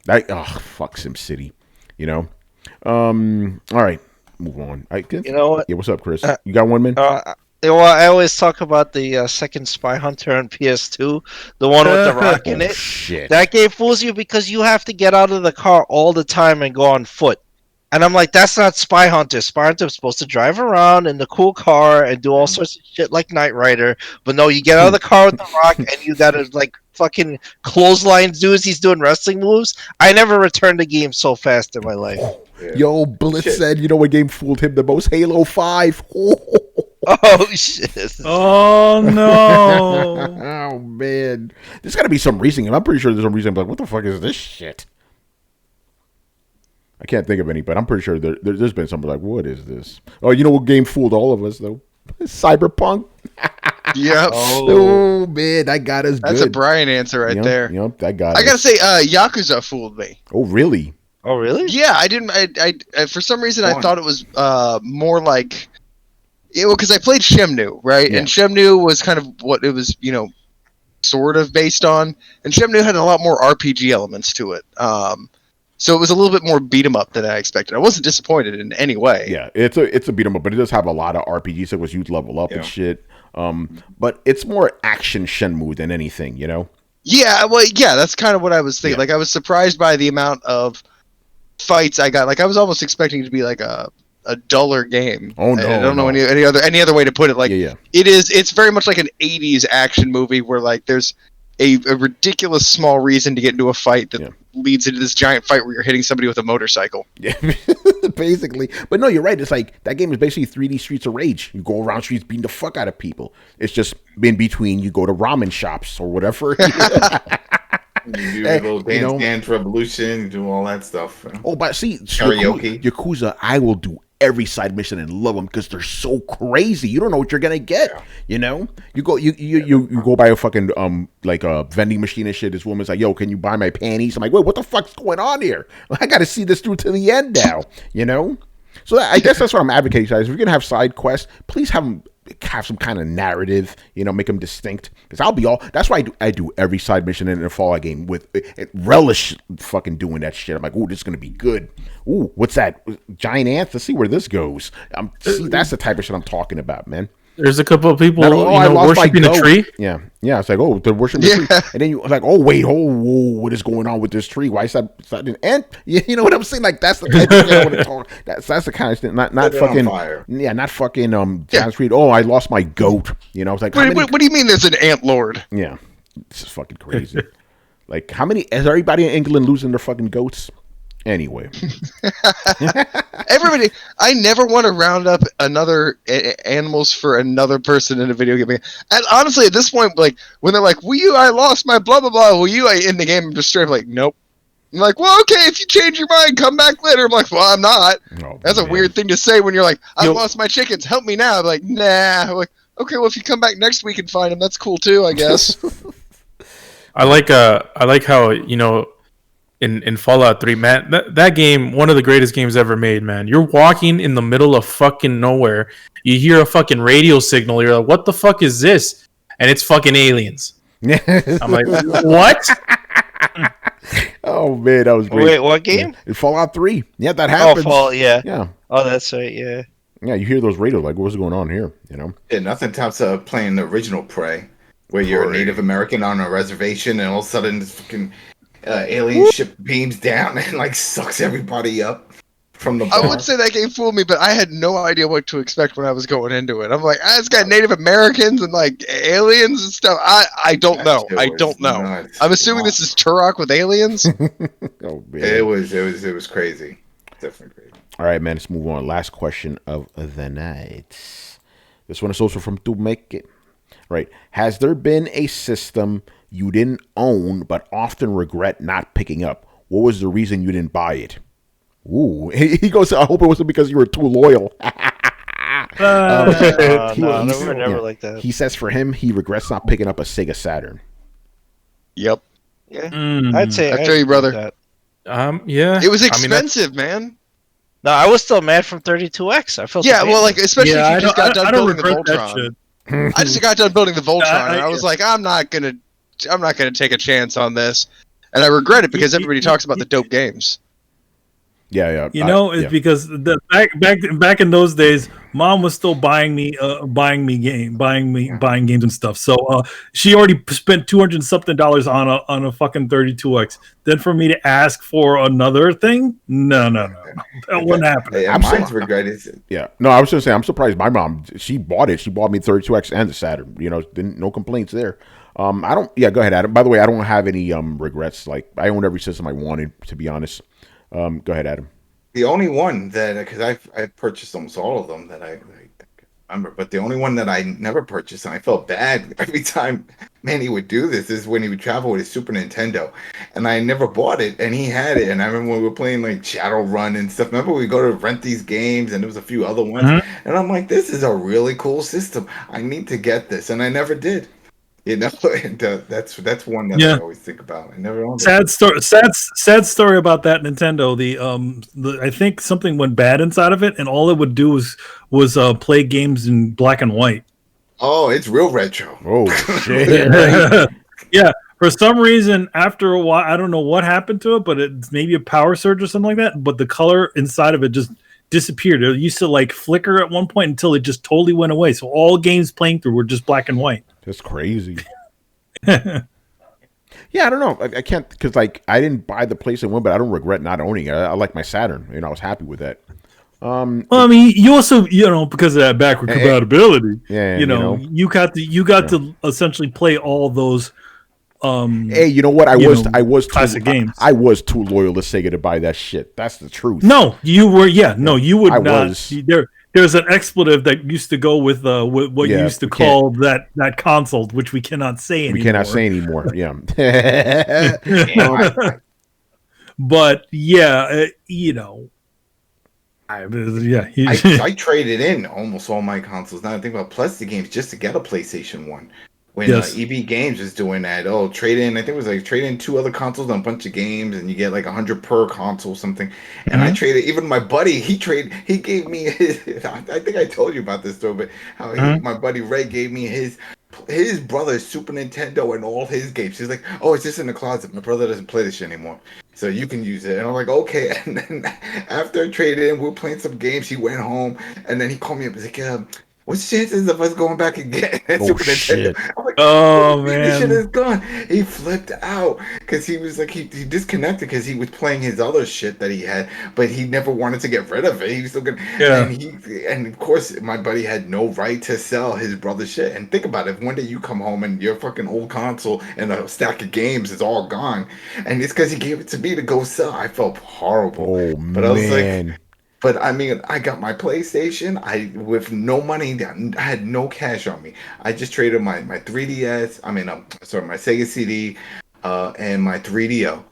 fuck SimCity. You know, all right, move on. You know what? Yeah, what's up, Chris? You got one, man? Well, I always talk about the second Spy Hunter on PS2, the one with the rock in it. Shit. That game fools you because you have to get out of the car all the time and go on foot. And I'm like, that's not Spy Hunter. Spy Hunter's supposed to drive around in the cool car and do all sorts of shit like Knight Rider. But no, you get out of the car with the rock and you gotta like fucking clothesline dudes. He's doing wrestling moves. I never returned a game so fast in my life. Yeah. Yo, Blitz said, you know what game fooled him the most? Halo 5. Oh shit! Oh no! Oh man, there's got to be some reason. I'm pretty sure there's some reason. I'm like, what the fuck is this shit? I can't think of any, but I'm pretty sure there's been something like, what is this? Oh, you know what game fooled all of us though? Cyberpunk. Yep. Oh man, that got us. That's good. a Brian answer right there. Yep, that got. I us. gotta say, Yakuza fooled me. Oh really? Oh really? Yeah, I didn't. I for some reason I thought it was more like, because I played Shenmue, right? Yeah. And Shenmue was kind of what it was, sort of based on. And Shenmue had a lot more RPG elements to it. So it was a little bit more beat 'em up than I expected. I wasn't disappointed in any way. Yeah, it's a beat 'em up, but it does have a lot of RPGs that was youth level up and shit. But it's more action Shenmue than anything, you know? Yeah, well, yeah, that's kind of what I was thinking. Yeah. Like, I was surprised by the amount of fights I got. Like, I was almost expecting it to be like a duller game. Oh no! I don't know any other way to put it. Like, yeah. It's very much like an '80s action movie where like there's a ridiculous small reason to get into a fight that leads into this giant fight where you're hitting somebody with a motorcycle. Yeah, basically. But no, you're right. It's like that game is basically 3D Streets of Rage. You go around streets beating the fuck out of people. It's just in between. You go to ramen shops or whatever. You do a little Dance Revolution, do all that stuff. Oh, but see, karaoke. Yakuza, I will do every side mission and love them because they're so crazy. You don't know what you're gonna get. Yeah. You know, you go by a fucking like a vending machine and shit. This woman's like, "Yo, can you buy my panties?" I'm like, "Wait, what the fuck's going on here? I got to see this through to the end now." You know, so I guess that's what I'm advocating, guys. If you're gonna have side quests, please have them have some kind of narrative, make them distinct. Because that's why I do every side mission in a Fallout game with relish fucking doing that shit. I'm like, ooh, this is going to be good. Ooh, what's that? Giant ants? Let's see where this goes. See, that's the type of shit I'm talking about, man. There's a couple of people, I worshiping a tree. Yeah. It's like, oh, they're worshiping the tree. And then you're like, oh, wait, whoa, what is going on with this tree? Why is that an ant? You know what I'm saying? Like, that's the type of thing I want to talk. That's the kind of thing. Not fucking fire. Yeah, not fucking John's Street. Oh, I lost my goat. It's like, what do you mean there's an ant lord? Yeah, this is fucking crazy. Like, how many is everybody in England losing their fucking goats? Anyway, everybody. I never want to round up another animals for another person in a video game. And honestly, at this point, like when they're like, "Will you? I lost my blah blah blah." Will you? In the game, I'm just straight up like, "Nope." I'm like, "Well, okay. If you change your mind, come back later." I'm like, "Well, I'm not." That's a weird thing to say when you're like, "I lost my chickens. Help me now." I'm like, "Nah." I'm like, okay. Well, if you come back next week and find them, that's cool too, I guess. I like how in Fallout 3, man, that game, one of the greatest games ever made, man. You're walking in the middle of fucking nowhere. You hear a fucking radio signal. You're like, what the fuck is this? And it's fucking aliens. I'm like, what? Oh, man, that was great. Wait, what game? In Fallout 3. Yeah, that happens. Oh, Fallout, yeah. Yeah. Oh, that's right, yeah. Yeah, you hear those radios like, what's going on here, Yeah, nothing tops playing the original Prey, where you're a Native American on a reservation and all of a sudden this fucking alien ship beams down and like sucks everybody up from the bar. I would say that game fooled me, but I had no idea what to expect when I was going into it. I'm like, it's got Native Americans and like aliens and stuff. I don't know. I don't know. Nuts. I'm assuming this is Turok with aliens. Oh, man. It was crazy. Definitely crazy. All right, man, let's move on. Last question of the night. This one is also from To Make It. Right. Has there been a system you didn't own but often regret not picking up? What was the reason you didn't buy it? Ooh, he goes, I hope it wasn't because you were too loyal. No, they were never like that. He says for him, he regrets not picking up a Sega Saturn. Yep. Yeah, Mm. I'd say. I feel you, brother. That. Yeah. It was I mean, expensive, man. No, I was still mad from 32X. I felt. Yeah, well, like especially Yeah, if you just got done I don't building the regret that Voltron. shit. I just got done building the Voltron, I- and I was like, I'm not gonna take a chance on this, and I regret it because everybody talks about the dope games. Yeah. You know, it's because the back in those days, Mom was still buying games and stuff. So she already spent $200 something on a fucking 32X. Then for me to ask for another thing, no, that wouldn't happen. Yeah, mine's regret is Yeah. No, I was going to say, I'm surprised my mom, she bought it. She bought me 32X and the Saturn. You know, no complaints there. I don't, yeah, go ahead, Adam. By the way, I don't have any regrets. Like, I own every system I wanted, to be honest. Go ahead, Adam. the only one that, because I purchased almost all of them that I remember, but the only one that I never purchased, and I felt bad every time Manny would do this, is when he would travel with his Super Nintendo, and I never bought it, and he had it, and I remember when we were playing like Shadowrun and stuff. Remember we go to rent these games, and there was a few other ones, and I'm like, this is a really cool system. I need to get this, and I never did. You know, and, that's one that I always think about. I never owned it. Sad story about that Nintendo. The I think something went bad inside of it, and all it would do was play games in black and white. Oh, it's real retro. Oh, shit. Yeah. For some reason, after a while, I don't know what happened to it, but it's maybe a power surge or something like that. But the color inside of it just disappeared. It used to like flicker at one point until it just totally went away. So all games playing through were just black and white. That's crazy. Yeah, I don't know. I can't, because like I didn't buy the PlayStation 1, but I don't regret not owning it. I like my Saturn. You know, I was happy with that. Well, I mean, you also, you know, because of that backward compatibility, you got to essentially play all those. Hey, you know what? I was classic games. I was too loyal to Sega to buy that shit. That's the truth. No, you were. Yeah, no, you would not. Was. There's an expletive that used to go with what you used to call that console, which we cannot say anymore. We cannot say anymore. Yeah. But yeah, you know. I traded in almost all my consoles. Now I think about Plastic Games just to get a PlayStation 1. When EB Games was doing that, trade in. I think it was like trade in 2 other consoles on a bunch of games, and you get like 100 per console, something. And I traded. Even my buddy, he gave me his. I think I told you about this story, but how my buddy Ray gave me his brother's Super Nintendo and all his games. He's like, "Oh, it's just in the closet. My brother doesn't play this shit anymore, so you can use it." And I'm like, "Okay." And then after I traded in, we were playing some games. He went home, and then he called me up. He's like, what's the chances of us going back and getting that Super Nintendo? I'm like, man, this shit is gone. He flipped out because he was like, he disconnected because he was playing his other shit that he had, but he never wanted to get rid of it. He was still good. Yeah. And of course, my buddy had no right to sell his brother's shit. And think about it, if one day you come home and your fucking old console and a stack of games is all gone, and it's because he gave it to me to go sell. I felt horrible. But I was like, but I mean, I got my PlayStation. With no money, I had no cash on me. I just traded my 3DS. I mean, my Sega CD, and my 3DO,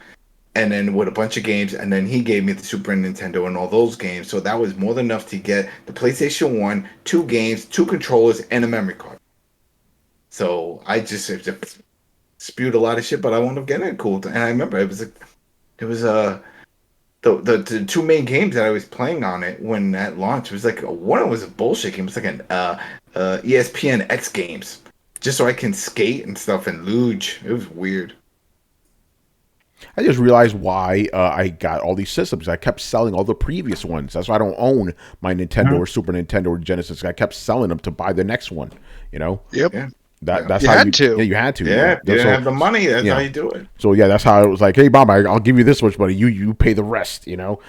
and then with a bunch of games. And then he gave me the Super Nintendo and all those games. So that was more than enough to get the PlayStation 1, 2 games, 2 controllers, and a memory card. So I just spewed a lot of shit, but I wound up getting it cool. And I remember it was the 2 main games that I was playing on it when that launched was like one was a bullshit game. It was like an ESPN X Games, just so I can skate and stuff and luge. It was weird. I just realized why I got all these systems. I kept selling all the previous ones. That's why I don't own my Nintendo or Super Nintendo or Genesis. I kept selling them to buy the next one. You know. Yep. Yeah. That's you how had to. Yeah, you had to. Yeah, you didn't have the money. That's how you do it. So yeah, that's how it was like. Hey, Bob, I'll give you this much money. You pay the rest. You know.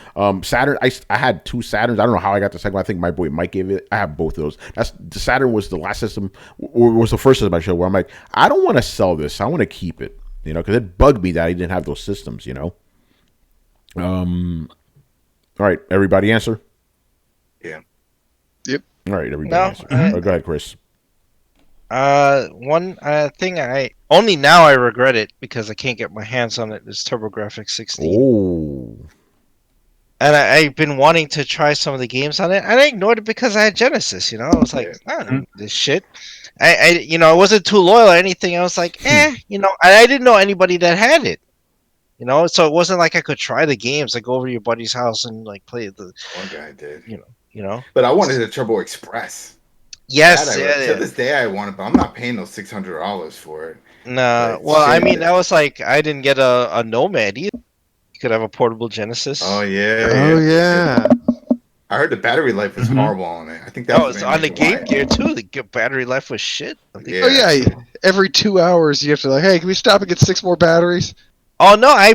Saturn. I had 2 Saturns. I don't know how I got the second one. I think my boy Mike gave it. I have both of those. The Saturn was the last system, or was the first system I showed where I'm like, I don't want to sell this. I want to keep it. You know, because it bugged me that I didn't have those systems. You know. All right, everybody answer. Yeah. Yep. All right, everybody answer. Go ahead, Chris. One thing Only now I regret it because I can't get my hands on it. It's TurboGrafx 16. Oh, And I've been wanting to try some of the games on it, and I ignored it because I had Genesis. I was like, I don't know this shit. I wasn't too loyal or anything. I was like, I didn't know anybody that had it. So it wasn't like I could try the games, like go over to your buddy's house and like play the. One guy did. But I wanted a Turbo Express. Yes, To this day I want it, but I'm not paying those $600 for it. No, well, I mean, that was like I didn't get a Nomad either. You could have a portable Genesis. Oh yeah. Oh yeah. I heard the battery life was horrible on it. I think that was on the Game Gear too. The battery life was shit. Oh yeah. Every 2 hours you have to hey, can we stop and get 6 more batteries? Oh no! I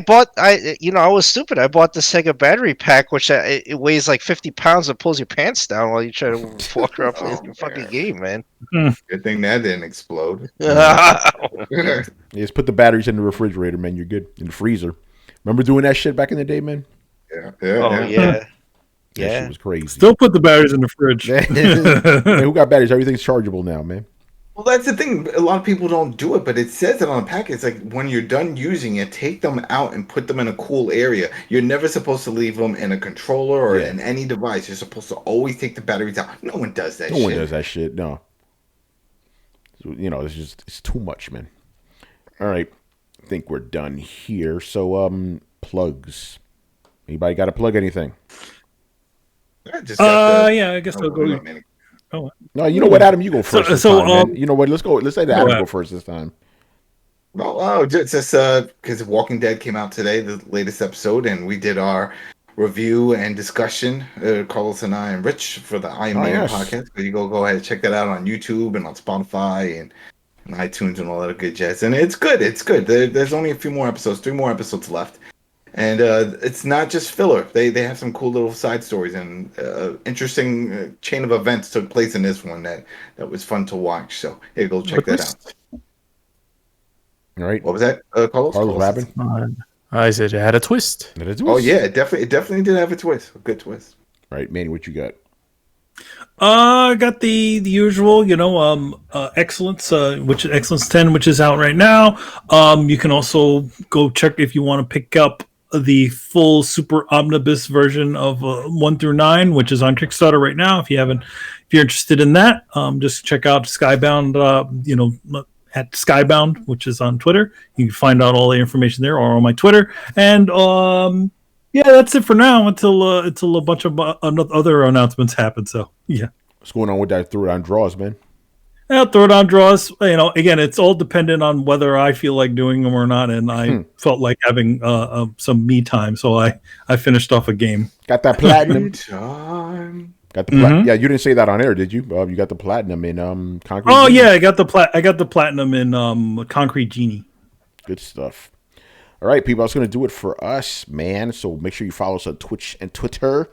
was stupid. I bought the Sega battery pack, which it weighs like 50 pounds and pulls your pants down while you try to walk around playing the fucking game, man. Good thing that didn't explode. You just put the batteries in the refrigerator, man. You're good. In the freezer. Remember doing that shit back in the day, man? Yeah. That shit was crazy. Still put the batteries in the fridge. Man, who got batteries? Everything's chargeable now, man. Well, that's the thing. A lot of people don't do it, but it says it on the packet. It's like when you're done using it, take them out and put them in a cool area. You're never supposed to leave them in a controller or in any device. You're supposed to always take the batteries out. No one does that shit. No one does that shit, no. So, it's too much, man. All right. I think we're done here. So, plugs. Anybody got to plug anything? I guess I'll go. Oh. No, you know what, Adam? You go first. This time, man. You know what? Let's go. Let's say that Adam go first this time. Well, just because Walking Dead came out today, the latest episode, and we did our review and discussion, Carlos and I and Rich, for the I Am Man podcast. So you go ahead and check that out on YouTube and on Spotify and iTunes and all that good jazz. And it's good. It's good. There's only a few more episodes, 3 more episodes left. And it's not just filler. They have some cool little side stories and interesting chain of events took place in this one that was fun to watch. So hey, go check that out. All right. What was that, Carlos? What happened? I said it had a twist. Oh yeah, it definitely did have a twist. A good twist. All right, Manny, what you got? I got the usual, Excellence, which is Excellence 10, which is out right now. You can also go check if you want to pick up the full super omnibus version of 1 through 9, which is on Kickstarter right now. If you're interested in that, just check out Skybound, at Skybound, which is on Twitter. You can find out all the information there or on my Twitter. And that's it for now until a bunch of other announcements happen. So yeah, what's going on with that Throwdown Draws, man? Yeah, Throwdown Draws. Again, it's all dependent on whether I feel like doing them or not. And I felt like having some me time, so I finished off a game. Got that platinum. Got the yeah. You didn't say that on air, did you? You got the platinum in Concrete. Oh Genie? Yeah, I got the platinum in Concrete Genie. Good stuff. All right, people, that's going to do it for us, man. So make sure you follow us on Twitch and Twitter.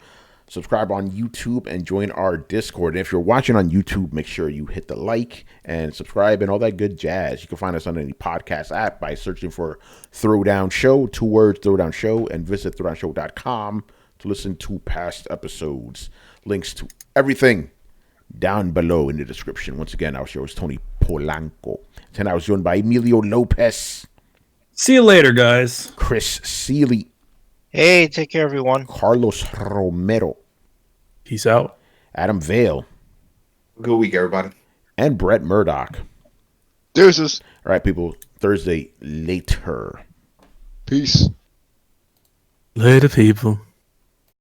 Subscribe on YouTube and join our Discord. And if you're watching on YouTube, make sure you hit the like and subscribe and all that good jazz. You can find us on any podcast app by searching for Throwdown Show, 2 words, Throwdown Show, and visit throwdownshow.com to listen to past episodes. Links to everything down below in the description. Once again, our show is Tony Polanco. And I was joined by Emilio Lopez. See you later, guys. Chris Seeley. Hey, take care, everyone. Carlos Romero. Peace out. Adam Vale. Good week, everybody. And Brett Murdoch. Deuces. All right, people. Thursday later. Peace. Later, people.